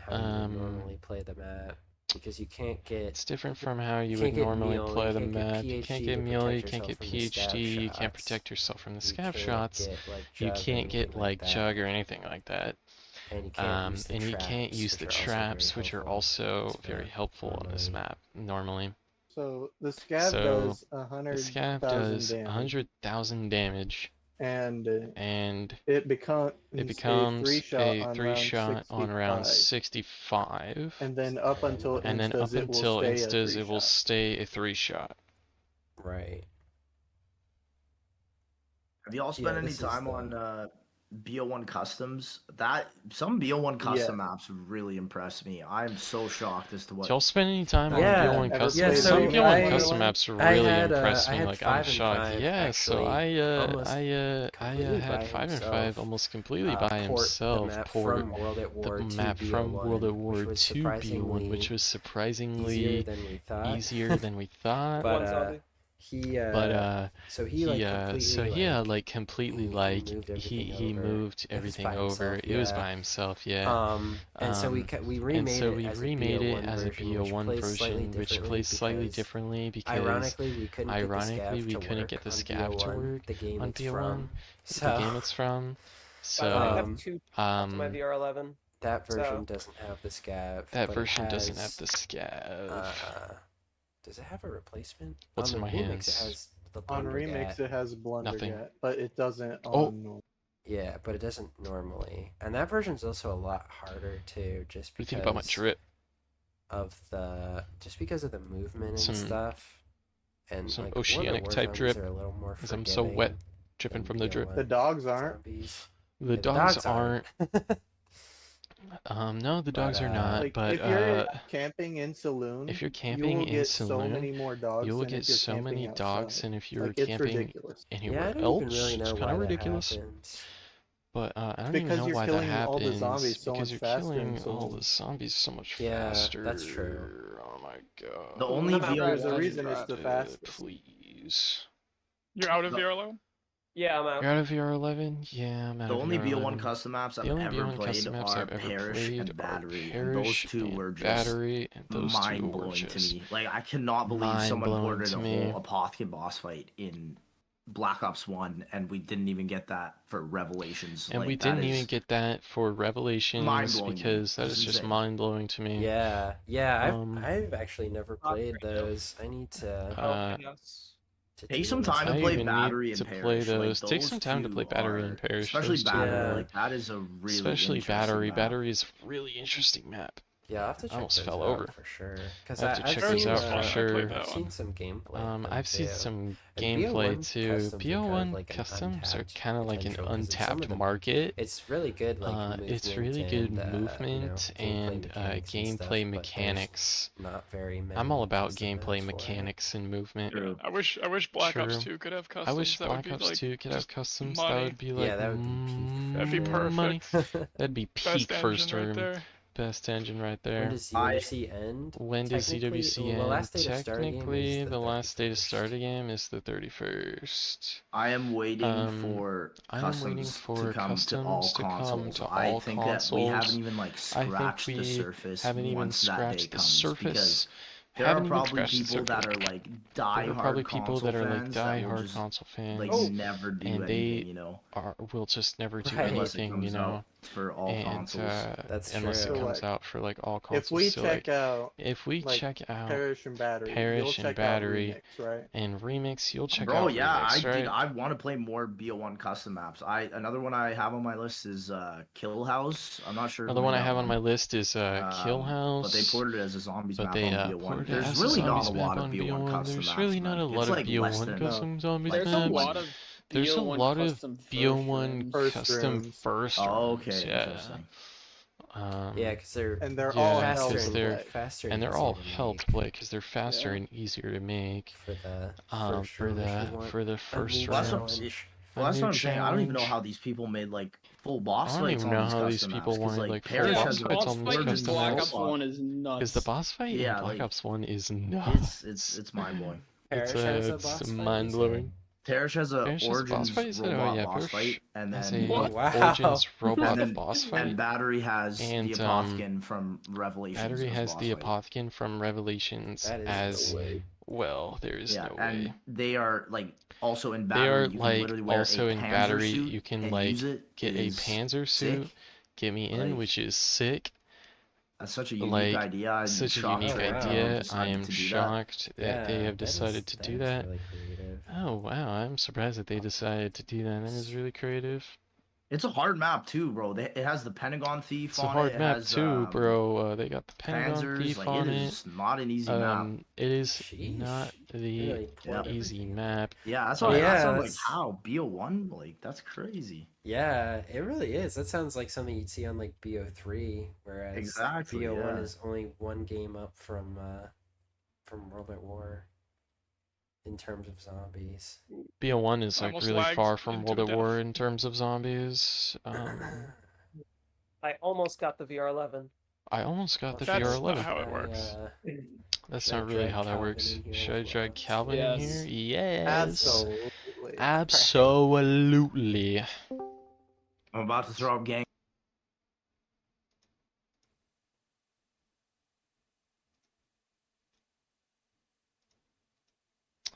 than how you normally play the map because you can't get It's different from how you can't would get normally meal, play you the can't get map. You can't PhD get to melee, you protect can't get yourself from the scav PhD, you can't shots. protect yourself from the You scav can't shots. get, like, You jug or can't get anything like that. jug or anything like that. And you can't use the And you can't traps, use the which are also traps, very which are helpful also on this very map helpful on this normally. map normally. So the scav So, does The 100,000 scav does damage, 100,000 damage, and and it becomes it becomes a a 3 3-shot on round 65. 65. And then up until And then up instas, it will until stay a instas, it will 3-shot. stay a 3-shot. Right. Have you all Yeah, spent any this is time the- on BO1 customs, that some BO1 custom maps really impressed me. I'm so shocked as to what. Did y'all spend any time Yeah, on BO1 ever custom? played Some so BO1 I- custom maps I really had, impressed I me. had Like 5 I'm and shocked. 5 Yeah, so actually almost I completely had by 5 and 5 himself, almost completely by port the himself. map Port from World at the War map to from World at BO1, War which was to BO1, which was surprisingly easier than we thought. easier than we thought. But One zombie. so he like completely like completely he like moved everything he over. moved It was everything by over. himself, It was yeah. by himself, yeah. And so we remade it as a BO1 version, which plays slightly differently because ironically we couldn't get the scav to work the game on it's BO1, from. the game it's from. But I have So 2 to my VR11. that version doesn't have the scav. that but version it doesn't has, have the scav. Does it have a replacement? What's on in the my remix, hands? It has the On remix, Blundergat. it has Nothing. Blundergat, but it doesn't Oh. on normal. Yeah, but it doesn't normally. And that version's also a lot harder too, just What do you because think about my drip? just because of the movement and Some- stuff. And some like, War of the oceanic type Warzombies drip, are a little more Because I'm so forgiving wet, dripping than from the drip. BO1 The dogs aren't. zombies. The Yeah, dogs aren't. No, the But, dogs are not. Like But if you're camping in saloon, if you're you camping will in get so saloon, many more dogs. you will than get if you're so many camping dogs, outside. and if you're Like it's camping ridiculous. Yeah, I anywhere don't else, even really know it's why kind of that ridiculous. happens. But I don't Because even know you're why that killing all the happens. zombies so Because much you're faster in killing all saloon. the zombies so much Yeah, faster. that's true. Oh my god. The only I'm out BO1 There's a reason it's the fastest. Please. You're out of No. VR Yeah, I'm out. You're out of VR11? Yeah, I'm out The of only VR11. BO1 custom maps I've The only ever BO1 played custom maps are I've ever Parish played and are Battery, and those Parish two and were just Battery, and those two were mind-blowing to just me. Like, I cannot believe someone mind-blowing ordered to a me. whole Apothicon boss fight in Black Ops 1, and we didn't even get that for Revelations. And like, we that didn't even is get that for Revelations mind-blowing to me. because that That's is just insane. mind-blowing to me. Yeah, Um, I've actually never played those. I need to Yes. do Take some those. time to I play even Battery need and to play Parish. Like, those. Take some time to two play Battery and are- Parish. Especially Those two Battery. are- Like, that is a really Especially interesting Battery. map. Battery is a really interesting map. Yeah, I'll have to check almost those fell out over. for sure. Because I have to check I've those seen, out for I sure. played that I've one. seen some gameplay. of them I've seen too. some And gameplay BO1 too. customs are kind of BO1 like an customs are untapped kind of like an potential, 'cause in some untapped of them, market. It's really good, like It's really good movement movement and gameplay mechanics. mechanics. Not very many. I'm all about custom gameplay maps for it. mechanics and movement. True. I wish Black Ops True. 2 could have customs. I wish that Black would be Ops like 2 could have just customs. money. That would be like Yeah, that would be peak. That'd be money. perfect. That'd be Best peak first engine right room. there. Best engine right When there. does ZWunderC end? When does Technically, ZWC well, the end? last day to start a game is Technically, the the last day to 31st. start a game is the 31st. I am waiting I for am waiting customs for to come to all customs to come consoles. to I all think that we consoles. haven't even like I scratched think the we surface haven't even once that day scratched the comes surface. because there Haven't are even probably scratched the people that are surface. like There are die-hard probably people console that are like fans that will die-hard just console fans like never do and anything, they you know, will just never do Right. unless it anything, you comes know. out for all And consoles. That's unless true. it So, comes like, out for like all consoles. If we So, check like, out if we like, check out Parish and Battery, Parish you'll and check Battery out Remix, right? and Remix, you'll check Bro, out yeah, Remix, right? dude, I want to play more BO1 custom maps. Another one I have on my list is Kill House. I'm not sure. Another who one made I that have on my list is Kill House. But they ported it as a zombies But map they on BO1. ported it There's as a really not a zombies lot map of on BO1 custom There's maps. really man. not a lot It's of like less BO1 than custom zombies There's a maps. lot of There's a BO1 lot of custom BO1 First custom rooms. first Oh, rooms, okay, yeah. interesting. Yeah, because they're And they're Yeah, all because hell faster to they're- play. faster and they're easier all to hell to make play because they're faster Yeah. and easier to make. for the first For room if you the want for the a first new Well, that's round. what, challenge. well, that's new what I'm saying. I don't even know challenge. how these people made like full boss I don't fights even on know these how these custom people maps, 'cause, wanted, like full Parish boss has a fights boss on fight in custom Black maps. Ops 1 is nuts. Because the boss fight Yeah, in Black like- Ops 1 is nuts. it's mind blowing. Parish has a It's boss fight, you mind said? blowing. Parish has a Parish has a boss Origins fight, you said? Oh, robot yeah, boss Parish fight, and Has then a Wow. Origins robot and then boss and fight. Battery has And, the Apothicon from Revelations. Battery as has boss the fight. Apothicon from Revelations That is as no way. well. There is Yeah, no and way. they are like also in They Battery. are you can like literally wear also a in Panzer Battery. suit You can and like use it. get It a is Panzer suit, sick. get me in, Like, which is sick. That's such a unique Like idea. I'm such a shocked unique that they idea. I decided am to do that. shocked that they Yeah, have decided to do is that. really creative. Oh wow, I'm surprised that they decided to do that. That is really creative. It's a hard map too, bro. It has the Pentagon Thief It's a on hard it. map It has too, bro. They got the Pentagon Panzers. Thief Like on it it. is not an easy map. It is Sheesh. not the Really plug easy everything. map. Yeah, that's Oh, why yeah, I'm like, that's- how BO1? Like that's crazy. Yeah, it really is. That sounds like something you'd see on like BO3, whereas Exactly, BO1 yeah. is only one game up from World at War in terms of zombies. BO1 is I like almost really lagged far from into World at death. War in terms of zombies. I almost got the VR11. I almost got the That's VR11. not how it works. That's Should I not really drag how that Calvin works. in here Should I as drag well? Calvin in here? Yes. Yes. Absolutely. Absolutely. I'm about to throw up gang.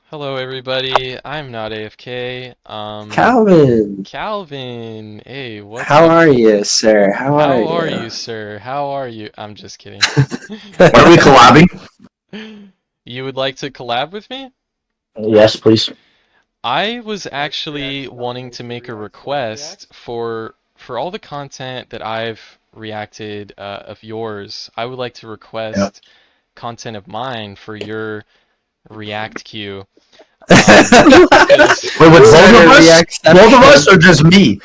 Hello everybody. I'm not AFK. Calvin, Hey, what's how up? are you, sir? How How are you? you, sir? How are you? I'm just kidding. Are we collabing? You would like to collab with me? Yes, please. I was actually wanting to make a request for all the content that I've reacted of yours. I would like to request content of mine for your React queue. Wait, Wait, with both of us, or just me?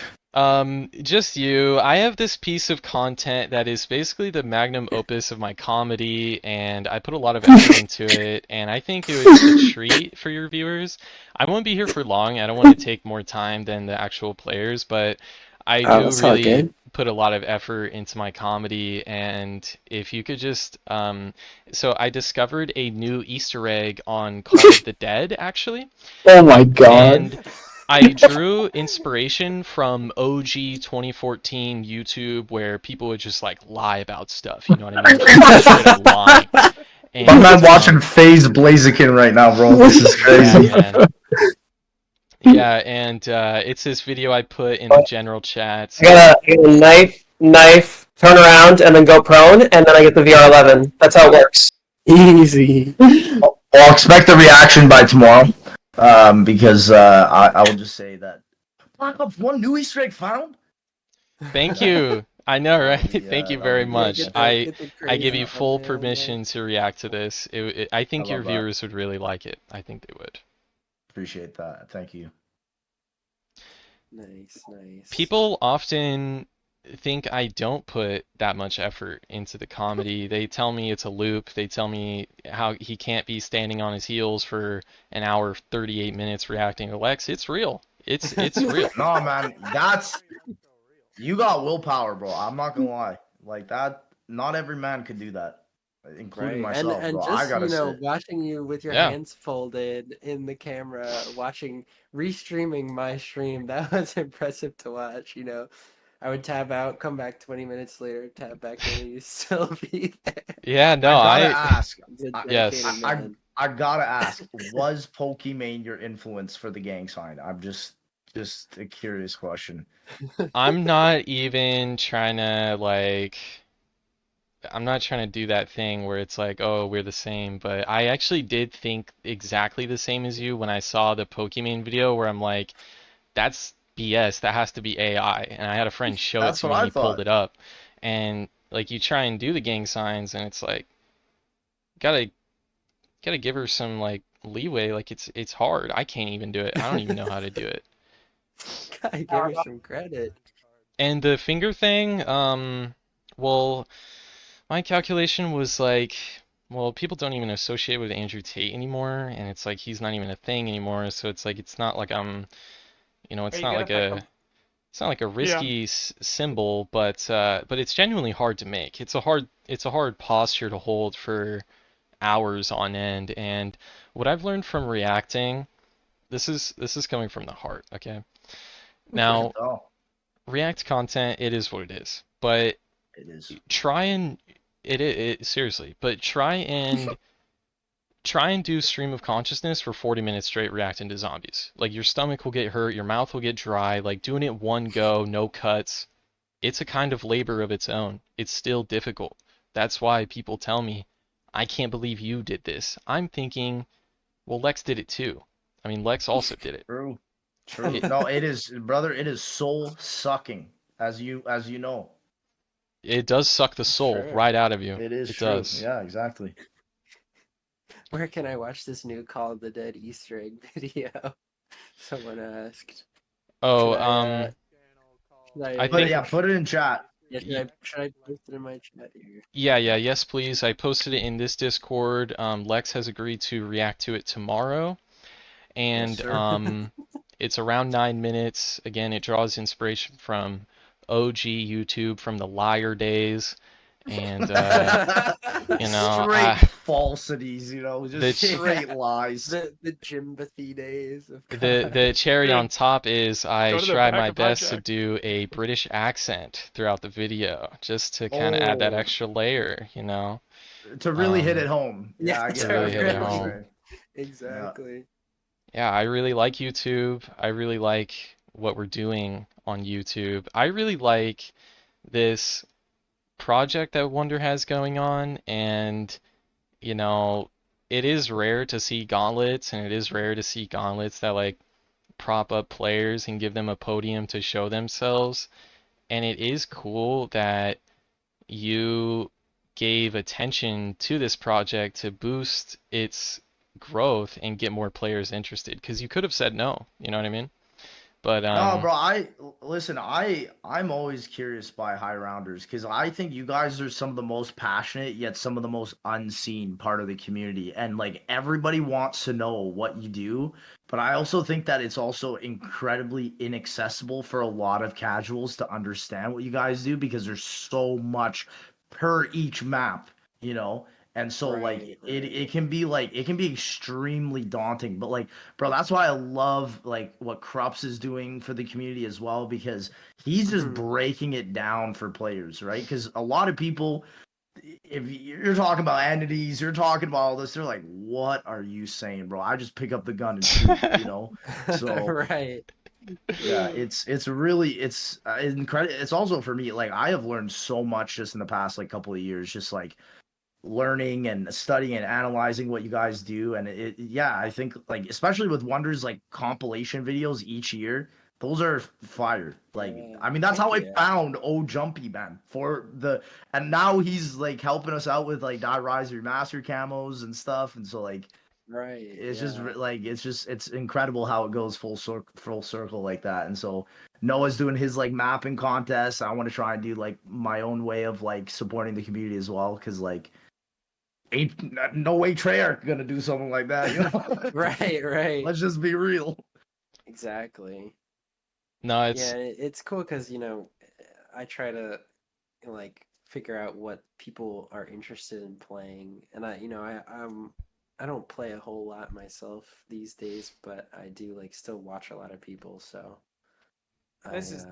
Just you. I have this piece of content that is basically the magnum opus of my comedy, and I put a lot of effort into it, and I think it would be a treat for your viewers. I won't be here for long. I don't want to take more time than the actual players, but I do that's all really good. put a lot of effort into my comedy, and if you could just, so I discovered a new Easter egg on Call of the Dead, actually. Oh my god. And I drew inspiration from OG 2014 YouTube where people would just like lie about stuff, you know what I mean? Just straight up lying. And, I'm not watching FaZe Blaziken right now, bro. This is crazy. Yeah, man. Yeah, and it's this video I put in the general chat. I got a knife, turn around, and then go prone, and then I get the VR11. That's how it works. Easy. I'll expect the reaction by tomorrow. Because I will just say that Black Ops 1 new Easter egg found. Thank you. I know, right? Yeah, Thank you that very would be much. good. I give you full permission to react to this. I think I your love that. viewers would really like it. I think they would. Appreciate that. Thank you. Nice. People often think I don't put that much effort into the comedy. They tell me it's a loop. They tell me how he can't be standing on his heels for an hour 38 minutes reacting to Lex. It's real. It's real. No, man, you got willpower, bro. I'm not gonna lie. Like that, not every man could do that, including Right. myself. And bro. just I gotta say. watching you with your hands folded in the camera, restreaming my stream, that was impressive to watch. I would tab out, come back 20 minutes later, tab back in, and you still be there. Yeah, no, I gotta ask. Yes. I gotta ask. Was Pokimane your influence for the gang sign? I'm just a curious question. I'm not even trying to I'm not trying to do that thing where it's like, oh, we're the same, but I actually did think exactly the same as you when I saw the Pokimane video where I'm like, that's BS, that has to be AI. And I had a friend show it to me and he pulled it up. And like you try and do the gang signs and it's like gotta give her some like leeway, like it's hard. I can't even do it. I don't even know how to do it. Gotta give her some credit. And the finger thing, well, my calculation was like, well, people don't even associate with Andrew Tate anymore, and it's like he's not even a thing anymore. So it's like it's not like I'm, it's not like a risky symbol, but it's genuinely hard to make. It's a hard posture to hold for hours on end. And what I've learned from reacting, this is coming from the heart, okay? Now, React content, it is what it is, but it is. Seriously, but try and do stream of consciousness for 40 minutes straight reacting to zombies. Like your stomach will get hurt, your mouth will get dry, like doing it one go, no cuts. It's a kind of labor of its own. It's still difficult. That's why people tell me, I can't believe you did this. I'm thinking, well, Lex did it too. I mean, Lex also did it. True. True. No, it is, brother. It is soul sucking, as you know. It does suck the soul Sure. right out of you. It is It true. does. Yeah, exactly. Where can I watch this new Call of the Dead Easter egg video? Someone asked. Oh, I But think yeah, put it in chat. Yeah, should I post it in my chat here? yes, please. I posted it in this Discord. Lex has agreed to react to it tomorrow, and sir. it's around 9 minutes. Again, it draws inspiration from OG YouTube from the Liar days, and you know, Straight falsities, you know, just straight lies. The Jimbathy days of the cherry Dude, on top is I go to the tried back my of best to Hijack. do a British accent throughout the video, just to kind of add that Oh. extra layer, you know. To really hit it home. Yeah, I get to really it. hit it home. Exactly. Yeah, I really like YouTube. I really like what we're doing on YouTube. I really like this project that Wonder has going on, and you know, it is rare to see gauntlets, and it is rare to see gauntlets that like prop up players and give them a podium to show themselves. And it is cool that you gave attention to this project to boost its growth and get more players interested, because you could have said no, you know what I mean? But No, bro, I'm always curious by high rounders because I think you guys are some of the most passionate yet some of the most unseen part of the community, and like everybody wants to know what you do, but I also think that it's also incredibly inaccessible for a lot of casuals to understand what you guys do because there's so much per each map, you know. And so like it can be extremely daunting, but like, bro, that's why I love like what Krups is doing for the community as well, because he's just breaking it down for players, right? Because a lot of people, if you're talking about entities, you're talking about all this, they're like, what are you saying, bro? I just pick up the gun and shoot, you know. So right. yeah, it's incredible. It's also for me, like I have learned so much just in the past like couple of years, just like learning and studying and analyzing what you guys do. And yeah, I think like especially with Wonder's like compilation videos each year, those are fire. Like I mean, that's how I found Oh Jumpy Man and now he's like helping us out with like Die Rise Remastered camos and stuff. And so like it's just like it's incredible how it goes full circle like that. And so Noah's doing his like mapping contest. I want to try and do like my own way of like supporting the community as well, because like ain't no way Treyarch gonna do something like that, you know? right. Let's just be real. Exactly. no, it's it's cool because you know I try to like figure out what people are interested in playing, and I don't play a whole lot myself these days, but I do like still watch a lot of people, so This is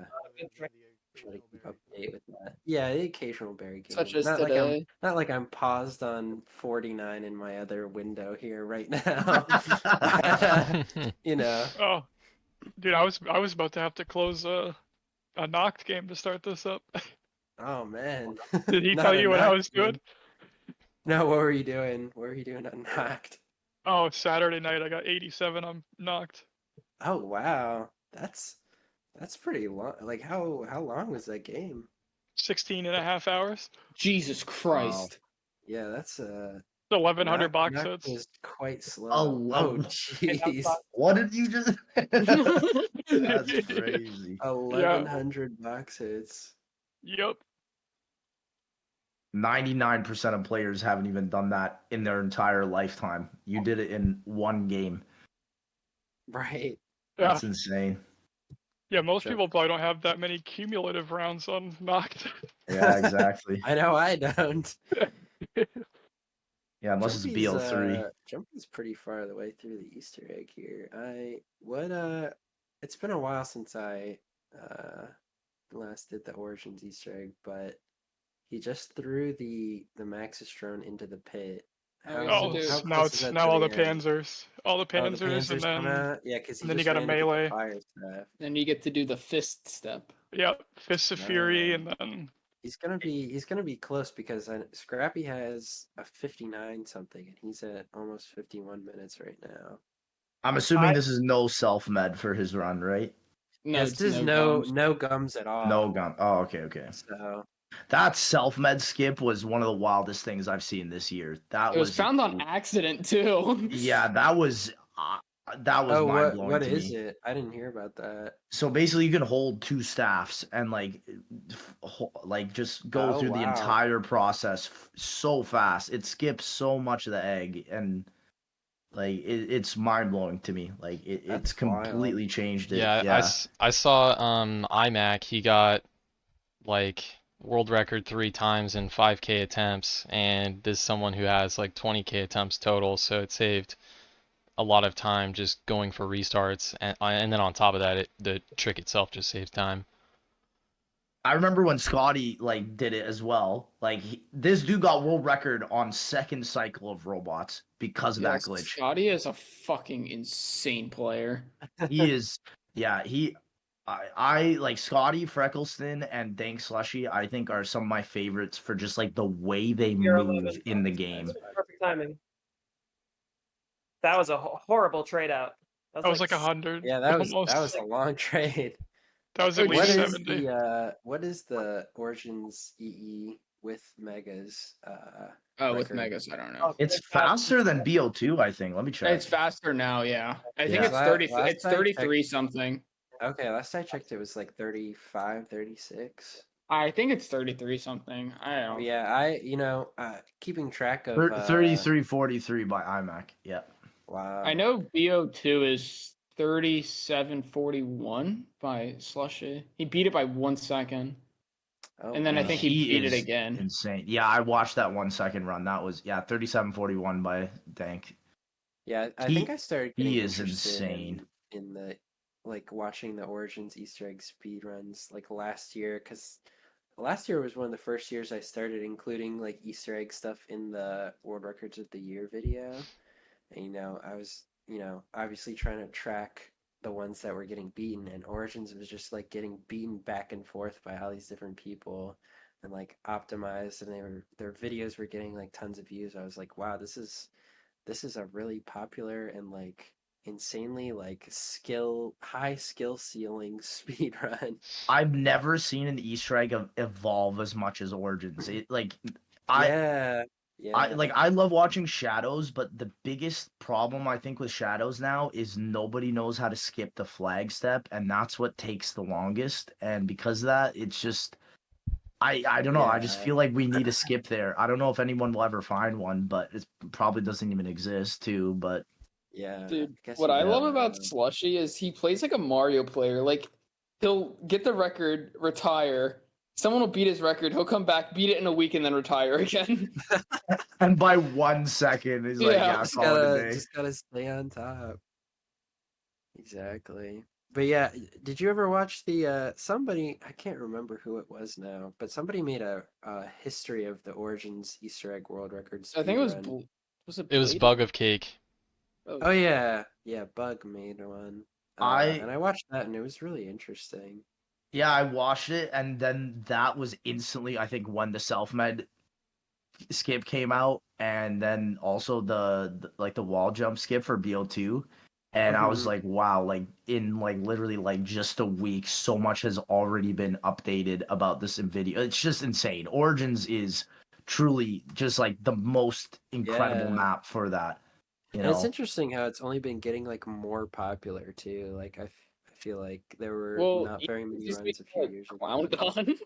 try to keep up to date with that. Yeah, the occasional berry game. Such as not today. Like I'm paused on 49 in my other window here right now. You know. Oh, dude, I was about to have to close a knocked game to start this up. Oh man. Did he tell you what I was doing? No, what were you doing? What were you doing on Knocked? Oh, Saturday night I got 87 on Knocked. Oh wow. That's pretty long. Like how long was that game? 16 and a half hours. Jesus Christ. Wow. Yeah, that's 1100 box Knocked hits. was quite slow. Oh jeez. What did you just That's crazy. 1100 box hits. Yep. 99% of players haven't even done that in their entire lifetime. You did it in one game. Right. That's insane. Yeah, most people probably don't have that many cumulative rounds on Knocked. Yeah, exactly. I know I don't. Yeah, unless it's BL3. Jumpy's pretty far the way through the Easter egg here. It's been a while since I last did the Origins Easter egg, but he just threw the Maxis drone into the pit. Now all the Panzers. All the Panzers, and then because then you got a melee. Then you get to do the fist step. Yep, Fists of Fury, and then he's gonna be close because Scrappy has a 59 something, and he's at almost 51 minutes right now. I'm assuming I- this is no self-med for his run, right? No, Yes, it's this is no gums. no gums at all. No gun. Oh, okay. So That self-med skip was one of the wildest things I've seen this year. That It was found on accident too. Yeah, that was mind blowing what to is me. it? I didn't hear about that. So basically, you can hold 2 staffs and just go through the entire process so fast. It skips so much of the egg, and it's mind blowing to me. Like it's completely changed it. Yeah, I saw iMac. He got like world record 3 times in 5K attempts, and this is someone who has like 20K attempts total. So it saved a lot of time just going for restarts, and then on top of that, the trick itself just saves time. I remember when Scotty did it as well. This dude got world record on second cycle of robots because of that glitch. Scotty is a fucking insane player. He is. Yeah, I like Scotty, Freckleston, and Dank Slushy. I think are some of my favorites for just the way they move in the game. Perfect timing. That was a horrible trade out. That was like 100. Yeah, that was almost. a long trade. That was at What least is 70. what is the Origins EE with Megas? With record? Megas, I don't know. It's faster than BO2, I think. Let me check. It's faster now, yeah. I think Yeah. it's 30. Last It's I checked- 33 something. Okay, last I checked, it was like 35, 36. I think it's 33 something. I don't. Yeah, keeping track of 3343 by iMac. Yeah. Wow. I know BO2 is 3741 by Slushy. He beat it by 1 second. Oh, And then I wow. think he beat it is again. Insane. Yeah, I watched that 1 second run. That was 3741 by Dank. Yeah, I He- think I started he getting is interested insane. in the watching the Origins Easter egg speed runs last year, because last year was one of the first years I started including Easter egg stuff in the World Records of the Year video. And I was obviously trying to track the ones that were getting beaten, and Origins was just getting beaten back and forth by all these different people and optimized, and their videos were getting tons of views. I was like, wow, this is a really popular and insanely high skill ceiling speed run. I've never seen an Easter egg evolve as much as Origins. I love watching Shadows, but the biggest problem I think with Shadows now is nobody knows how to skip the flag step, and that's what takes the longest. And because of that, it's just I don't know. I just feel like we need a skip there. I don't know if anyone will ever find one, but it probably doesn't even exist too. But yeah, Dude, what I love about Slushy is he plays like a Mario player. He'll get the record, retire. Someone will beat his record. He'll come back, beat it in a week, and then retire again. and by 1 second, he's just gotta stay on top. Exactly. But yeah, did you ever watch the somebody, I can't remember who it was now, but somebody made a history of the Origins Easter egg world records? I think it was speedrun. It was Bug of Cake. Oh yeah, Bug made one. And I watched that, and it was really interesting. Yeah, I watched it, and then that was instantly, I think, when the self-med skip came out, and then also the wall jump skip for BO2. And I was like, wow, in literally just a week, so much has already been updated about this in video. It's just insane. Origins is truly just the most incredible map for that. And it's interesting how it's only been getting more popular too. I feel like there were not very many runs a few years ago. Clowned on.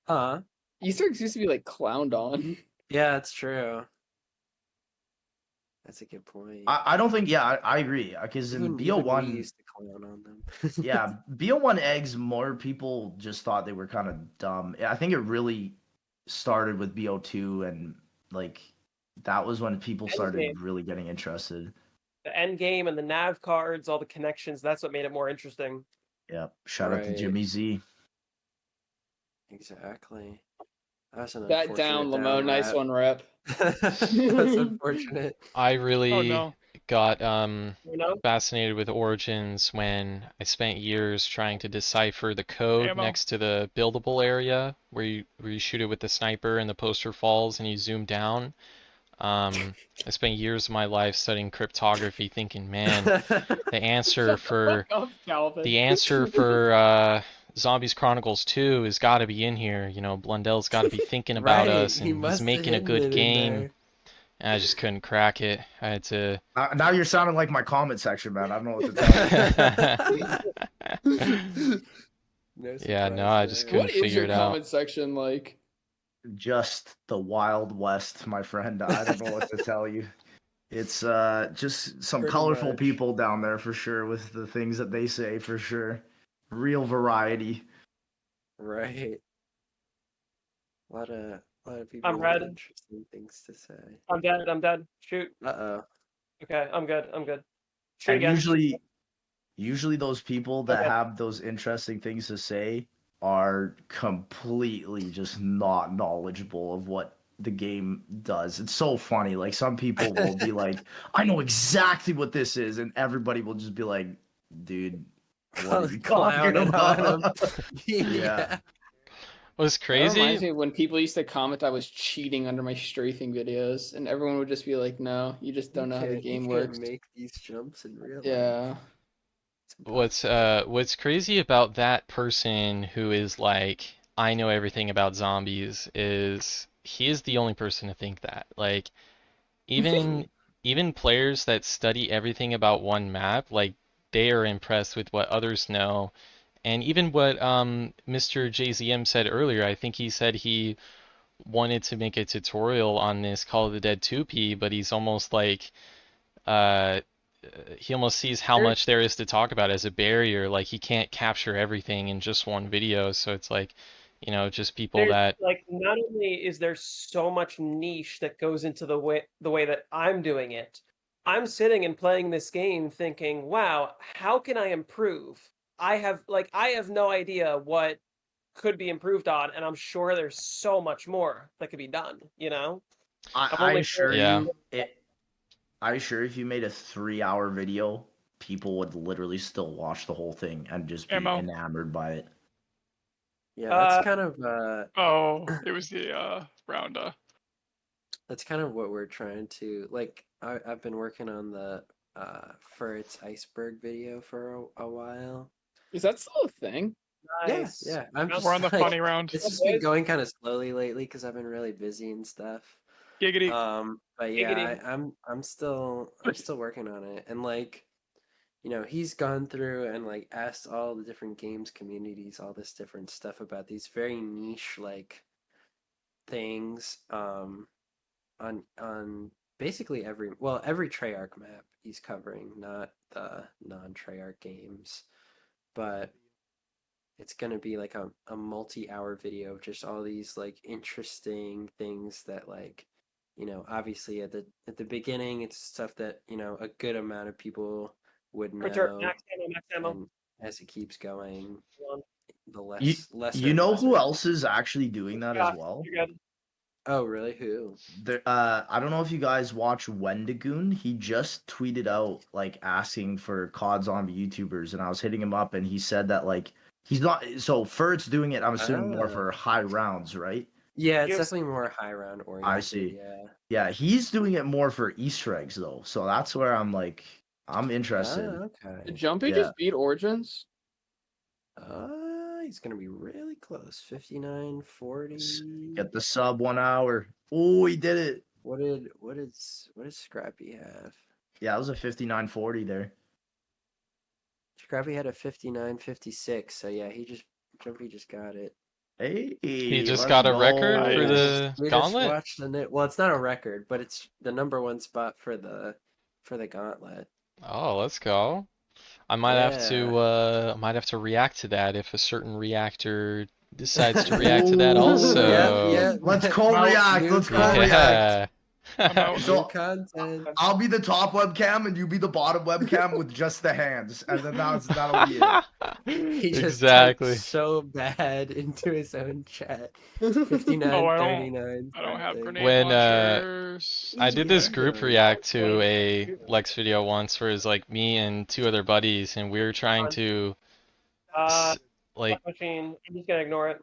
Huh? Easter eggs used to be clowned on. Yeah, that's true. That's a good point. I don't think, I agree. Because in BO1, we used to clown on them. yeah, BO1 eggs, more people just thought they were kind of dumb. I think it really started with BO2, and that was when people started really getting interested. The end game and the nav cards, all the connections, that's what made it more interesting. Yeah, shout out to Jimmy Z. Exactly. That's that down, Lamo. Nice one, rep. That's unfortunate. I really got fascinated with Origins when I spent years trying to decipher the code next to the buildable area where you shoot it with the sniper and the poster falls and you zoom down. I spent years of my life studying cryptography, thinking, man, the answer for Zombies Chronicles 2 has got to be in here. You know, Blundell's got to be thinking about Right, us, he and he's must have making a hidden good it in game. there. And I just couldn't crack it. I had to. Now you're sounding like my comment section, man. I don't know what to tell you. Yeah, no, I just couldn't What is figure your it out. comment section like? Just the Wild West, my friend. I don't know what to tell you. It's just some Pretty colorful much. people down there for sure with the things that they say for sure. Real variety. Right. A lot of people I'm with red. interesting things to say. I'm dead. I'm dead. Shoot. Uh-oh. Okay, I'm good. I'm good. Shoot And again. usually those people that Okay. have those interesting things to say are completely just not knowledgeable of what the game does. It's so funny. Like some people will be like, I know exactly what this is, and everybody will just be like, dude, what are you talking Clowning on 'em. about? Yeah. What's That reminds crazy? me of when people used to comment I was cheating under my strafing videos, and everyone would just be like, "No, you just don't know how the game you works." can't make these jumps in real life. Yeah. What's crazy about that person who is like, I know everything about zombies is he is the only person to think that. Like, even players that study everything about one map, like they are impressed with what others know. And even what Mr. JZM said earlier, I think he said he wanted to make a tutorial on this Call of the Dead 2P, but he's almost like uh he almost sees how much there is to talk about as a barrier. Like he can't capture everything in just one video, so it's like, you know, just people that Like not only is there so much niche that goes into the way that I'm doing it, I'm sitting and playing this game thinking, wow, how can I improve? I have no idea what could be improved on, and I'm sure there's so much more that could be done, you know? I assure Yeah. you, I assure if you made a 3-hour video, people would literally still watch the whole thing and just be Ammo. enamored by it. Yeah, that's kind of Oh, it was the round. That's kind of what we're trying to like. I've been working on the Furret's iceberg video for a while. Is that still a thing? Nice. Yeah. I'm just We're on the like, funny round. It's just been going kind of slowly lately because I've been really busy and stuff. Giggity. But yeah, Giggity. I'm still working on it, and like, you know, he's gone through and like asked all the different games communities all this different stuff about these very niche like things on basically every Treyarch map he's covering, not the non-Treyarch games, but it's gonna be like a multi-hour video of just all these like interesting things that, like, you know, obviously at the beginning it's stuff that, you know, a good amount of people would know. Max ammo. And as it keeps going, the less You know who else is actually doing that as well? You're good. Oh, really? Who? I don't know if you guys watch Wendigoon. He just tweeted out like asking for COD zombie YouTubers, and I was hitting him up, and he said that like he's not. So Furt's doing it. I'm assuming more for high rounds, right? Yeah, it's definitely more high round oriented. I see. Yeah. Yeah, he's doing it more for Easter eggs though, so that's where I'm like, I'm interested. Okay. Did Jumpy just beat Origins? He's gonna be really close. 59-40. Get the sub 1 hour. Oh, he did it. What did Scrappy have? Yeah, it was a 59-40 there. Scrappy had a 59-56. So yeah, Jumpy just got it. Hey, he just got a record for the gauntlet. Just watched well, it's not a record, but it's the #1 spot for the gauntlet. Oh, let's go. I might have to react to that if a certain reactor decides to react to that also. Yeah. Let's co-react. Let's co-react. So content. I'll be the top webcam and you be the bottom webcam with just the hands, and then that'll be it. He just exactly so bad into his own chat. 59-39. I don't have grenade when launchers. I did this group react to a Lex video once where it was like me and 2 other buddies, and we were trying to like machine. I'm just gonna ignore it.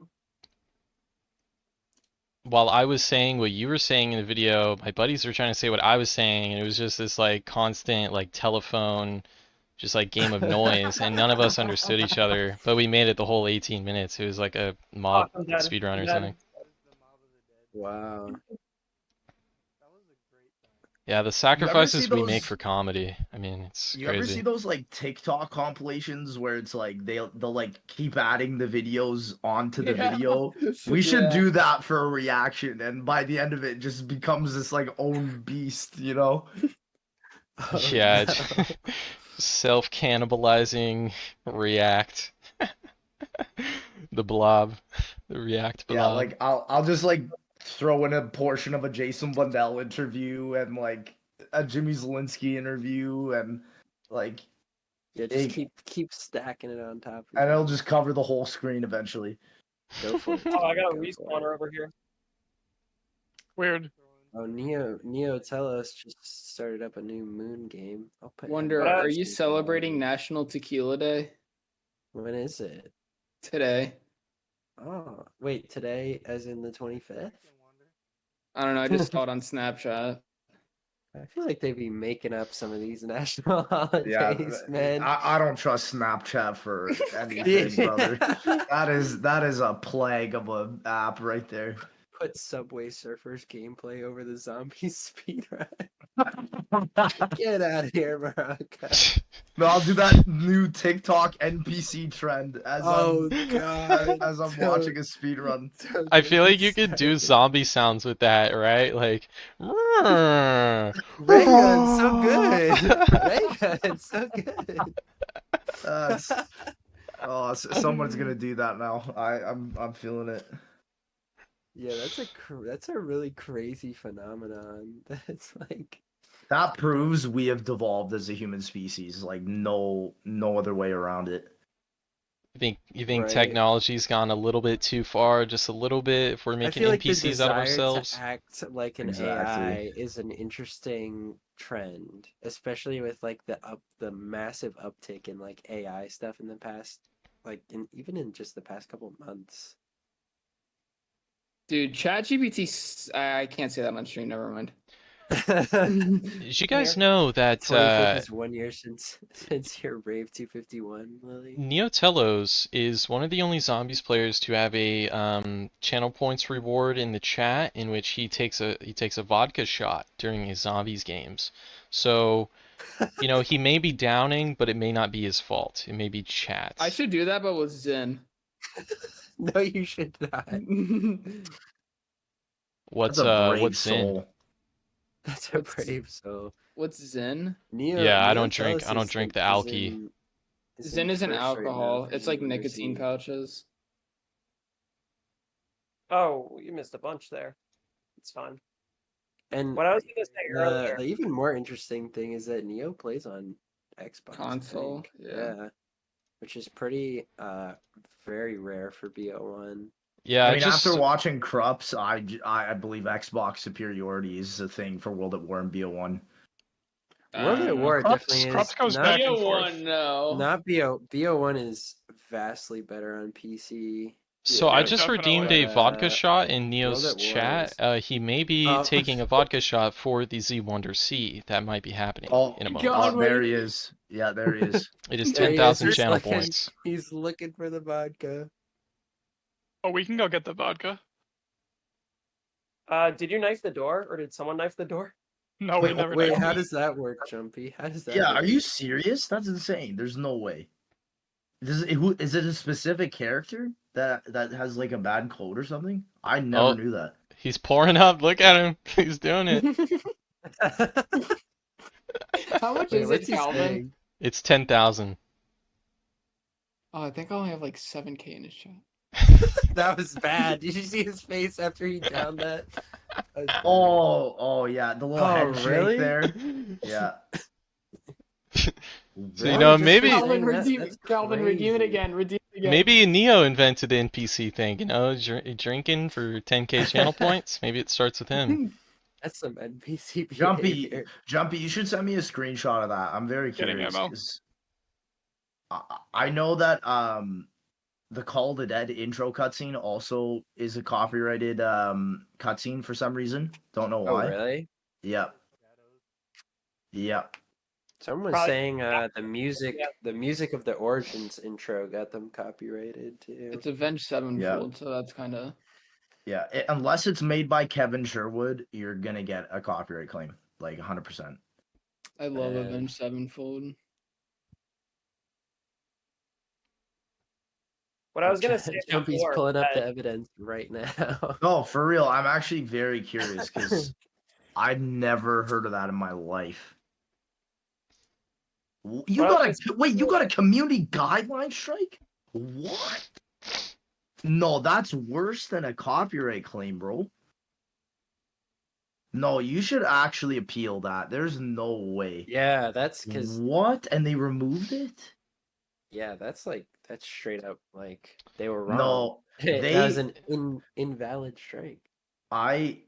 while I was saying what you were saying in the video, my buddies were trying to say what I was saying, and it was just this like constant like telephone, just like game of noise, and none of us understood each other. But we made it the whole 18 minutes. It was like a mob I'm dead. speedrun or I'm something. dead. Wow. Yeah, the sacrifices we make for comedy. I mean, it's You ever see crazy. those like TikTok compilations where it's like they'll like keep adding the videos onto the Yeah. video? We should Yeah. do that for a reaction, and by the end of it, just becomes this like own beast, you know? Oh, Yeah, no. self-cannibalizing react. The blob, the react blob. Yeah, like I'll just like throw in a portion of a Jason Blundell interview and like a Jimmy Zielinski interview and like Yeah, just keep stacking it on top. and it'll just cover the whole screen eventually. Go for it. Oh, I got a Go for it. respawner over here. Weird. Oh, Neo Telos just started up a new Moon game. I'll put Wonder, But are I- you celebrating National Tequila Day When is it? today? Oh, wait, today as in the 25th? I don't know. I just saw it on Snapchat. I feel like they'd be making up some of these national holidays, Yeah, man. I don't trust Snapchat for anything, brother. That is a plague of a app right there. Put Subway Surfers gameplay over the zombie speedrun. Get out of here, Baraka. No, I'll do that new TikTok NPC trend as Oh, I'm God. as I'm watching a speedrun. I feel like you could do zombie sounds with that, right? Like, Raygun's so good. Raygun's so good. Someone's gonna do that now. I'm feeling it. Yeah, that's a really crazy phenomenon. That's like That proves we have devolved as a human species. Like no other way around it. you think Right. technology's gone a little bit too far, just a little bit, if we're I making feel like the NPCs out of desire ourselves? to act like an Exactly. AI is an interesting trend, especially with like the massive uptick in like AI stuff in the past, like even in just the past couple months. Dude, ChatGPT. I can't say that on stream. Never mind. Did you guys know that 25th is 1 year since your Rave 251, Lily. Neo Telos is one of the only zombies players to have a channel points reward in the chat in which he takes a vodka shot during his zombies games. So, you know, he may be downing, but it may not be his fault. It may be chat. I should do that, but with Zen. No, you should not. What's That's a brave what's in? soul. That's a brave soul. What's Zen? Yeah, I don't drink Telos the is alky. Zen isn't first right alcohol. now for It's like university. nicotine pouches. Oh, you missed a bunch there. It's fine. And What I was gonna say earlier. the even more interesting thing is that Neo plays on Xbox. I Console, think. yeah. Which is pretty very rare for BO1. Yeah, I mean, just after watching Krups, I believe Xbox superiority is a thing for World at War and BO1. World at War definitely is. Krups goes not, back and forth. BO1, no. not BO1 is vastly better on PC. So Yeah, I just definitely. redeemed a vodka Uh, shot in World Neo's at War chat. He may be Oh. taking a vodka shot for the ZWunderC. That might be happening Oh, in a moment. God. there he is. Yeah, there he is. It is There he is, 10,000 just channel looking- points. He's looking for the vodka. Oh, we can go get the vodka. Did you knife the door, or did someone knife the door? No, we never. Wait, did. how does that work, Jumpy? How does that Yeah, work? are you serious? That's insane. There's no way. Is it a specific character that has like a bad code or something? I never Oh. knew that. He's pouring up. Look at him. He's doing it. How much Wait, is what's it, he Calvin? saying? It's 10,000. Oh, I think I only have like 7K in his chat. That was bad. Did you see his face after he downed that? That was bad. Oh yeah, the little Oh, head really? shake there. Yeah. So, you Why know, would you maybe- say Calvin, that? redeem That's Calvin, redeem it crazy. again. Redeem it again. Maybe Neo invented the NPC thing, you know, drinking for 10K channel points. Maybe it starts with him. That's some NPC Jumpy, behavior. Jumpy, you should send me a screenshot of that. I'm very Getting curious. ammo. 'Cause I know that the Call of the Dead intro cutscene also is a copyrighted cutscene for some reason. Don't know Oh, why. really? Yep. Yep. Someone was Probably- saying the music of the Origins intro got them copyrighted too. It's Avenged Sevenfold, so that's kind of. Yeah, unless it's made by Kevin Sherwood, you're gonna get a copyright claim, like 100%. I love Avenged Sevenfold. What I was gonna say Jumpy's before, pulling up the evidence right now. No, for real. I'm actually very curious because I'd never heard of that in my life. You Well, got it's- a wait. You got a community guideline strike? What? No, that's worse than a copyright claim, bro. No, you should actually appeal that. There's no way. Yeah, that's because What? And they removed it? yeah, that's straight up like they were wrong. No, That was an invalid strike. I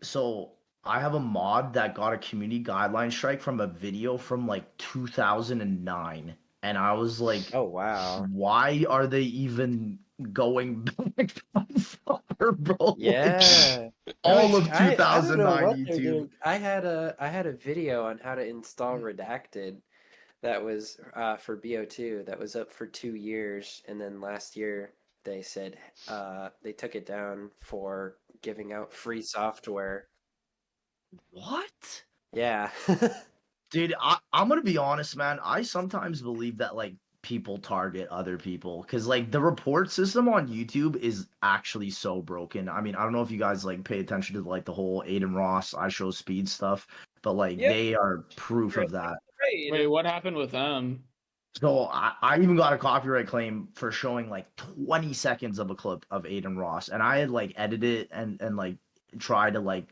have a mod that got a community guideline strike from a video from like 2009, and I was like, Oh wow. why are they even going back that far, bro? Yeah. All of I don't know 2009 what they're YouTube. doing. I had a video on how to install Redacted that was for BO2 that was up for 2 years, and then last year they said they took it down for giving out free software. What? Yeah. Dude, I'm gonna be honest, man. I sometimes believe that like people target other people because like the report system on YouTube is actually so broken. I mean, I don't know if you guys like pay attention to like the whole Aiden Ross I Show Speed stuff, but like Yep. they are proof of that. Great. Wait, what happened with them? So I even got a copyright claim for showing like 20 seconds of a clip of Aiden Ross, and I had like edited it and like tried to like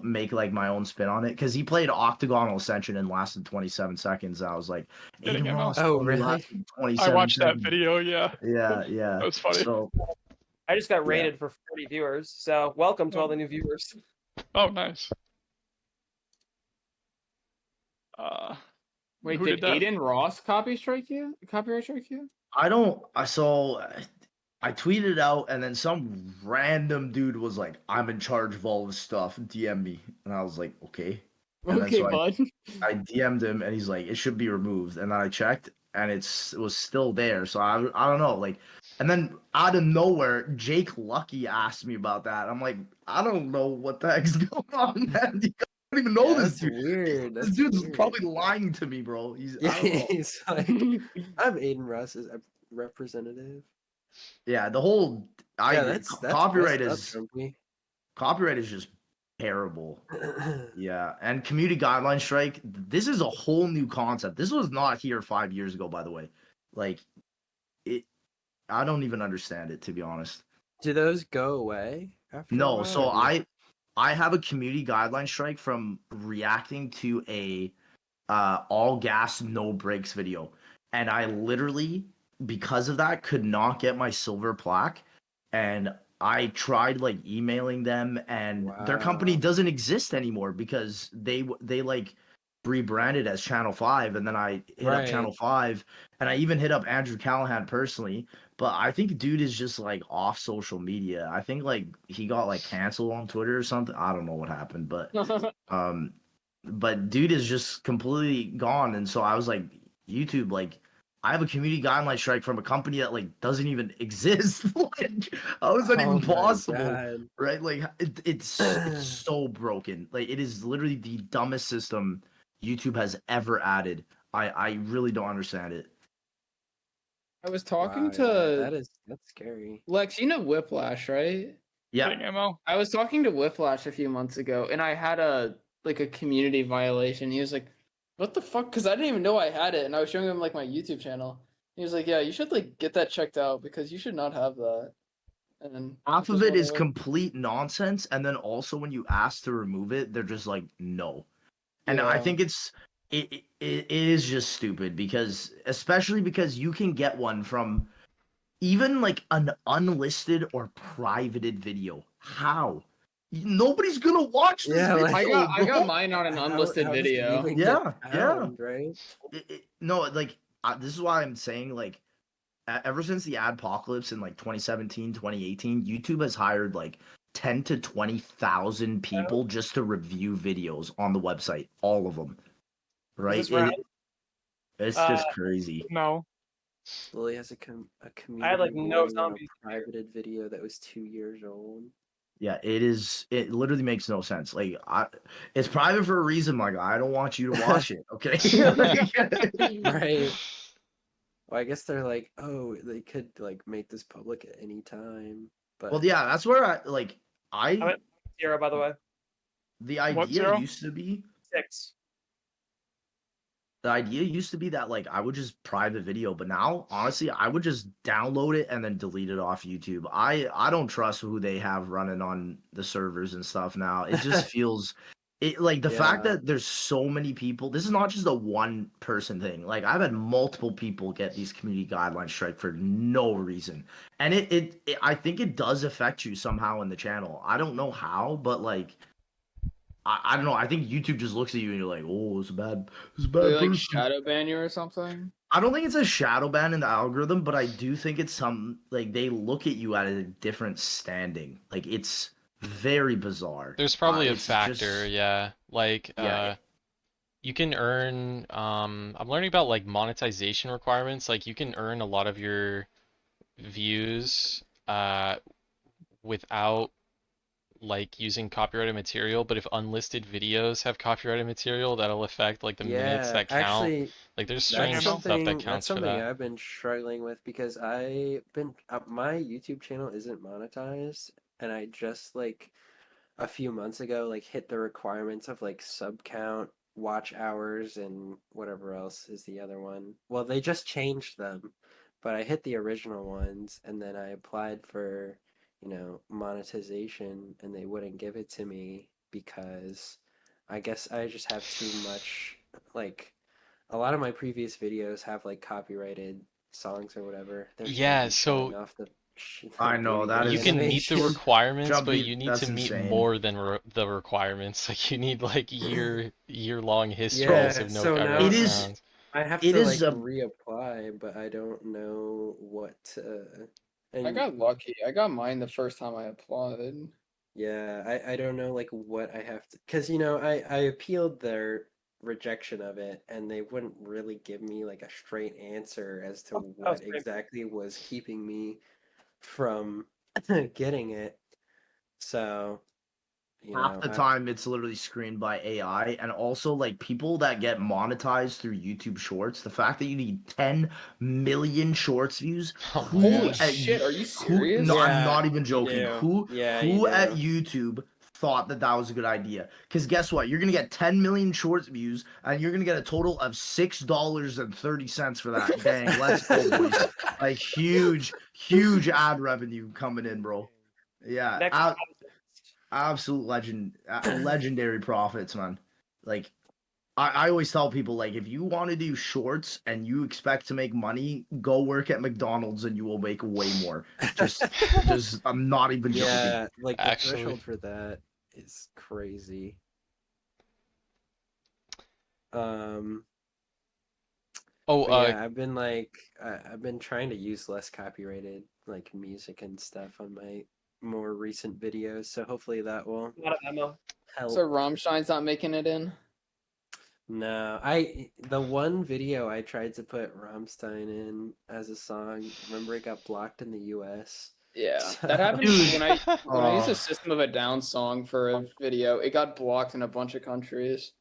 make like my own spin on it because he played Octagonal Ascension and lasted 27 seconds. I was like, Getting Aiden him Ross out. Oh, only really? lasted I 27 watched that seconds. video. Yeah, Yeah. that was funny. So I just got rated for 40 viewers, so welcome to all the new viewers. Oh, nice. Wait, Who did did that? Aiden Ross copyright strike you? I don't. So I tweeted out, and then some random dude was like, "I'm in charge of all this stuff." DM me, and I was like, "Okay." And then Okay, so bud. I DM'd him, and he's like, "It should be removed." And then I checked, and it was still there. So I don't know, like. And then out of nowhere, Jake Lucky asked me about that. I'm like, I don't know what the heck's going on, man. You don't even know this That's dude. weird. This That's dude's weird. probably lying to me, bro. I don't know. He's like, I'm Aiden Ross's representative. Yeah, the whole That's copyright messed up, is Jumpy. just terrible. Yeah, and community guideline strike. This is a whole new concept. This was not here 5 years ago, by the way. Like, I don't even understand it, to be honest. Do those go away after a No, while, so or do I have a community guideline strike from reacting to a all gas no brakes video, and I literally, because of that, could not get my silver plaque, and I tried like emailing them, and their company Wow. doesn't exist anymore because they like rebranded as Channel 5, and then I hit up Right. Channel 5, and I even hit up Andrew Callahan personally, but I think dude is just like off social media. I think like he got like canceled on Twitter or something. I don't know what happened, but dude is just completely gone. And so I was like, YouTube, like I have a community guideline strike from a company that like doesn't even exist. Like how is that Oh even my possible? God. Right? Like it's so broken. Like it is literally the dumbest system YouTube has ever added. I really don't understand it. I was talking Wow, to that's scary. Lex. You know Whiplash, right? Yeah. Getting ammo. I was talking to Whiplash a few months ago, and I had a community violation. He was like, "What the fuck?" Because I didn't even know I had it, and I was showing him like my YouTube channel. He was like, "Yeah, you should like get that checked out because you should not have that." And then Half of just it is whatever. complete nonsense, and then also when you ask to remove it, they're just like no. And I Yeah. think it is just stupid because especially because you can get one from even like an unlisted or privated video. How? Nobody's gonna watch this Yeah, video. like- I got bro. mine on an How- unlisted how does it video. even Yeah, get yeah. found, right? No, like this is why I'm saying like ever since the adpocalypse in like 2017, 2018, YouTube has hired like 10 to 20,000 people just to review videos on the website, all of them. Right? Is this round? It's just crazy. No. Lily has a community I had like no warning on zombies. a privated video that was 2 years old. Yeah, it is. It literally makes no sense. Like, it's private for a reason, my guy. I don't want you to watch it. Okay. Right. Well, I guess they're like, oh, they could like make this public at any time. But Well, yeah, that's where I'm at 0, by the way. the What, idea zero? used to be 6. the idea used to be that like I would just private video, but now honestly I would just download it and then delete it off YouTube. I don't trust who they have running on the servers and stuff now. It just feels it like the fact Yeah. that there's so many people. This is not just a one person thing. Like I've had multiple people get these community guidelines strike for no reason. And it I think it does affect you somehow in the channel. I don't know how, but like I don't know. I think YouTube just looks at you and you're like, oh, it's a bad They like person. shadow ban you or something. I don't think it's a shadow ban in the algorithm, but I do think it's some like they look at you at a different standing. Like it's very bizarre. There's probably a It's factor, just- yeah. Like, Yeah. you can earn, I'm learning about like monetization requirements. Like, you can earn a lot of your views, without like using copyrighted material, but if unlisted videos have copyrighted material, that'll affect like the minutes that count. actually, Like, there's that's strange stuff something that that's counts for something that. I've been struggling with because I've been my YouTube channel isn't monetized, and I just like a few months ago like hit the requirements of like sub count, watch hours, and whatever else is the other one. Well, they just changed them, but I hit the original ones, and then I applied for, monetization, and they wouldn't give it to me because I guess I just have too much, like, a lot of my previous videos have like copyrighted songs or whatever. There's Yeah, monkeys so flying off the I know, that you is- can meet the requirements, but Jumpy, you need that's to meet insane. more than the requirements. Like, you need like year-long histories Yeah, of no so now copyrighted It is- sounds. I have It to is like a- reapply, but I don't know what. And I got lucky. I got mine the first time I applied. yeah, I don't know like what I have to, because I appealed their rejection of it, and they wouldn't really give me like a straight answer as to was what pretty- exactly was keeping me from getting it. So, half the time it's literally screened by AI, and also like people that get monetized through YouTube Shorts, the fact that you need 10 million Shorts views. Oh Who my Holy God. shit, are you who- serious? no, I'm Yeah, not even you joking. do. Who Yeah, who you at do. YouTube thought that that was a good idea? Because guess what? You're gonna get 10 million Shorts views, and you're gonna get a total of $6.30 for that. Dang, let's go, boys! Like huge ad revenue coming in, bro. Yeah, Next absolute legendary profits, man. Like I always tell people, like, if you want to do shorts and you expect to make money, go work at McDonald's and you will make way more. Just I'm not even joking. Yeah, like the Actually. threshold for that is crazy. Oh, But yeah, I've been trying to use less copyrighted like music and stuff on my more recent videos, so hopefully that will a lot of ammo. help. So Rammstein's not making it in? No, the one video I tried to put Rammstein in as a song, remember it got blocked in the US. Yeah, So- that happened to me when I used Oh. a System of a Down song for a video. It got blocked in a bunch of countries.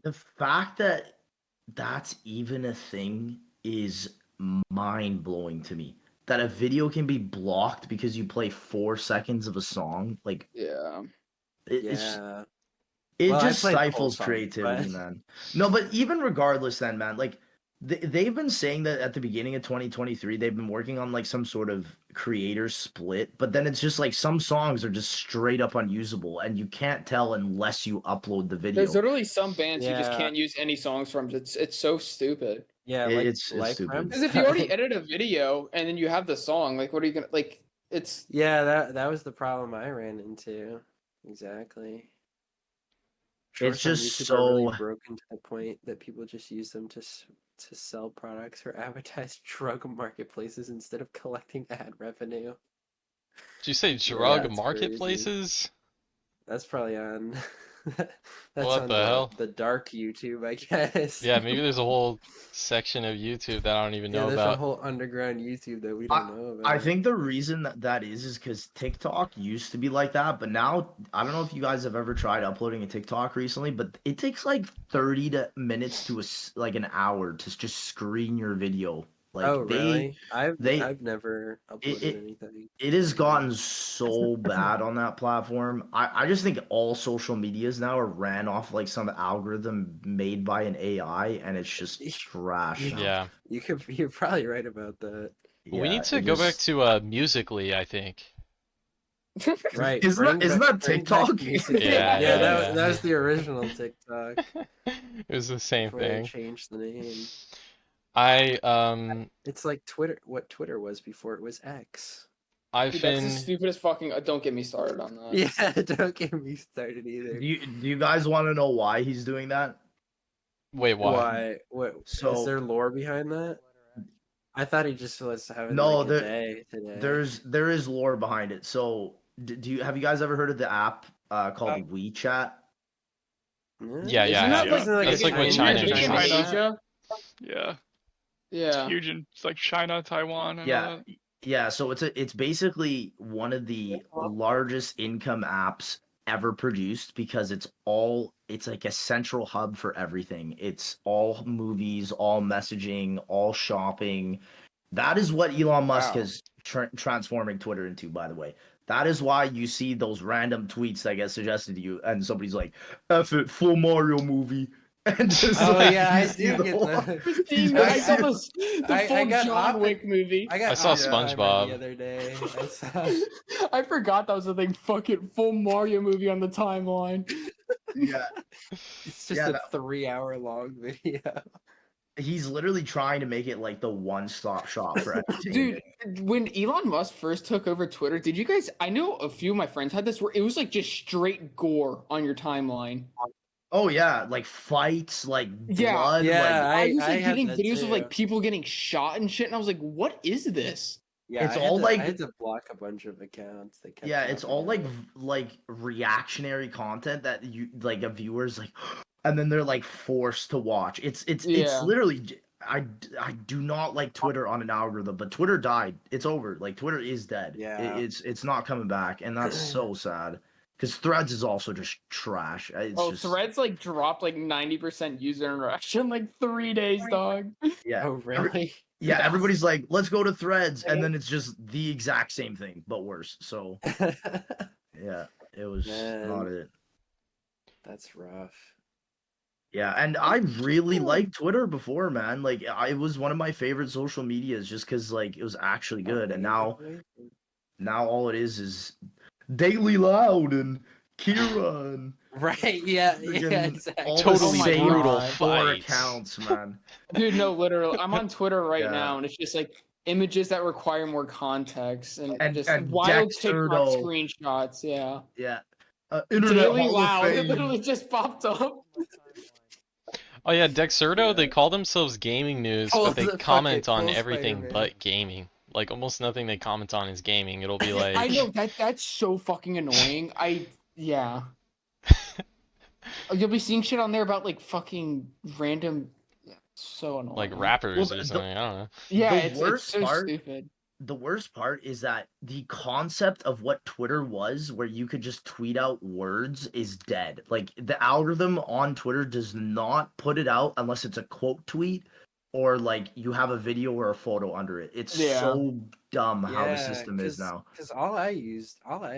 The fact that that's even a thing is mind blowing to me. That a video can be blocked because you play 4 seconds of a song, like Yeah. Yeah. it Well, I just played the whole stifles song, creativity, but- man. No, but even regardless, then, man, like they've been saying that at the beginning of 2023, they've been working on like some sort of creator split, but then it's just like some songs are just straight up unusable, and you can't tell unless you upload the video. There's literally some bands you just Yeah. can't use any songs from. It's so stupid. Yeah, like It's Life stupid. Because if you already edit a video and then you have the song, like what are you gonna like? It's Yeah, that was the problem I ran into. Exactly. It's Shorts on just YouTube are really so- broken to the point that people just use them to to sell products or advertise drug marketplaces instead of collecting ad revenue. Did you say Yeah, drug that's crazy. marketplaces? That's probably on. That's What on the hell? the dark YouTube, I guess. Yeah, maybe there's a whole section of YouTube that I don't even Yeah, know there's a about. whole underground YouTube that we don't know about. I think the reason that is because TikTok used to be like that, but now I don't know if you guys have ever tried uploading a TikTok recently, but it takes like 30 minutes to like an hour to just screen your video. Like Oh, really? I've they never uploaded anything. it has gotten so bad on that platform. I just think all social medias now are ran off like some algorithm made by an AI, and it's just trash. now. Yeah. You're probably right about that. We Yeah, need to it go back just- to Musically, I think. Right. Isn't that bring back TikTok? music. Yeah, Yeah, that yeah. that was the original TikTok It was the same before they thing. changed the name. I It's like Twitter. What Twitter was before it was X. I've Dude, that's been the stupidest fucking. Don't get me started on that. Yeah, don't get me started either. Do you guys want to know why he's doing that? wait, why? Why? What? So- Is there lore behind that? I thought he just was having No, like a there- day today. There is lore behind it. So have you guys ever heard of the app called WeChat? Yeah, yeah, Isn't I that have. like That's like what China big in China. Asia? Yeah, Yeah. huge in like China, Taiwan, and all Yeah. that. Yeah, so it's basically one of the largest income apps ever produced because it's like a central hub for everything. It's all movies, all messaging, all shopping. That is what Elon Musk Wow. is transforming Twitter into, by the way. That is why you see those random tweets that get suggested to you, and somebody's like, "F it, full Mario movie." And just Oh like, yeah, I you see do get the- that. Christine, I- I saw the I full got John Oppen- Wick movie. I I saw Oppenheimer SpongeBob. the other day. I saw. I forgot that was the thing. Fucking full Mario movie on the timeline. Yeah, It's just Yeah, a that- 3-hour long video. he's literally trying to make it like the one-stop shop for entertainment. Dude, when Elon Musk first took over Twitter, did you guys? I know a few of my friends had this where it was like just straight gore on your timeline. Oh yeah, like fights, like Yeah. blood. Yeah, like, I was like had getting that videos of too. like people getting shot and shit, and I was like, "What is this?" Yeah, It's I had all to- like- I had to block a bunch of accounts. They kept yeah, it's all like popping up. like reactionary content that you like a viewer's like, and then they're like forced to watch. It's Yeah. literally. I do not like Twitter on an algorithm, but Twitter died. It's over. Like Twitter is dead. Yeah. It's not coming back, and that's so sad. Because Threads is also just trash. It's just, Threads like dropped like 90% user interaction like 3 days, dog. Yeah. Oh really? Yeah, everybody's like, let's go to Threads, and then it's just the exact same thing, but worse. So yeah, it was not Man. it. That's rough. Yeah, and I really liked Twitter before, man. Like, it was one of my favorite social medias just because like it was actually good. And now all it is Daily Loud and Kira and Right? Yeah. Yeah. friggin' Exactly. all the Totally same brutal 4 fights. accounts, man. Dude, no, literally. I'm on Twitter right Yeah. now, and it's just like images that require more context and just And wild Dexerto. TikTok screenshots. Yeah. Yeah. Internet Daily Hall of Loud. It Fame. literally just popped up. Oh yeah, Dexerto, they call themselves gaming news, Oh, but they the comment fucking on full everything Spider-Man. but gaming. Like almost nothing they comment on is gaming. It'll be like I know that's so fucking annoying. Yeah. You'll be seeing shit on there about like fucking random. Yeah, so annoying. like rappers Well, or the- something. I don't know. Yeah, the it's worst so part- stupid. The worst part is that the concept of what Twitter was, where you could just tweet out words, is dead. Like, the algorithm on Twitter does not put it out unless it's a quote tweet or like you have a video or a photo under it. It's Yeah. so dumb how the system is now. Because all I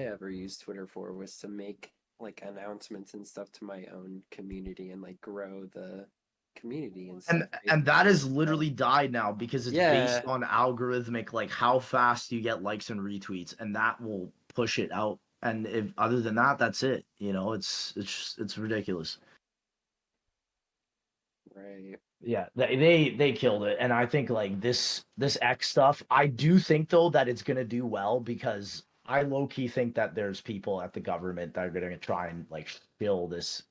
ever used Twitter for was to make like announcements and stuff to my own community and like grow the community and stuff. And that has literally died now because it's Yeah. based on algorithmic, like how fast you get likes and retweets, and that will push it out. And if other than that, that's it. You know, it's ridiculous. Right. Yeah, they killed it, and I think like this X stuff. I do think though that it's gonna do well because I low key think that there's people at the government that are gonna try and like shill this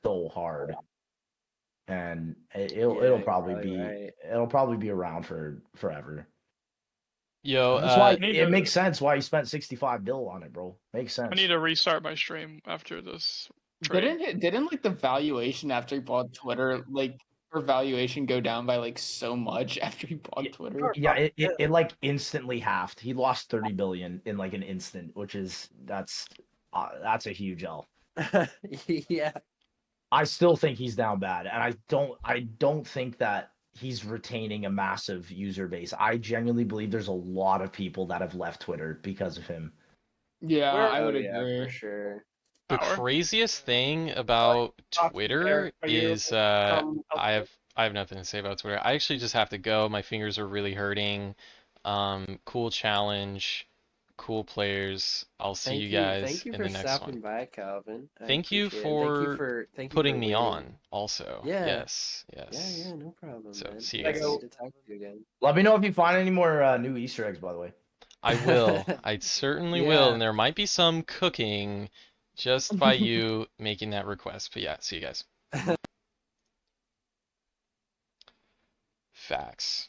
so hard. and it'll you're probably probably be right. it'll probably be around for forever. Yo, That's why need it to- makes sense why you spent 65 bill on it, bro. Makes sense. I need to restart my stream after this trade. Didn't like the valuation after he bought Twitter, like her valuation go down by like so much after he bought Twitter? Yeah, it like instantly halved. He lost 30 billion in like an instant, which is that's a huge L. Yeah. I still think he's down bad, and I don't think that he's retaining a massive user base. I genuinely believe there's a lot of people that have left Twitter because of him. Yeah, Where- I would Yeah, agree. for sure. the Power. craziest thing about Talk Twitter there. Are you is come I have nothing to say about Twitter. I actually just have to go. My fingers are really hurting. Cool challenge, cool players. I'll see you guys Thank you in for the next stopping one. by, Calvin. I Thank you appreciate it. for thank you putting for me waiting. on also. Yeah. Yes, Yeah, yes. yeah, no problem, So, man. see you guys. Excited to talk to you again. Let me know if you find any more new Easter eggs, by the way. I will. I certainly will, Yeah. and there might be some cooking just by you making that request. But yeah, see you guys. Facts.